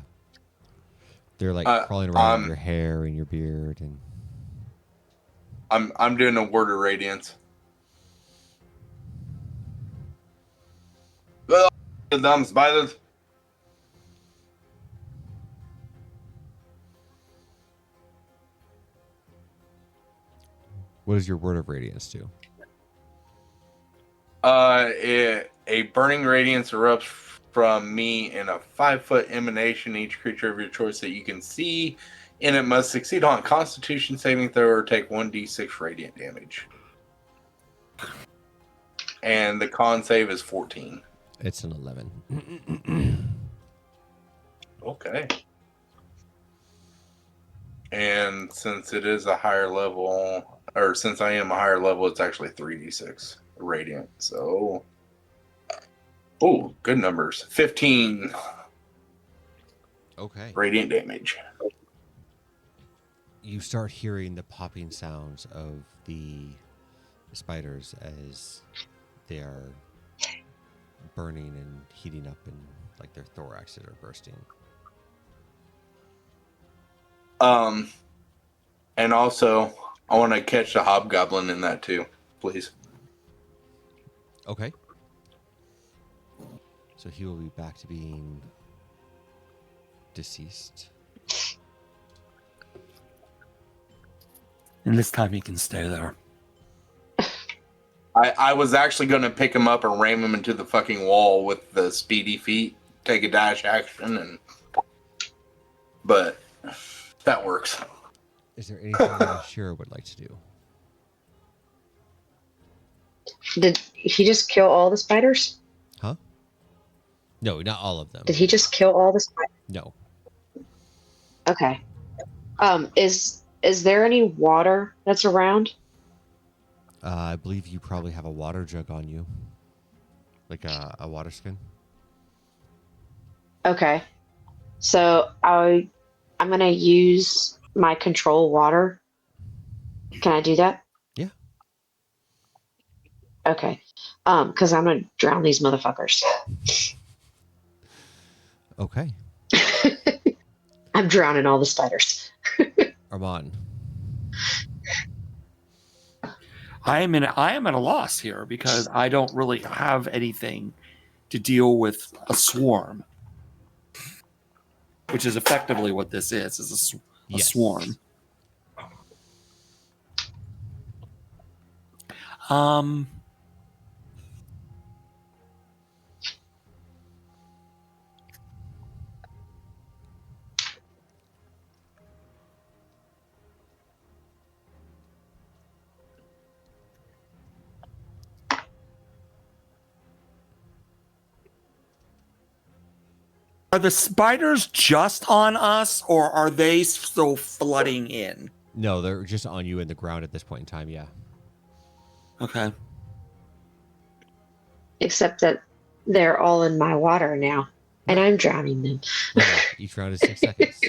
They're like crawling around in your hair and your beard, and I'm doing a word of radiance. Well, the dumb spiders. what does your word of radiance do? A burning radiance erupts from me in a 5-foot emanation. Each creature of your choice that you can see, and it must succeed on Constitution saving throw or take 1d6 radiant damage. And the con save is 14. It's an 11. Okay. And since it is a higher level, or since I am a higher level, it's actually 3d6 radiant. So, oh, good numbers. 15 Okay. radiant damage. You start hearing the popping sounds of the spiders as they are burning and heating up, and like their thoraxes are bursting. And also, I want to catch the hobgoblin in that too, please. Okay. So he will be back to being deceased. And this time he can stay there. I was actually going to pick him up and ram him into the fucking wall with the speedy feet, take a dash action, but that works. Is there anything that Shira would like to do? Did he just kill all the spiders? Huh? No, not all of them. Did he just kill all the spiders? No. Okay. Is there any water that's around? I believe you probably have a water jug on you. Like a water skin. Okay. So I'm gonna use my control water. Can I do that? Yeah. Okay. Because I'm gonna drown these motherfuckers. Okay. I'm drowning all the spiders. Armand. I am at a loss here because I don't really have anything to deal with a swarm, which is effectively what this is a Yes. swarm. Um, are the spiders just on us, or are they still flooding in? No, they're just on you in the ground at this point in time. Yeah. Okay. Except that they're all in my water now, and I'm drowning them. Remember, each round is 6 seconds.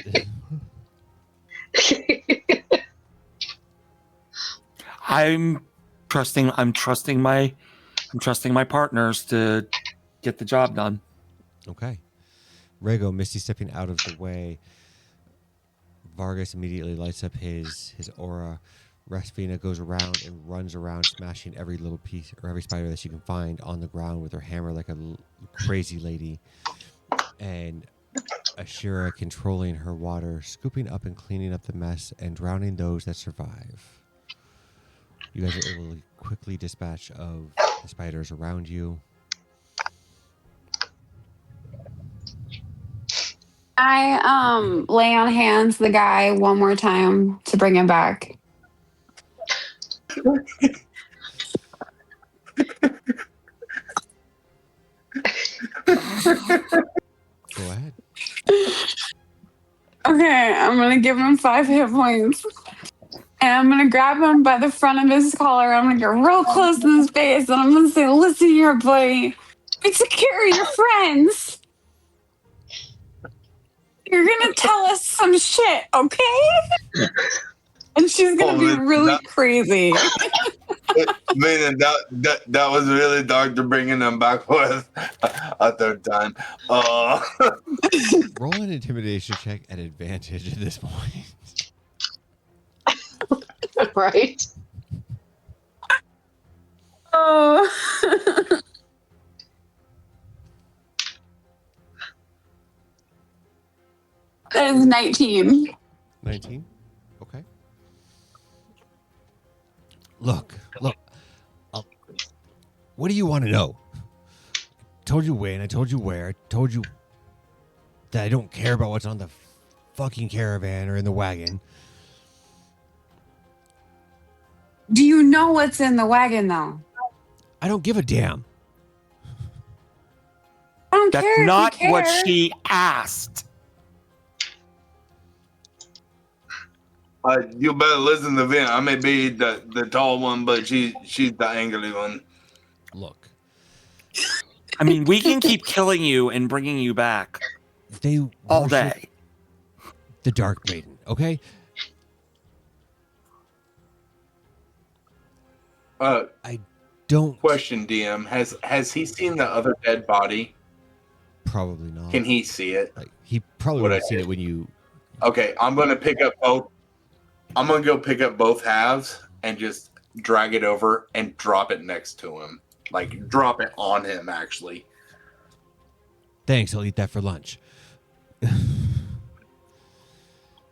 I'm trusting my partners to get the job done. Okay. Rego, Misty stepping out of the way. Vargas immediately lights up his aura. Rasvina goes around and runs around, smashing every little piece or every spider that she can find on the ground with her hammer like a crazy lady. And Ashira controlling her water, scooping up and cleaning up the mess and drowning those that survive. You guys are able to quickly dispatch of the spiders around you. I lay on hands the guy one more time to bring him back. Go ahead. Okay, I'm gonna give him 5 hit points. And I'm gonna grab him by the front of his collar. I'm gonna get real close to his face and I'm gonna say, "Listen here, buddy. We took care of your friends. You're gonna tell us some shit, okay?" And she's gonna be really crazy. Meaning that was really dark to bringing them back with a third time. Roll an intimidation check at advantage at this point. Right? Oh. That is 19. 19? Okay. Look. What do you want to know? I told you when, I told you where, I told you that I don't care about what's on the fucking caravan or in the wagon. Do you know what's in the wagon, though? I don't give a damn. I don't That's care. not if you what care. she asked. You better listen to Vin. I may be the tall one, but she's the angry one. Look, I mean, we can keep killing you and bringing you back they all worship day. the Dark Maiden, okay? I don't. Question, DM. Has he seen the other dead body? Probably not. Can he see it? Like, he probably What would I have seen did. it when you. Okay, I'm gonna pick up both. I'm gonna go pick up both halves and just drag it over and drop it next to him. Like drop it on him, actually. Thanks, I'll eat that for lunch.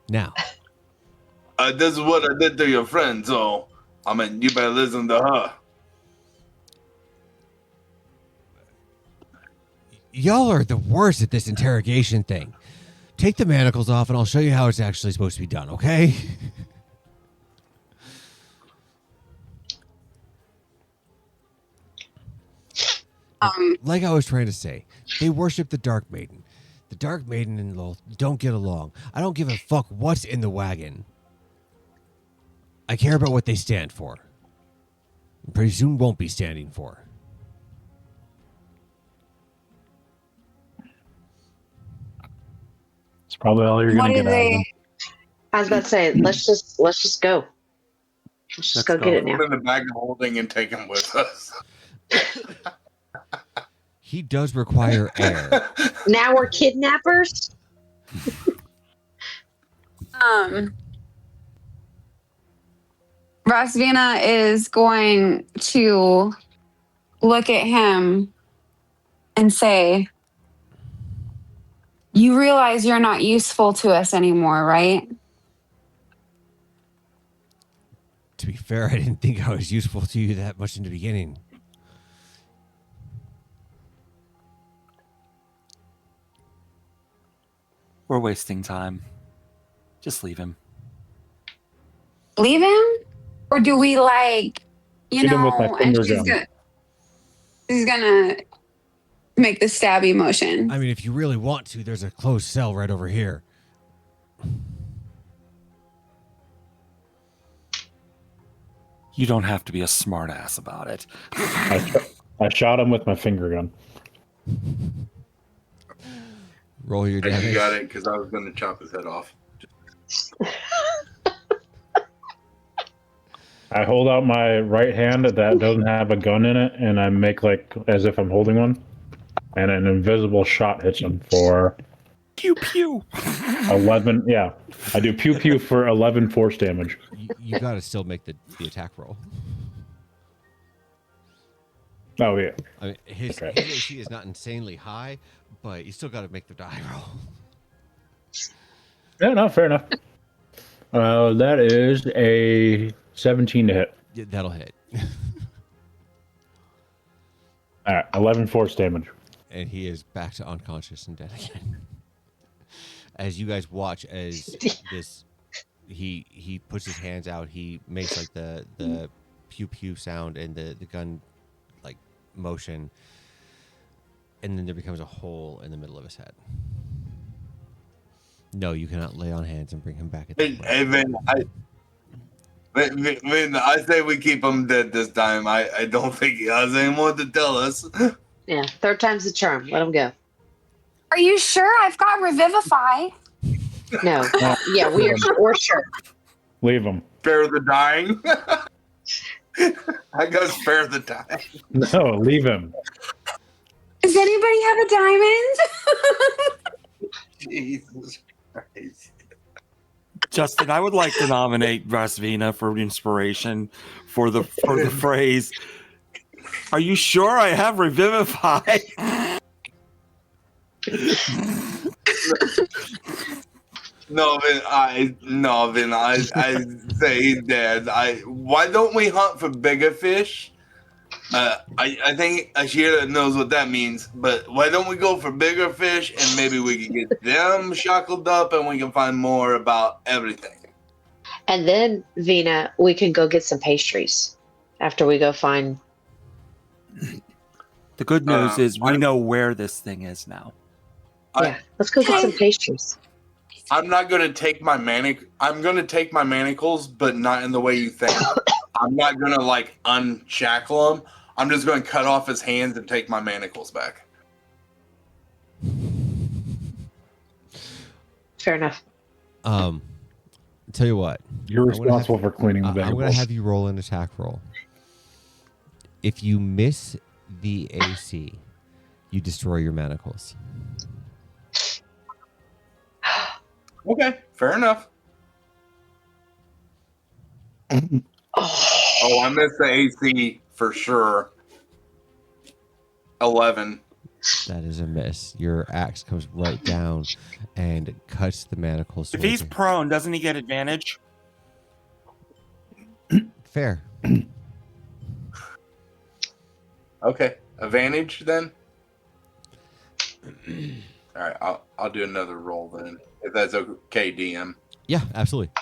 Now, This is what I did to your friend, so I mean, you better listen to her. y'all are the worst at this interrogation thing. Take the manacles off and I'll show you how it's actually supposed to be done, okay? Like I was trying to say, they worship the Dark Maiden. The Dark Maiden and Lolth don't get along. I don't give a fuck what's in the wagon. I care about what they stand for. And pretty soon won't be standing for. It's probably all you're What gonna do get out of they? them. I was about to say, let's just go. Let's just Let's go go. get it Put him now. in the bag of holding and take him with us. He does require air. Now we're kidnappers? Rasvina is going to look at him and say, "You realize you're not useful to us anymore, right?" To be fair, I didn't think I was useful to you that much in the beginning. We're wasting time. Just leave him. Leave him? Or do we like, Shoot him with my and finger she's gun. gonna make the stabby motion. I mean, if you really want to, there's a closed cell right over here. You don't have to be a smartass about it. I shot him with my finger gun. Roll your You damage. got it, because I was going to chop his head off. I hold out my right hand that doesn't have a gun in it, and I make like as if I'm holding one, and an invisible shot hits him for Pew pew. 11. Yeah, I do pew pew for 11 force damage. You got to still make the attack roll. Oh yeah, I mean, his Okay. AC is not insanely high, but you still got to make the die roll. yeah, no, fair enough. That is a 17 to hit. Yeah, that'll hit. All right, 11 force damage. And he is back to unconscious and dead again. As you guys watch as this, he puts his hands out. He makes like the pew pew sound and the gun like motion, and then there becomes a hole in the middle of his head. No, you cannot lay on hands and bring him back at this point. Hey, Vin, I say we keep him dead this time. I don't think he has any more to tell us. Yeah, third time's the charm. Let him go. Are you sure? I've got Revivify. No. Yeah, we're sure. Leave him. Spare the dying. I gotta spare the dying. No, leave him. Does anybody have a diamond? Jesus Christ. Justin, I would like to nominate Rasvina for inspiration for the phrase. Are you sure I have Revivify? No, Vin, I say he's dead. Why don't we hunt for bigger fish? I think Ashira knows what that means, but why don't we go for bigger fish and maybe we can get them shackled up and we can find more about everything. And then, Vina, we can go get some pastries after we go find. The good news is we know where this thing is now. Yeah, let's go get some pastries. I'm not gonna take my I'm gonna take my manacles, but not in the way you think. I'm not gonna like unshackle them. I'm just gonna cut off his hands and take my manacles back. Fair enough. Tell you what. You're I'm gonna responsible for cleaning the I'm going to vegetables. have you roll an attack roll. If you miss the AC, you destroy your manacles. Okay, fair enough. Oh, I missed the AC for sure. 11. That is a miss. Your axe comes right down and cuts the manacles. If towards he's you. prone, doesn't he get advantage? Fair. Okay, advantage then. All right, I'll do another roll then, if that's okay, DM. Yeah, absolutely.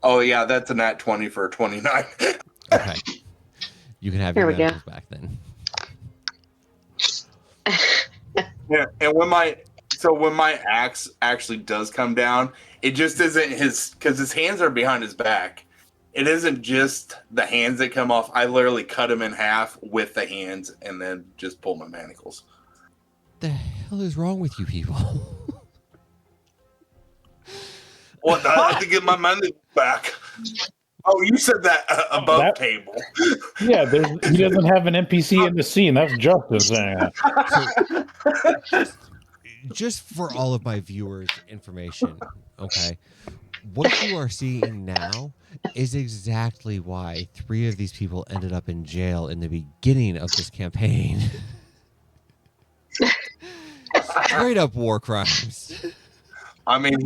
Oh yeah, that's a nat 20 for a 29. Okay. You can have Here your we go. manacles back then. Yeah, and when my axe actually does come down, it just isn't because his hands are behind his back. It isn't just the hands that come off. I literally cut him in half with the hands and then just pull my manacles. The hell is wrong with you people? Well, I have to get my manacles back. Oh, you said that above That- table. Yeah, he doesn't have an NPC in the scene. That's Justin saying that. So just for all of my viewers' information, okay, what you are seeing now is exactly why 3 of these people ended up in jail in the beginning of this campaign. Straight up war crimes. I mean,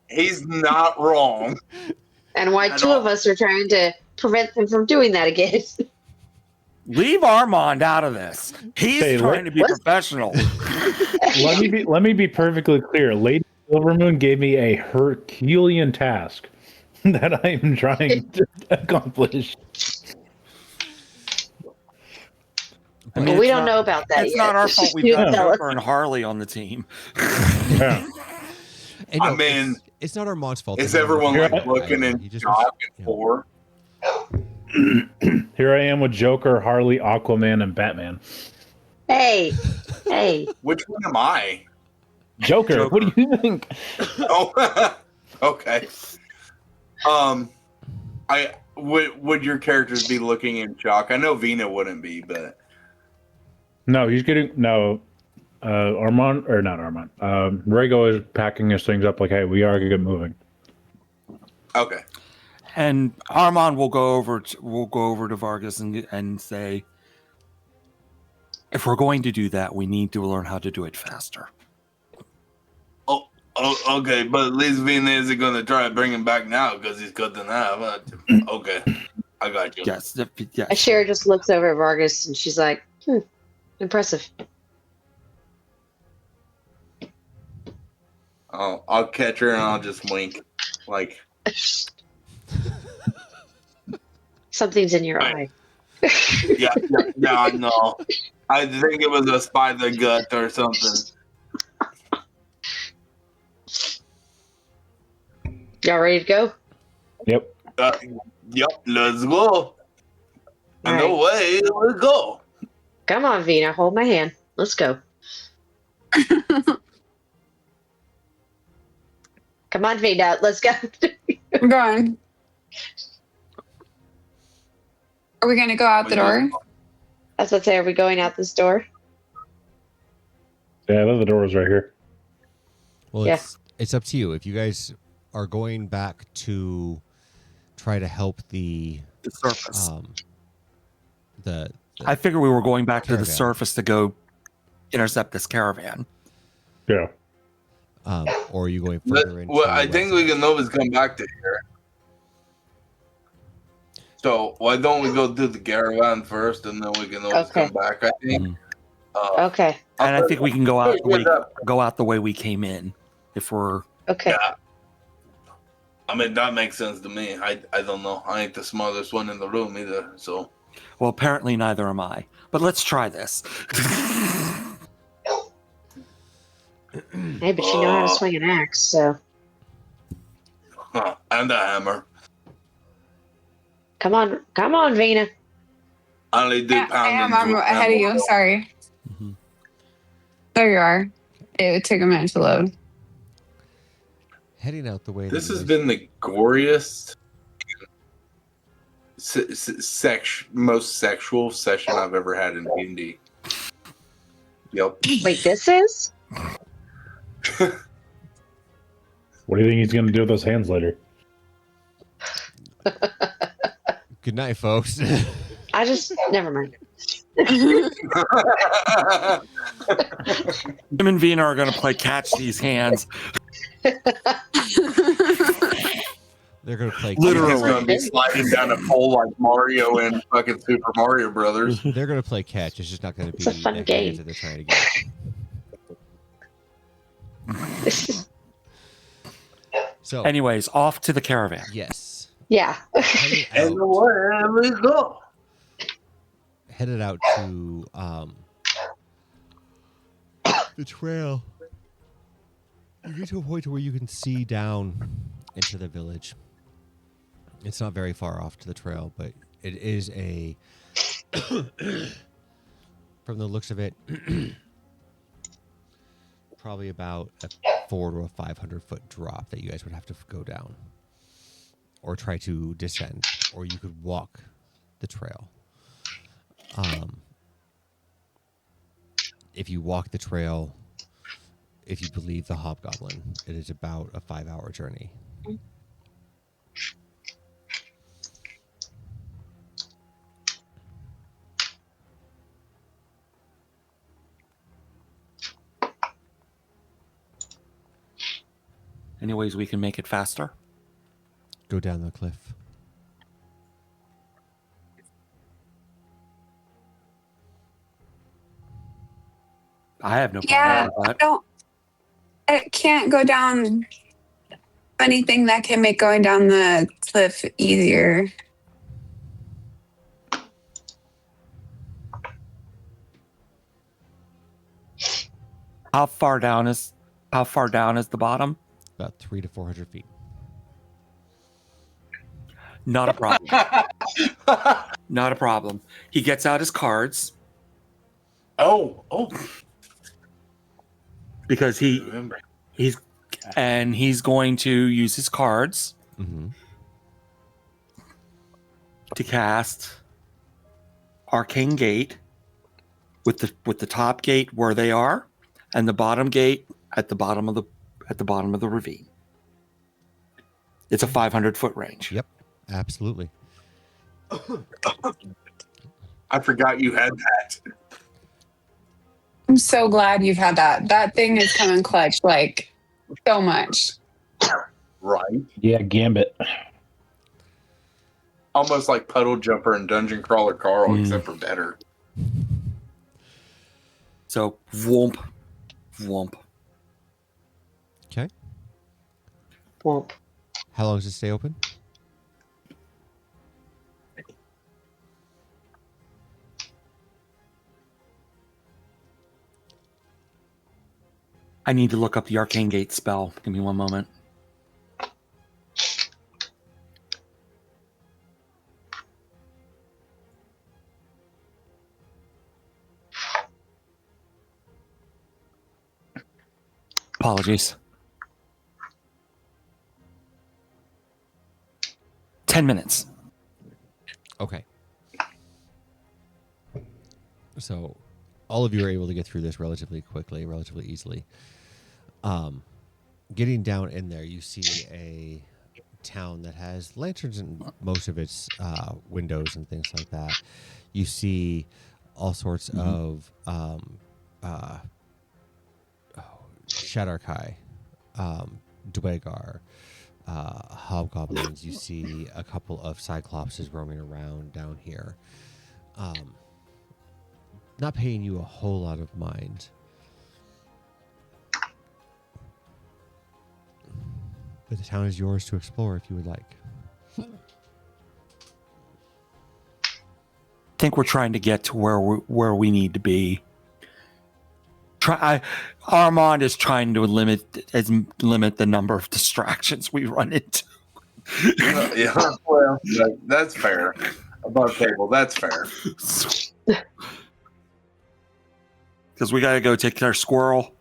he's not wrong. And why At two of all. us are trying to prevent them from doing that again. Leave Armand out of this. He's Hey, trying to be what? professional. Let me be perfectly clear. Lady Silvermoon gave me a Herculean task that I am trying to accomplish. I Well, mean, we it's don't not- know about that It's yet. not our fault. We've You got tell us. Joker and Harley on the team. Yeah. And I mean, it's not Armand's fault. Is that he everyone wasn't like there looking either. in He just shock was, and poor? Here I am with Joker, Harley, Aquaman, and Batman. Hey, hey. Which one am I? Joker, what do you think? Oh, okay. I would your characters be looking in shock? I know Vina wouldn't be, but No, he's getting no. Armand or not Armand. Rego is packing his things up like, hey, we are gonna get moving. okay. And Armand will go over to Vargas and say, if we're going to do that, we need to learn how to do it faster. Oh, okay. But at least Vina isn't going to try to bring him back now because he's cut in half. Okay, I got you. Yes, yes. Ashera just looks over at Vargas and she's like, impressive. I'll catch her and I'll just wink, like. Something's in your eye. Yeah, I know. I think it was a spider gut or something. Y'all ready to go? Yep. Yep, let's go. All No way, let's go. Come on, Vina. Hold my hand. Let's go. Come on, Vina. Let's go. I'm going. Are we gonna go out the door? That's what I say. Are we going out this door? Yeah, the door is right here. Well, Yeah. it's up to you. If you guys are going back to try to help the surface. The I figure we were going back to the Caravan. surface to go intercept this caravan. Yeah. or are you going further into? Well, I think we west? can always come back to here. So why don't we go do the caravan first, and then we can always Okay. come back? I think. Mhm. Okay. And I think we can go out Yeah. the way we came in. If we're Okay. Yeah. I mean, that makes sense to me. I don't know. I ain't the smartest one in the room either. So well, apparently neither am I. But let's try this. Hey, but you know how to swing an axe, so and a hammer. come on, Vina. I only do I am. pounding. I'm ahead of you. Sorry. Mhm. There you are. It took a minute to load. Heading out the way. This that you has guys- been the goriest, most sexual session I've ever had in D&D. Yep. Wait, this is? What do you think he's gonna do with those hands later? Good night, folks. I just never mind. Him and Vina are going to play catch these hands. They're gonna play. Literally. He's gonna be sliding down a pole like Mario in fucking Super Mario Brothers. They're gonna play catch. It's just not gonna be It's a fun the hands game. that they're trying to get. So, Anyways, off to the caravan. yes, Yeah. headed And out, away we go. headed out to the trail. You get to a point where you can see down into the village. It's not very far off to the trail, but it is a from the looks of it, probably about a 400 to a 500 foot drop that you guys would have to go down. or try to descend, or you could walk the trail. If you walk the trail, if you believe the hobgoblin, it is about a 5-hour journey. Any ways we can make it faster? Go down the cliff. I have no Yeah, problem with that. don't. It can't go down anything that can make going down the cliff easier. How far down is the bottom? About 300 to 400 feet. Not a problem. Not a problem. He gets out his cards Oh, because remember. he's going to use his cards Mm-hmm. to cast Arcane Gate with the top gate where they are, and the bottom gate at the bottom of the ravine. It's a 500-foot range. Yep, absolutely. I forgot you had that. I'm so glad you've had that. That thing has come in clutch like so much. Right. Yeah, Gambit. Almost like Puddle Jumper and Dungeon Crawler Carl, except for better. So, whoomp, whoomp. Okay. Womp. How long does it stay open? I need to look up the Arcane Gate spell. Give me one moment. Apologies. 10 minutes. Okay. So all of you are able to get through this relatively quickly, relatively easily. Getting down in there, you see a town that has lanterns in most of its windows and things like that. You see all sorts of Shadarkai, Dwegar, hobgoblins. You see a couple of cyclopses roaming around down here. Not paying you a whole lot of mind. But the town is yours to explore if you would like. I think we're trying to get to where we need to be. Armand is trying to limit the number of distractions we run into. Yeah, well, that's fair. Above table, that's fair. Because we got to go take care of Squirrel.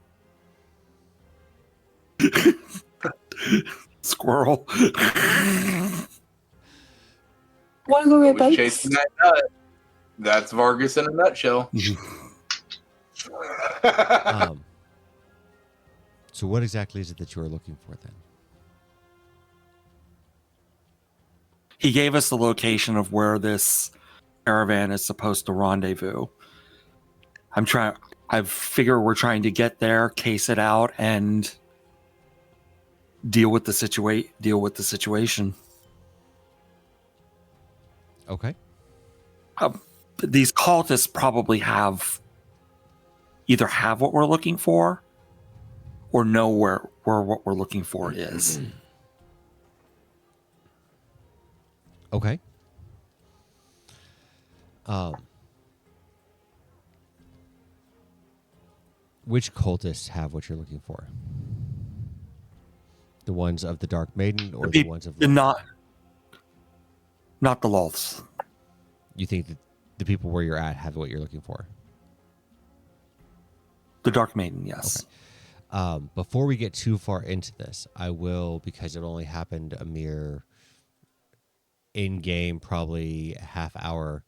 Squirrel. Want to go get Who's bites? chasing that nut? That's Vargas in a nutshell. So what exactly is it that you are looking for then? He gave us the location of where this caravan is supposed to rendezvous. I figure we're trying to get there, case it out, and deal with the situation. Okay. These cultists probably either have what we're looking for or know where what we're looking for is. Okay. Which cultists have what you're looking for? The ones of the Dark Maiden or the ones of not the Loths. You think that the people where you're at have what you're looking for? The Dark Maiden, yes. Okay. Before we get too far into this, I will, because it only happened a mere in game, probably half hour,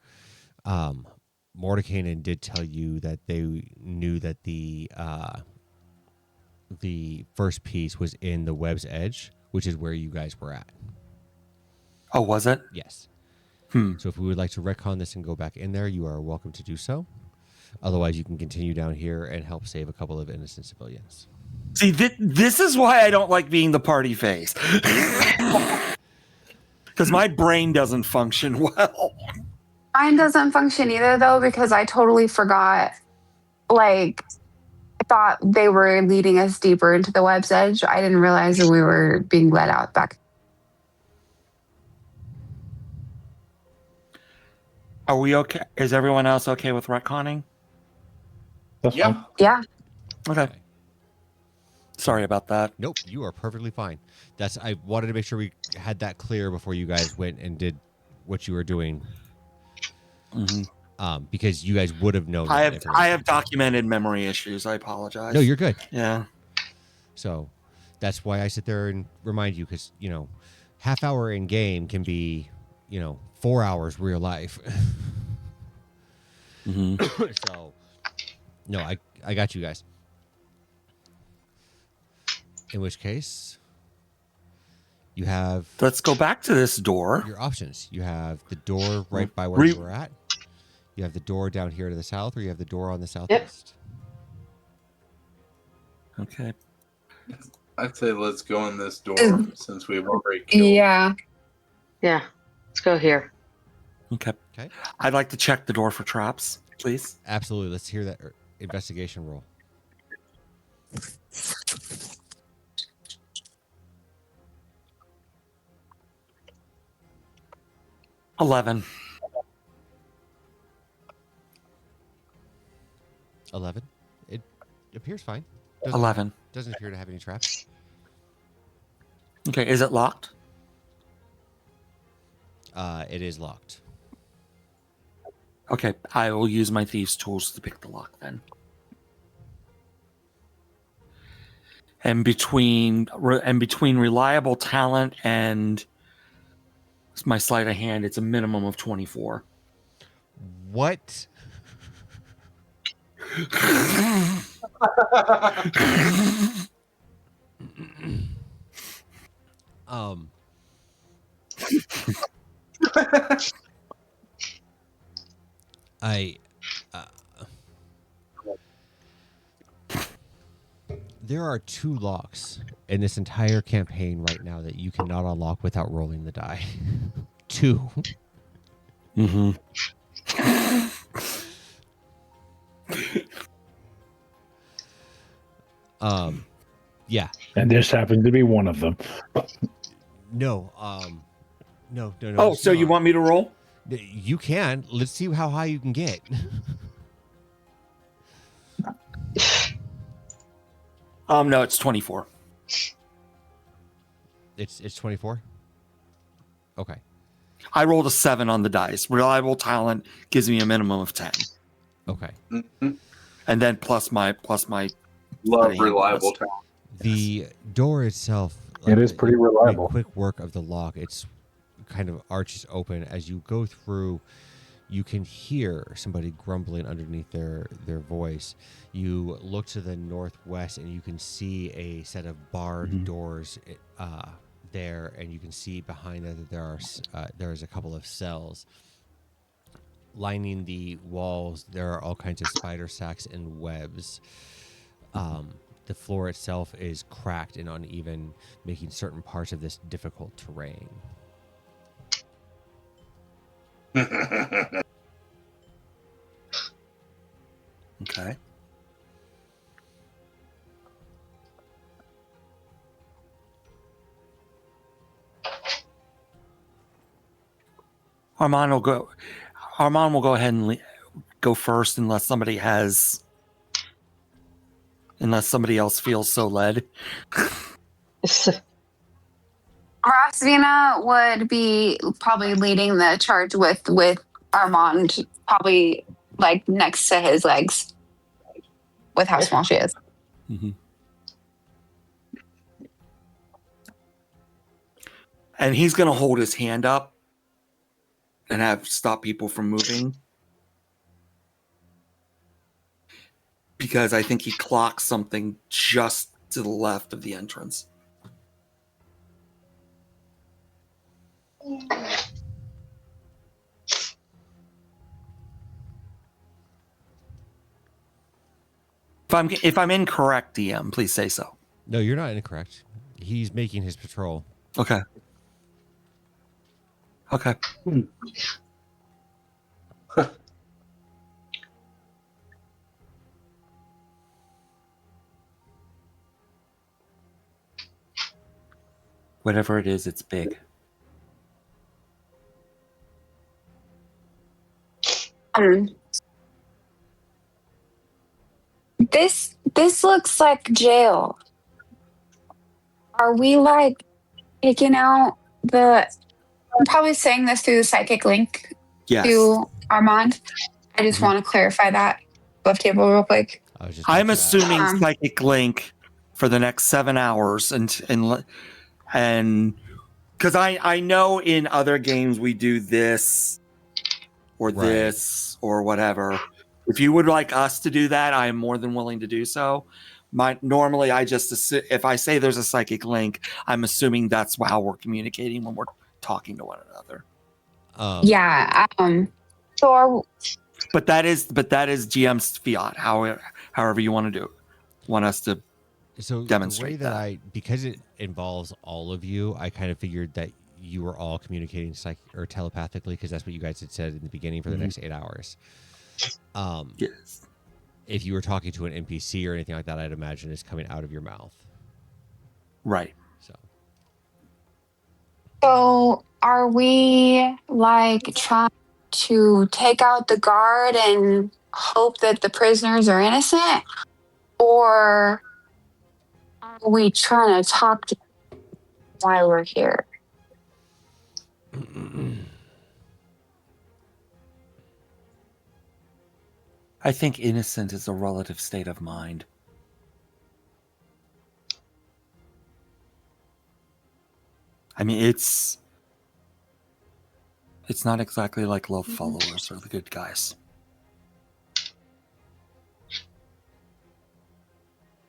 Mordekainen did tell you that they knew that the first piece was in the web's edge, which is where you guys were at. Oh, was it? Yes. Hmm. So if we would like to retcon this and go back in there, you are welcome to do so. Otherwise, you can continue down here and help save a couple of innocent civilians. See, this is why I don't like being the party face. Because my brain doesn't function well. Mine doesn't function either, though, because I totally forgot. Like, I thought they were leading us deeper into the web's edge. I didn't realize that we were being led out back. Are we okay? Is everyone else okay with retconning? That's Yeah. fine. Yeah. Okay. Sorry about that. Nope, you are perfectly fine. I wanted to make sure we had that clear before you guys went and did what you were doing, because you guys would have known. I that have information. documented memory issues. I apologize. No, you're good. Yeah. So that's why I sit there and remind you, because half hour in game can be 4 hours real life. So no, I got you guys. In which case, you have Let's go back to this door. your options. You have the door right by where you were at. You have the door down here to the south, or you have the door on the southeast. Okay. I'd say let's go in this door since we've already killed. Yeah. Yeah. Let's go here. Okay. Okay. I'd like to check the door for traps, please. Absolutely. Let's hear that investigation roll. $11. 11. It appears fine. 11. Doesn't appear to have any traps. Okay. Is it locked? It is locked. Okay. I will use my thieves' tools to pick the lock then. And between reliable talent and my sleight of hand, it's a minimum of 24. What? There are 2 locks in this entire campaign right now that you cannot unlock without rolling the die. 2. Mm-hmm. Yeah. And this happens to be one of them. No. No. Oh, it's so you not. want me to roll? You can. Let's see how high you can get. No, it's 24. It's 24. Okay. I rolled a 7 on the dice. Reliable talent gives me a minimum of 10, Okay. and then plus my Love Yes. reliable talent. The door itself. It is pretty reliable. Quick work of the lock. It's kind of arches open. As you go through, you can hear somebody grumbling underneath their voice. You look to the northwest, and you can see a set of barred doors there, and you can see behind that there's a couple of cells. Lining the walls, there are all kinds of spider sacks and webs. The floor itself is cracked and uneven, making certain parts of this difficult terrain. Okay. Armand will go ahead and go first unless somebody else feels so led. Rosvina would be probably leading the charge with Armand, probably like next to his legs, with how small she is. Mm-hmm. And he's going to hold his hand up and have stop people from moving. Because I think he clocks something just to the left of the entrance. If I'm incorrect, DM, please say so. No, you're not incorrect. He's making his patrol. Okay. Okay. Whatever it is, it's big. This looks like jail. Are we like taking out the? I'm probably saying this through the psychic link Yes. to Armand. I just want to clarify that left table real quick. I was just I'm about to ask. assuming psychic link for the next 7 hours, and because I know in other games we do this or Right. this or whatever. If you would like us to do that, I am more than willing to do so. Normally, I just if I say there's a psychic link, I'm assuming that's how we're communicating when we're talking to one another. Yeah. So But that is GM's fiat. However you want to do it. Want us to demonstrate the way that because it involves all of you, I kind of figured that you were all communicating or telepathically, because that's what you guys had said in the beginning for the next 8 hours. Yes. If you were talking to an NPC or anything like that, I'd imagine it's coming out of your mouth. Right. So are we like trying to take out the guard and hope that the prisoners are innocent? Or are we trying to talk to them while we're here? I think innocent is a relative state of mind. I mean, it's not exactly like love followers or the good guys.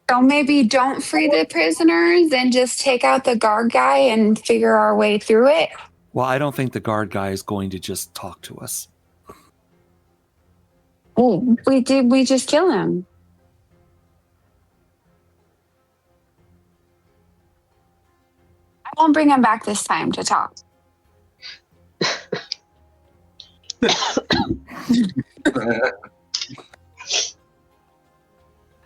So maybe don't free the prisoners and just take out the guard guy and figure our way through it. Well, I don't think the guard guy is going to just talk to us. Well, we just kill him. I won't bring him back this time to talk.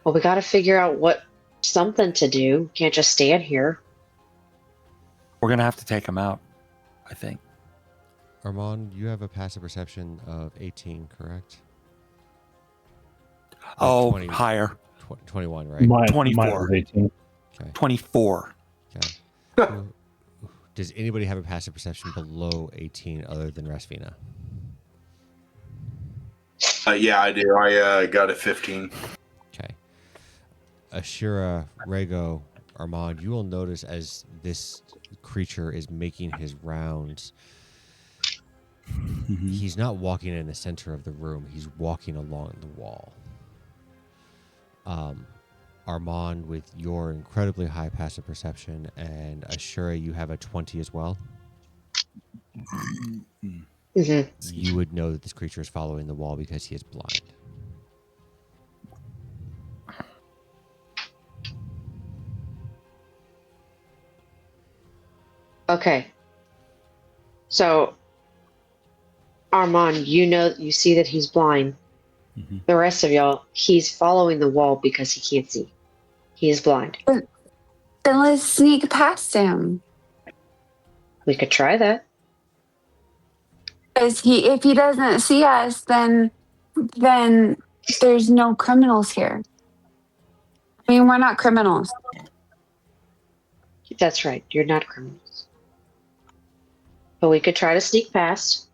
Well, we got to figure out something to do. Can't just stand here. We're going to have to take him out, I think. Armand, you have a passive perception of 18, correct? Oh, 20, higher. 21, right? Mine 24. was 18. Okay. 24. Okay. Does anybody have a passive perception below 18 other than Rasvina? Yeah, I do. I got a 15. Okay. Ashira, Rego, Armand, you will notice as this creature is making his rounds, he's not walking in the center of the room. He's walking along the wall. Armand, with your incredibly high passive perception, and Ashura, you have a 20 as well. Mm-hmm. You would know that this creature is following the wall because he is blind. Okay. So, Armand, you see that he's blind. Mm-hmm. The rest of y'all, he's following the wall because he can't see. He is blind. Then let's sneak past him. We could try that. Because if he doesn't see us, then there's no criminals here. I mean, we're not criminals. That's right. You're not criminals. But we could try to sneak past.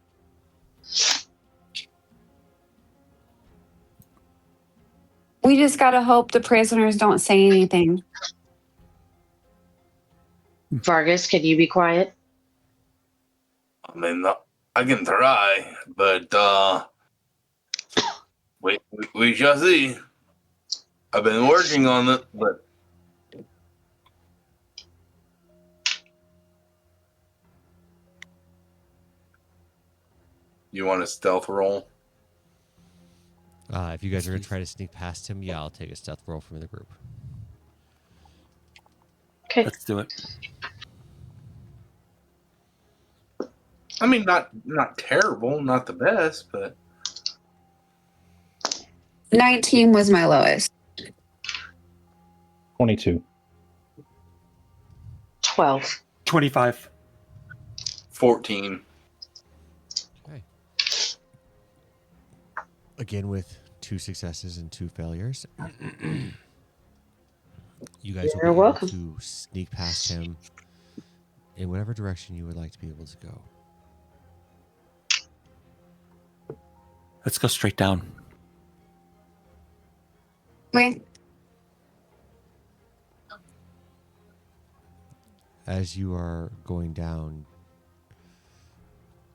We just gotta hope the prisoners don't say anything. Vargas, can you be quiet? I mean, I can try, but we shall see. I've been working on it, but you want a stealth roll? If you guys are going to try to sneak past him, yeah, I'll take a stealth roll from the group. Okay. Let's do it. I mean, not terrible, not the best, but 19 was my lowest. 22. 12. 25. 14. Okay. Again, with 2 successes and 2 failures, you guys will be You're able welcome. to sneak past him in whatever direction you would like to be able to go. Let's go straight down. Wait, As you are going down,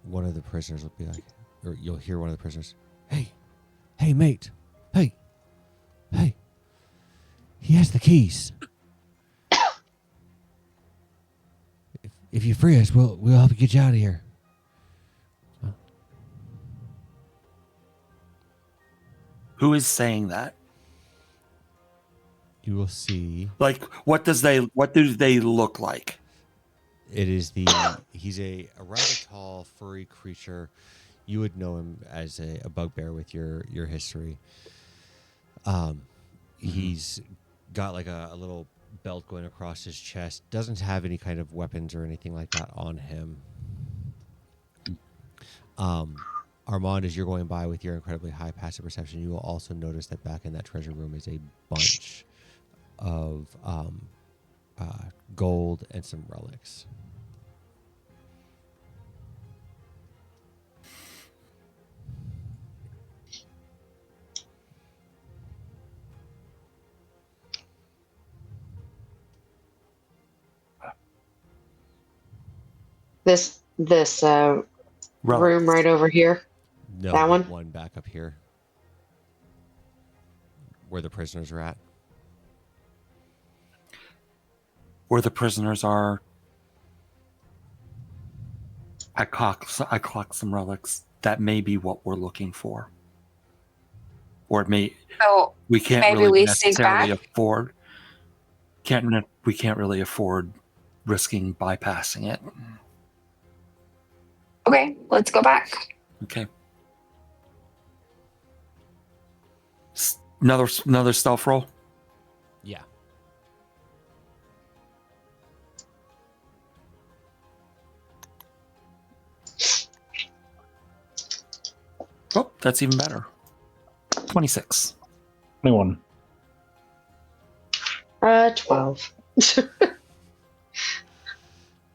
one of the prisoners will be like, or you'll hear one of the prisoners, hey, mate, hey, he has the keys. If you free us, we'll help you get you out of here. Who is saying that? You will see. Like, what do they look like? It is he's a rather tall, furry creature. You would know him as a bugbear with your history. He's got like a little belt going across his chest. Doesn't have any kind of weapons or anything like that on him. Armand, as you're going by with your incredibly high passive perception, you will also notice that back in that treasure room is a bunch of gold and some relics. This Relics. room right over here. No, That one? one back up here, where the prisoners are at. Where the prisoners are. I clock some relics. That may be what we're looking for. Or it may so we can't maybe really we sneak necessarily back? afford. We can't really afford risking bypassing it. Okay, let's go back. Okay. Another stealth roll. Yeah. Oh, that's even better. 26. 21. 12.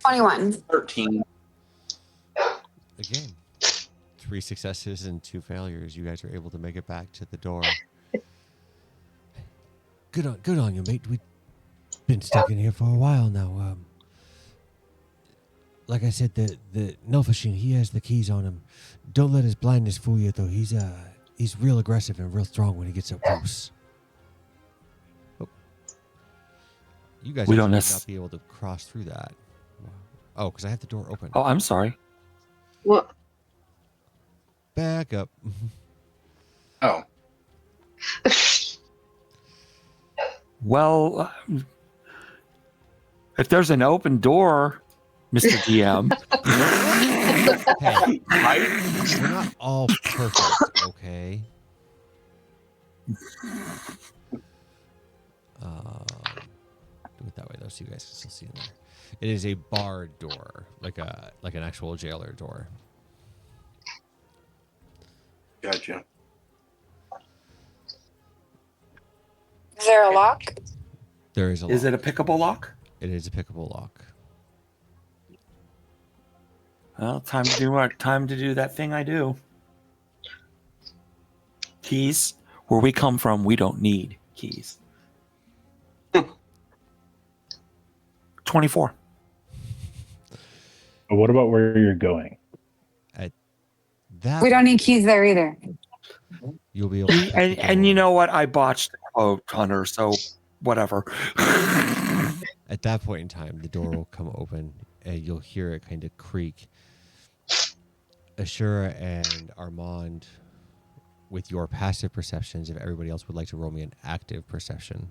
21. 13. Again, 3 successes and 2 failures. You guys are able to make it back to the door. Good on you, mate. We've been stuck in here for a while now. Like I said, the Nilfashin, he has the keys on him. Don't let his blindness fool you, though. He's real aggressive and real strong when he gets up close. Oh. You guys We actually don't would not be able to cross through that. Oh, because I have the door open. Oh, I'm sorry. What? Back up. Oh, Well, if there's an open door, Mr. DM, Hey, right? we're not all perfect, okay? Do it that way though, so you guys can still see in there. It is a barred door, like an actual jailer door. Gotcha. Is there a lock? There is a is lock. it a pickable lock? It is a pickable lock. Well, time to do that thing I do. Keys. Where we come from, we don't need keys. 24. But what about where you're going? At That We don't need keys there either. you'll be able to kick the door And you open. know what? I botched the quote, Hunter. So whatever. At that point in time, the door will come open and you'll hear it kind of creak. Ashura and Armand, with your passive perceptions, if everybody else would like to roll me an active perception.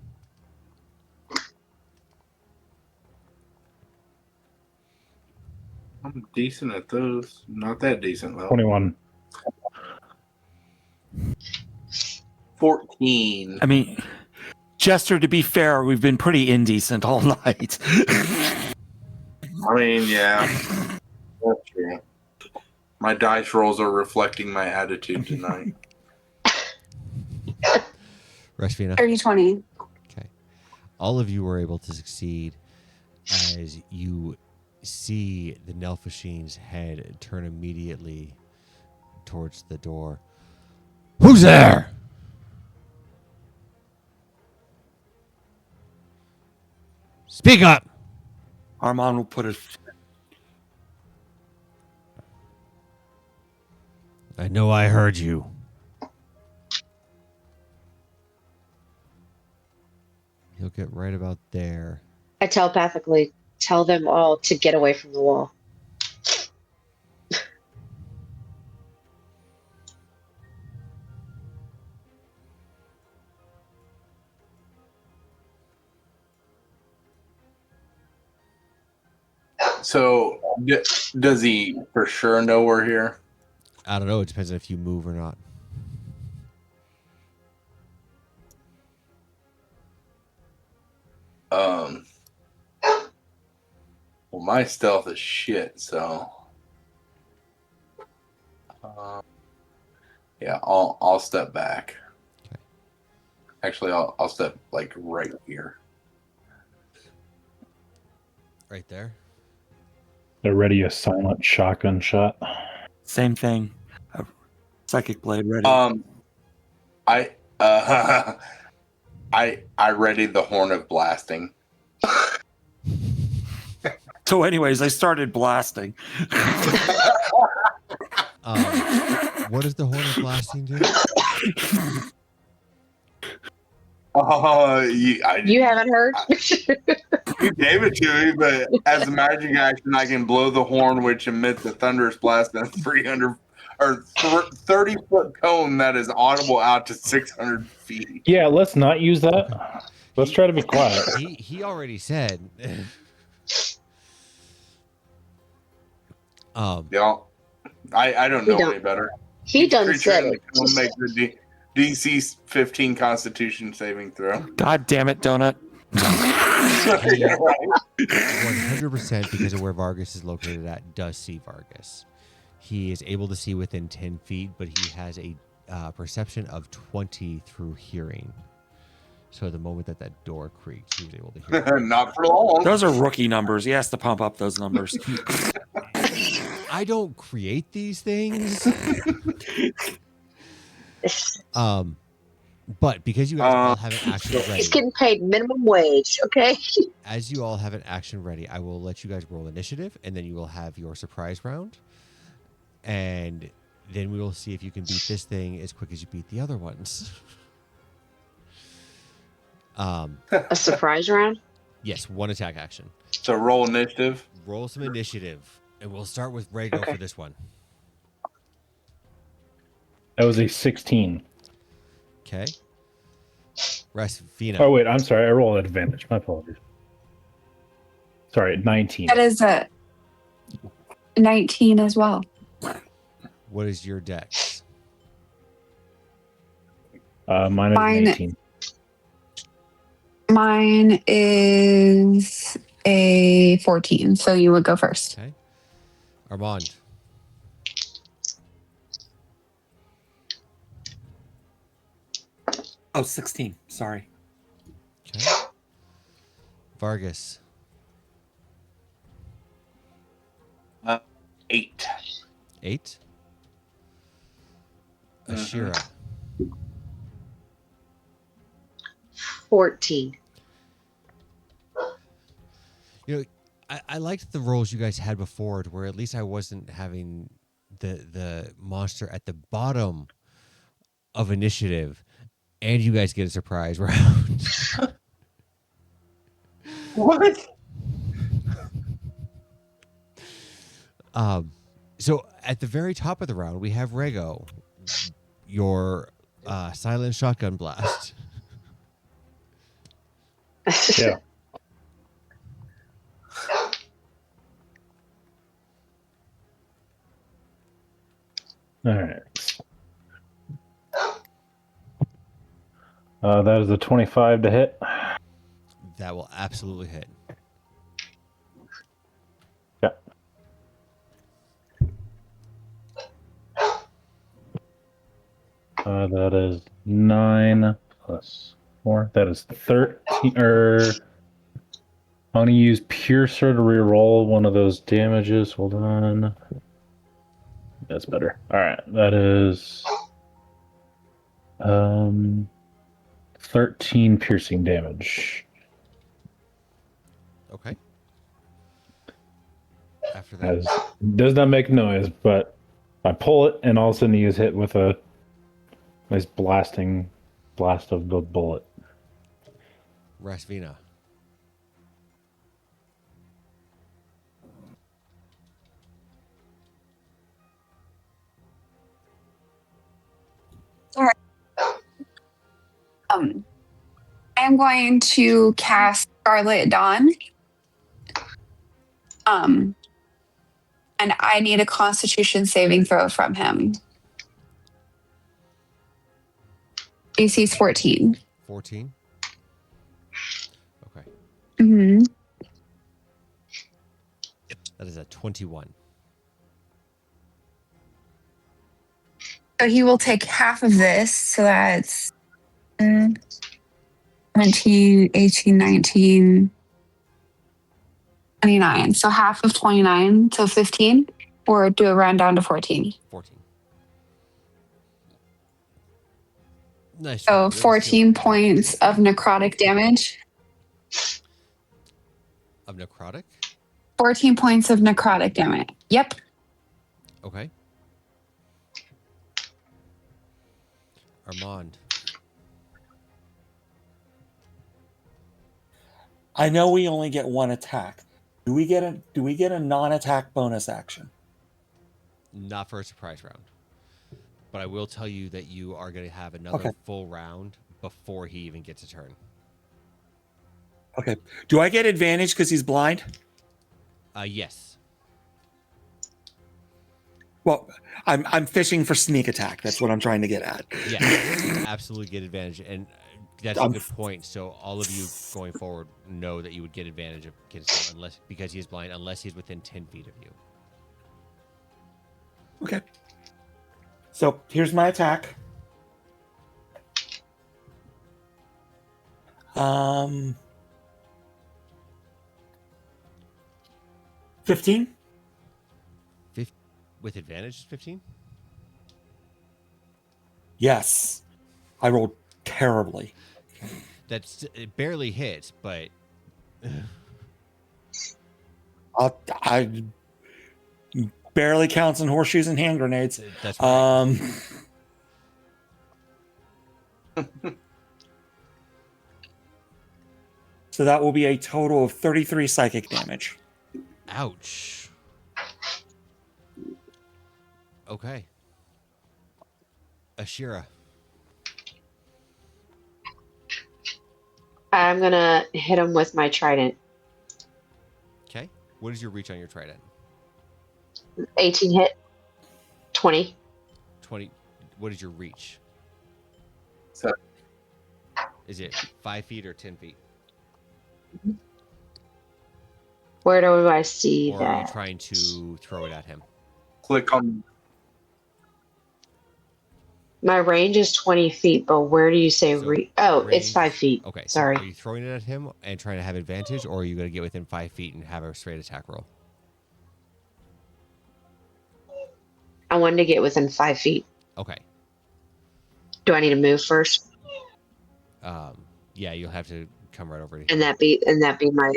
I'm decent at those. Not that decent though. 21. 14. I mean, Jester, to be fair, we've been pretty indecent all night. I mean, yeah. That's true. My dice rolls are reflecting my attitude tonight. Rashvina? 30-20. Okay. All of you were able to succeed as you see the Nelfashine's head turn immediately towards the door. Who's there? Speak up! Armand will put it. I know I heard you. He'll get right about there. I telepathically tell them all to get away from the wall. So, does he for sure know we're here? I don't know. It depends on if you move or not. Well, my stealth is shit, so. Yeah, I'll step back. Okay. Actually, I'll step like right here. Right there. They're ready a silent shotgun shot. Same thing. Psychic blade ready. I readied the horn of blasting. So, anyways, I started blasting. What does the horn of blasting do? Oh, You haven't heard? you gave it to me, but as a magic action, I can blow the horn, which emits a thunderous blast in a 300 or 30-foot cone that is audible out to 600 feet. Yeah, let's not use that. Let's try to be quiet. He already said. Yeah, I don't know We don't. any better. He done Creature said in the it. cone make the DC 15 Constitution saving throw. God damn it, Donut. 100% because of where Vargas is located at does see Vargas. He is able to see within 10 feet, but he has a perception of 20 through hearing. So the moment that door creaked, he was able to hear it. Not for long. Those are rookie numbers. He has to pump up those numbers. I don't create these things. But because you guys all have an action ready, He's getting paid minimum wage, okay? as you all have an action ready, I will let you guys roll initiative, and then you will have your surprise round. And then we will see if you can beat this thing as quick as you beat the other ones. A surprise round? Yes, one attack action. So roll initiative. Roll some initiative, and we'll start with Rego Okay. for this one. That was a 16. Okay. Rasvina. Oh, wait, I'm sorry. I rolled advantage. My apologies. Sorry, 19. That is a 19 as well. What is your dex? Mine is Mine- 19. Mine is a 14, so you would go first. Okay. Armand. Oh, 16. Sorry. Okay. Vargas. 8. 8. Ashira. 14. You know, I liked the roles you guys had before, to where at least I wasn't having the monster at the bottom of initiative, and you guys get a surprise round. What? So at the very top of the round, we have Rego, your silent shotgun blast. Yeah. All right. That is a 25 to hit. That will absolutely hit. Yeah. That is 9 plus 4. That is 13. I'm going to use Piercer to reroll one of those damages. Hold on. That's better. All right. That is 13 piercing damage. Okay. After that, As does not make noise, but I pull it, and all of a sudden he is hit with a nice blast of the bullet. Rasvina. I'm going to cast Scarlet Dawn. And I need a Constitution saving throw from him. AC's 14. 14. Okay. Mm-hmm. That is a 21. So he will take half of this. So that's 17, 18, 19, 29. So half of 29, so 15, or do a round down to 14. 14. Nice. So try. Really 14 stealing. points of necrotic damage. Of necrotic? 14 points of necrotic damage. Yep. Okay. Armand. I know we only get one attack. Do we get a non-attack bonus action? Not for a surprise round. But I will tell you that you are going to have another Okay. full round before he even gets a turn. Okay. Do I get advantage because he's blind? Yes. Well, I'm fishing for sneak attack. That's what I'm trying to get at. Yeah. Absolutely get advantage. And that's a good point. So all of you going forward know that you would get advantage of against him because he is blind, unless he's within 10 feet of you. Okay. So here's my attack. 15? With advantage is 15? Yes. I rolled terribly. It barely hits, but I barely counts in horseshoes and hand grenades. that's right. So that will be a total of 33 psychic damage. Ouch. Okay. Ashira. I'm gonna hit him with my trident. Okay. What is your reach on your trident? 18 hit. 20. 20. What is your reach? So, Is it 5 feet or 10 feet? Where do I see Or are you that? trying to throw it at him? click on. My range is 20 feet, but where do you say So, Oh, range- it's 5 feet. Okay. Sorry. So are you throwing it at him and trying to have advantage, or are you going to get within 5 feet and have a straight attack roll? I wanted to get within 5 feet. Okay. Do I need to move first? Yeah, you'll have to come right over to And that be my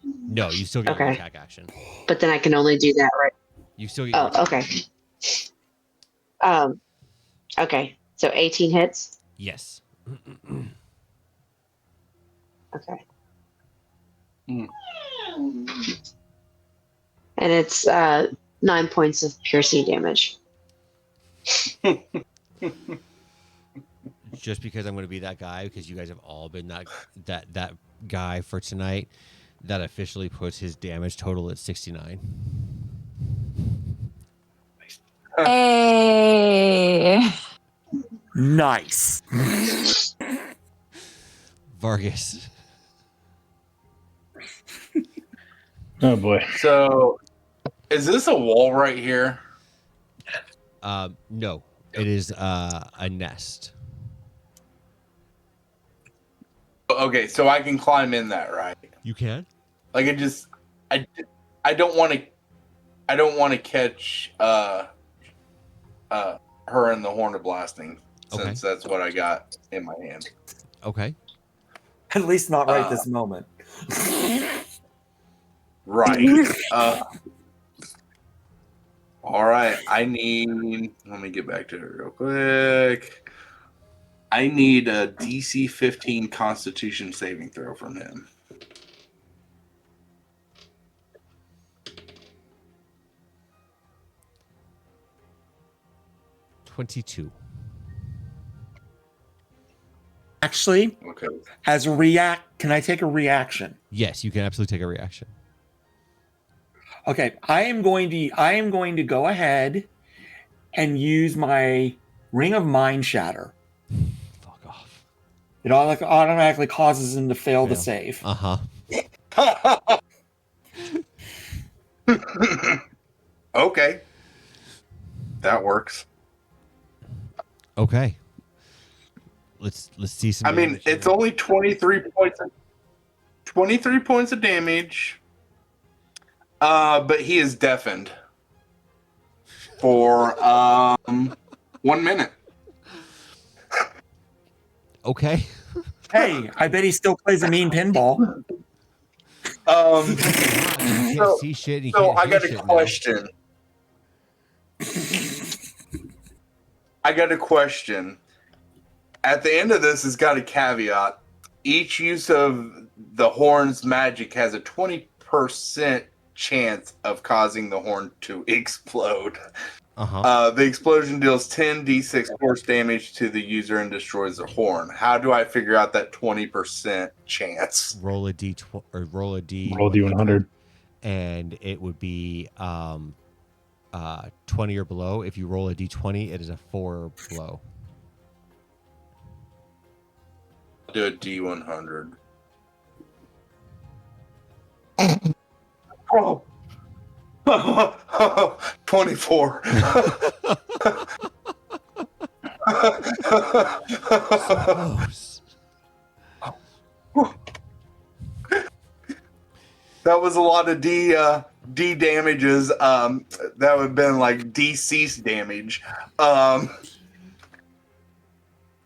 No, you still get your Okay. attack action. but then I can only do that right. You still get your Oh, okay. Okay, so 18 hits. Yes. Okay, Hmm. and it's 9 points of piercing damage. Just because I'm going to be that guy, because you guys have all been that guy for tonight, that officially puts his damage total at 69. Hey. Nice. Vargas. Oh boy. So, is this a wall right here? No, it is a nest. Okay, so I can climb in that, right? You can? Like it just, I, I don't want to, I don't want to catch her in the horn of blasting Okay. since that's what I got in my hand. Okay. At least not right this moment. Right. All right. I need. Let me get back to it real quick. I need a DC 15 Constitution saving throw from him. $22. Actually, Okay. as a can I take a reaction? Yes, you can absolutely take a reaction. Okay, I am going to go ahead and use my Ring of Mind Shatter. Fuck off. It automatically causes him to fail the Fail. save. Okay. That works. Okay. Let's see some I mean, damage it's here. only 23 points. 23 points of damage. But he is deafened for 1 minute. Okay. Hey, I bet he still plays a mean pinball. Um, You can't So- see shit. And you so can't I hear got a shit now. question. I got a question. At the end of this, it's got a caveat. Each use of the horn's magic has a 20% chance of causing the horn to explode. The explosion deals 10d6 force damage to the user and destroys the horn. How do I figure out that 20% chance? Roll a D or roll a D. Roll D100. And it would be 20 or below. If you roll a D20, it is a 4 or below. Do a D100. Oh. 24. Close. That was a lot of D damages. That would have been like D cease damage.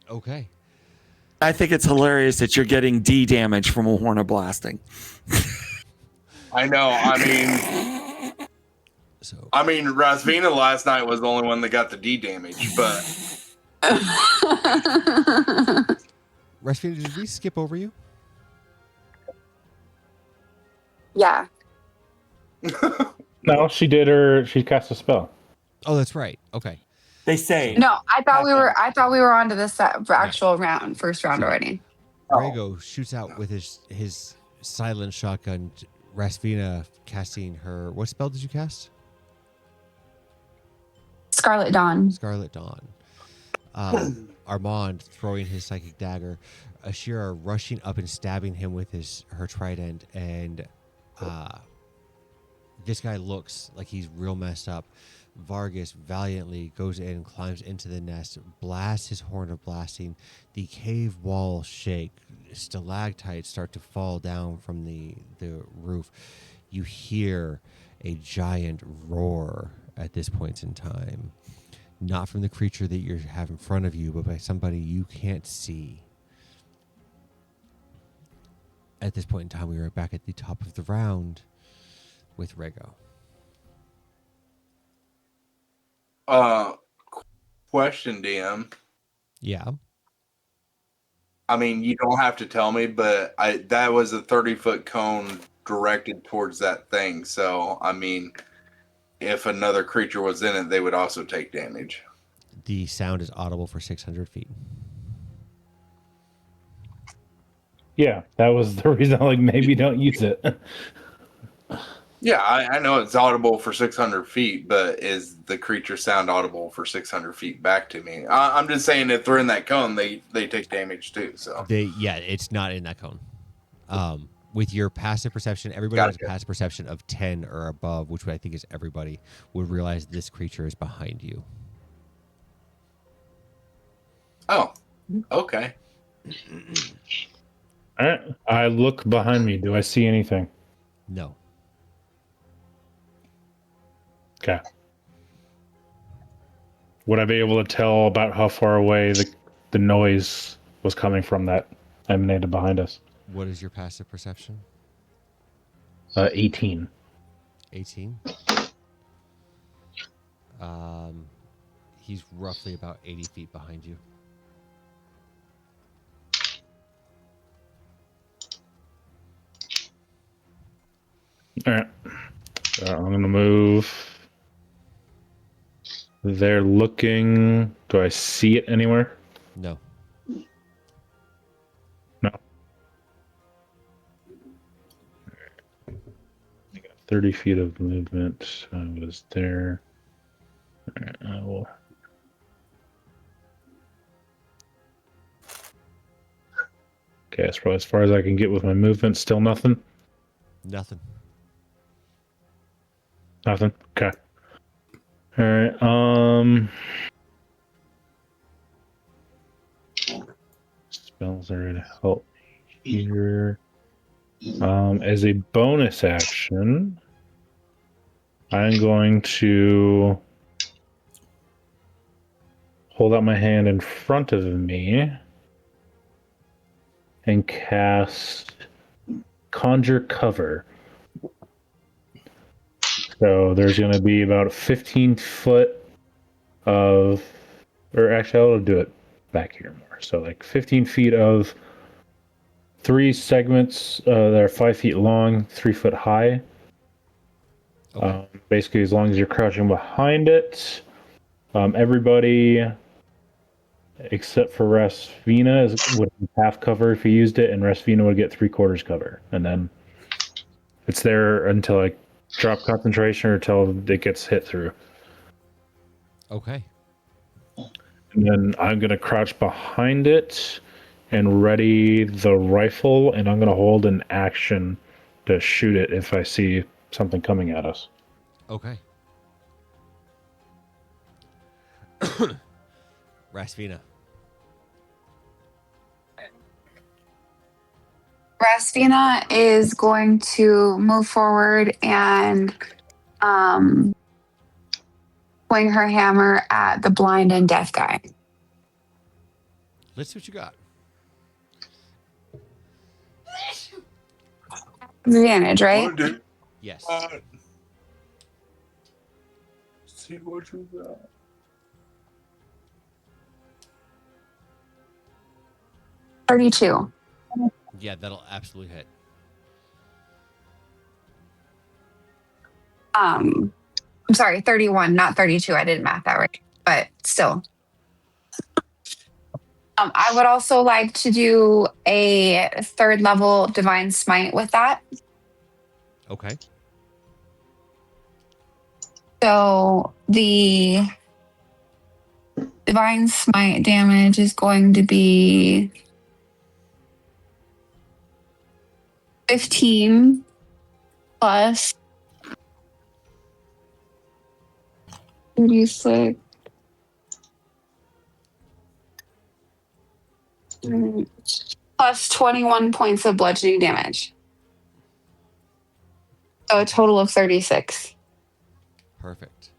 Okay. I think it's hilarious that you're getting D damage from a horn of blasting. I know. So I mean, Rasvina last night was the only one that got the D damage, but Rasvina, did we skip over you? Yeah. No, she cast a spell. Oh, that's right. Okay. They say No, I thought we were on to this actual round, first round already. Rhaego shoots out with his silent shotgun. Rasvina casting her. What spell did you cast? Scarlet Dawn. Scarlet Dawn. Armand throwing his psychic dagger. Ashira rushing up and stabbing him with her trident. And this guy looks like he's real messed up. Vargas valiantly goes in, climbs into the nest, blasts his horn of blasting. The cave walls shake. Stalactites start to fall down from the roof. You hear a giant roar at this point in time. Not from the creature that you have in front of you, but by somebody you can't see. At this point in time, we are back at the top of the round with Rhaego. Question, DM. Yeah. I mean, you don't have to tell me, but that was a 30-foot cone directed towards that thing. So, I mean, if another creature was in it, they would also take damage. The sound is audible for 600 feet. Yeah, that was the reason. Like, maybe don't use it. Yeah, I know it's audible for 600 feet, but is the creature sound audible for 600 feet back to me? I'm just saying if they're in that cone, they take damage too. So It's not in that cone. With your passive perception, everybody has a Gotcha. passive perception of 10 or above, which I think is everybody, would realize this creature is behind you. Oh, okay. All right. I look behind me. Do I see anything? No. Okay. Would I be able to tell about how far away the noise was coming from that emanated behind us? What is your passive perception? 18. 18. He's roughly about 80 feet behind you. All right. I'm going to move. They're looking. Do I see it anywhere? No. No. I got 30 feet of movement. I was there. All right, I will. Okay, that's probably as far as I can get with my movement. Still nothing? Nothing. Nothing? Okay. All right. Spells are going to help here. As a bonus action, I'm going to hold out my hand in front of me and cast Conjure Cover. So there's going to be about 15 foot of, or actually, I'll do it back here more. So like 15 feet of 3 segments that are 5 feet long, 3 foot high. Okay. Basically, as long as you're crouching behind it, everybody except for Rasvina would have half cover if he used it, and Rasvina would get 3/4 cover. And then it's there until I drop concentration or until it gets hit through. Okay. And then I'm going to crouch behind it and ready the rifle, and I'm going to hold an action to shoot it if I see something coming at us. Okay. Rasvina. Rasvina is going to move forward and swing her hammer at the blind and deaf guy. Let's see what you got. Advantage, right? Wanna do- Yes. See what you got. 32. Yeah, that'll absolutely hit. I'm sorry, 31, not 32. I didn't math that right, but still. I would also like to do a 3rd level divine smite with that. Okay. So the divine smite damage is going to be 15 plus 36 plus 21 points of bludgeoning damage. So a total of 36. Perfect.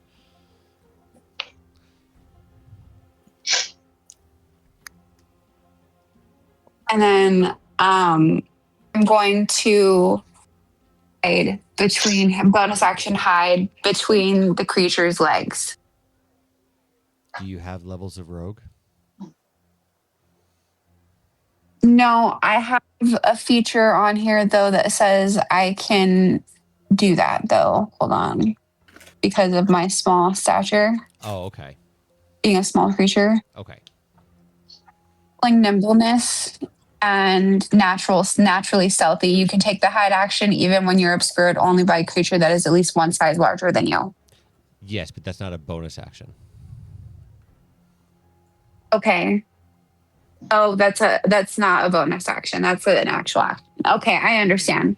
And then I'm going to hide between bonus action hide between the creature's legs. Do you have levels of rogue? No, I have a feature on here though that says I can do that though. Hold on. Because of my small stature, Oh, okay. being a small creature, Okay. like nimbleness and naturally stealthy. You can take the hide action even when you're obscured only by a creature that is at least one size larger than you. Yes, but that's not a bonus action. Okay. Oh, that's not a bonus action. That's an actual action. Okay, I understand.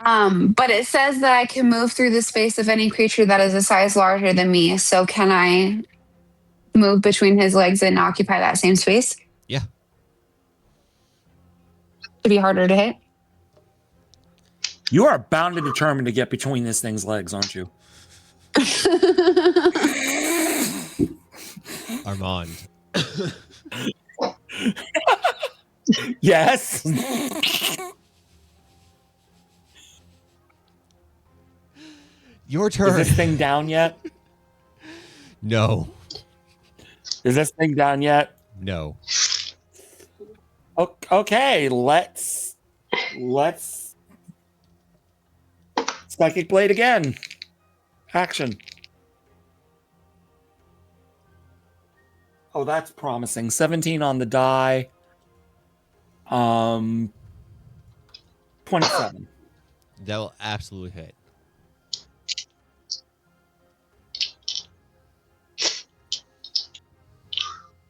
But it says that I can move through the space of any creature that is a size larger than me. So can I move between his legs and occupy that same space Yeah. to be harder to hit? You are bound and determined to get between this thing's legs, aren't you? Armand. Yes. Your Is turn. this thing down yet? No. Is this thing down yet? No. Okay, let's Psychic Blade again. Action. Oh, that's promising. 17 on the die. 27. That'll absolutely hit.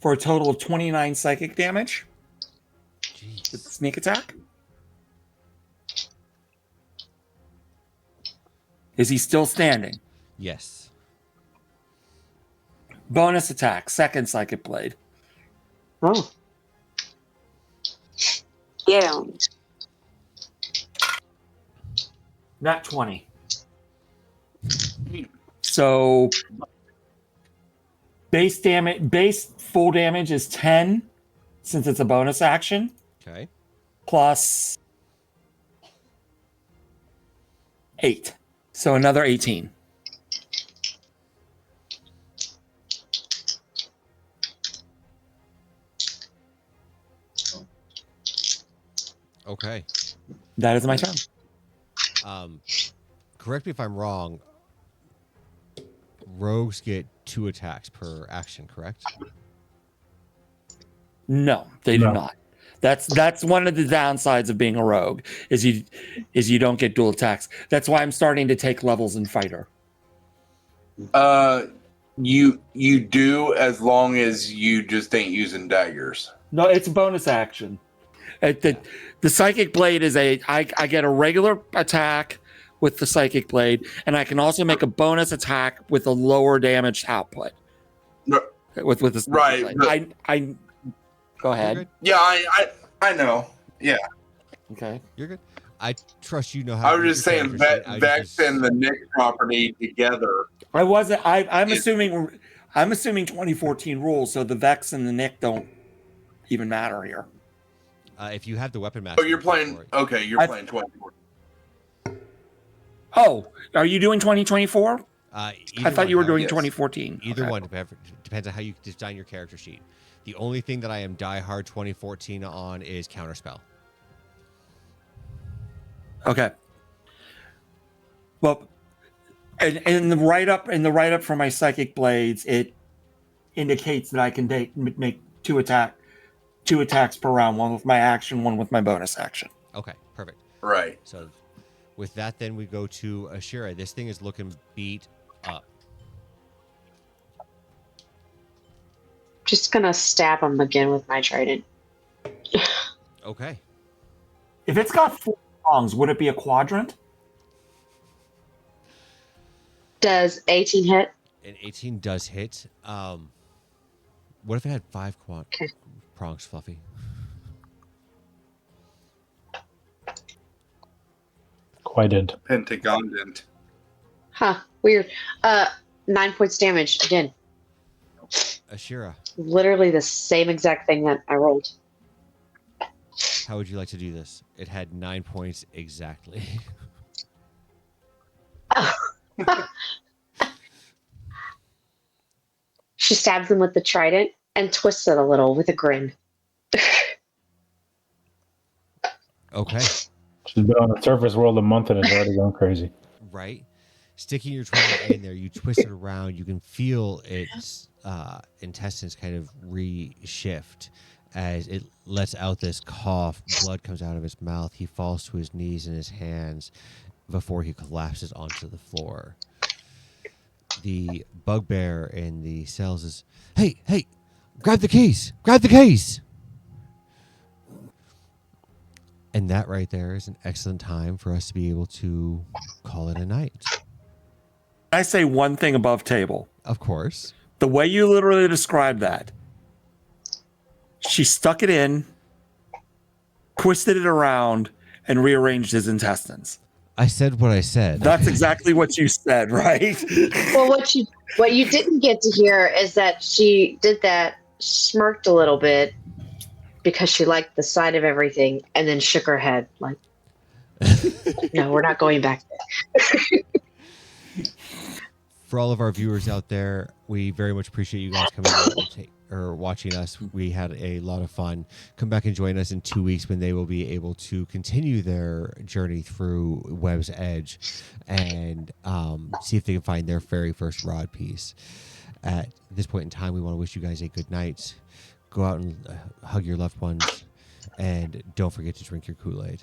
For a total of 29 psychic damage. Jeez. With sneak attack. Is he still standing? Yes. Bonus attack, second Psychic Blade. Oh, Yeah. Not 20. So base full damage is 10 since it's a bonus action, Okay. plus 8. So another 18. Okay. That is my turn. Correct me if I'm wrong. Rogues get 2 attacks per action, correct? No, they do No. not. That's one of the downsides of being a rogue is you don't get dual attacks. That's why I'm starting to take levels in fighter. You do as long as you just ain't using daggers. No, it's a bonus action. The Psychic Blade is I get a regular attack with the Psychic Blade, and I can also make a bonus attack with a lower damage output. No. With the Psychic Right, Blade. I go You're ahead. good. Yeah, I know. Yeah, Okay. You're good. I trust you know how I to was read just your saying character sheet. I Vex just- and the Nick property together. I wasn't. I'm Yeah. assuming 2014 rules, so the Vex and the Nick don't even matter here. if you have the weapon master. Oh, you're playing. for it. Okay, you're playing 24. Oh, are you doing 2024? I thought you were doing Yes. 2014. Either Okay. one depends on how you design your character sheet. The only thing that I am diehard 2014 on is counterspell. Okay. Well, and in the write up for my Psychic Blades, it indicates that I can make two attacks per round, one with my action, one with my bonus action. Okay, perfect. Right. So with that, then we go to Ashira. This thing is looking beat up. just gonna stab him again with my trident. Okay. If it's got 4 prongs, would it be a quadrant? Does 18 hit? An 18 does hit. What if it had 5 Okay. prongs, Fluffy? Quite it. Pentagon didn't. Huh, weird. 9 points damage again. Ashira, Literally the same exact thing that I rolled. how would you like to do this? It had 9 points exactly. She stabs him with the trident and twists it a little with a grin. Okay. She's been on the surface world a month and it's already going crazy. Right. Sticking your trident in there, you twist it around. You can feel its intestines kind of reshift as it lets out this cough. Blood comes out of his mouth. He falls to his knees and his hands before he collapses onto the floor. The bugbear in the cells is, hey, grab the keys. Grab the keys. And that right there is an excellent time for us to be able to call it a night. I say one thing above table. Of course. The way you literally described that, she stuck it in, twisted it around, and rearranged his intestines. I said what I said. That's exactly what you said, right? Well, what you didn't get to hear is that she did that, smirked a little bit because she liked the sight of everything, and then shook her head like, "No, we're not going back there." For all of our viewers out there, we very much appreciate you guys coming out and or watching us. We had a lot of fun. Come back and join us in 2 weeks when they will be able to continue their journey through Web's Edge and see if they can find their very first rod piece. At this point in time, we want to wish you guys a good night. Go out and hug your loved ones, and don't forget to drink your Kool-Aid.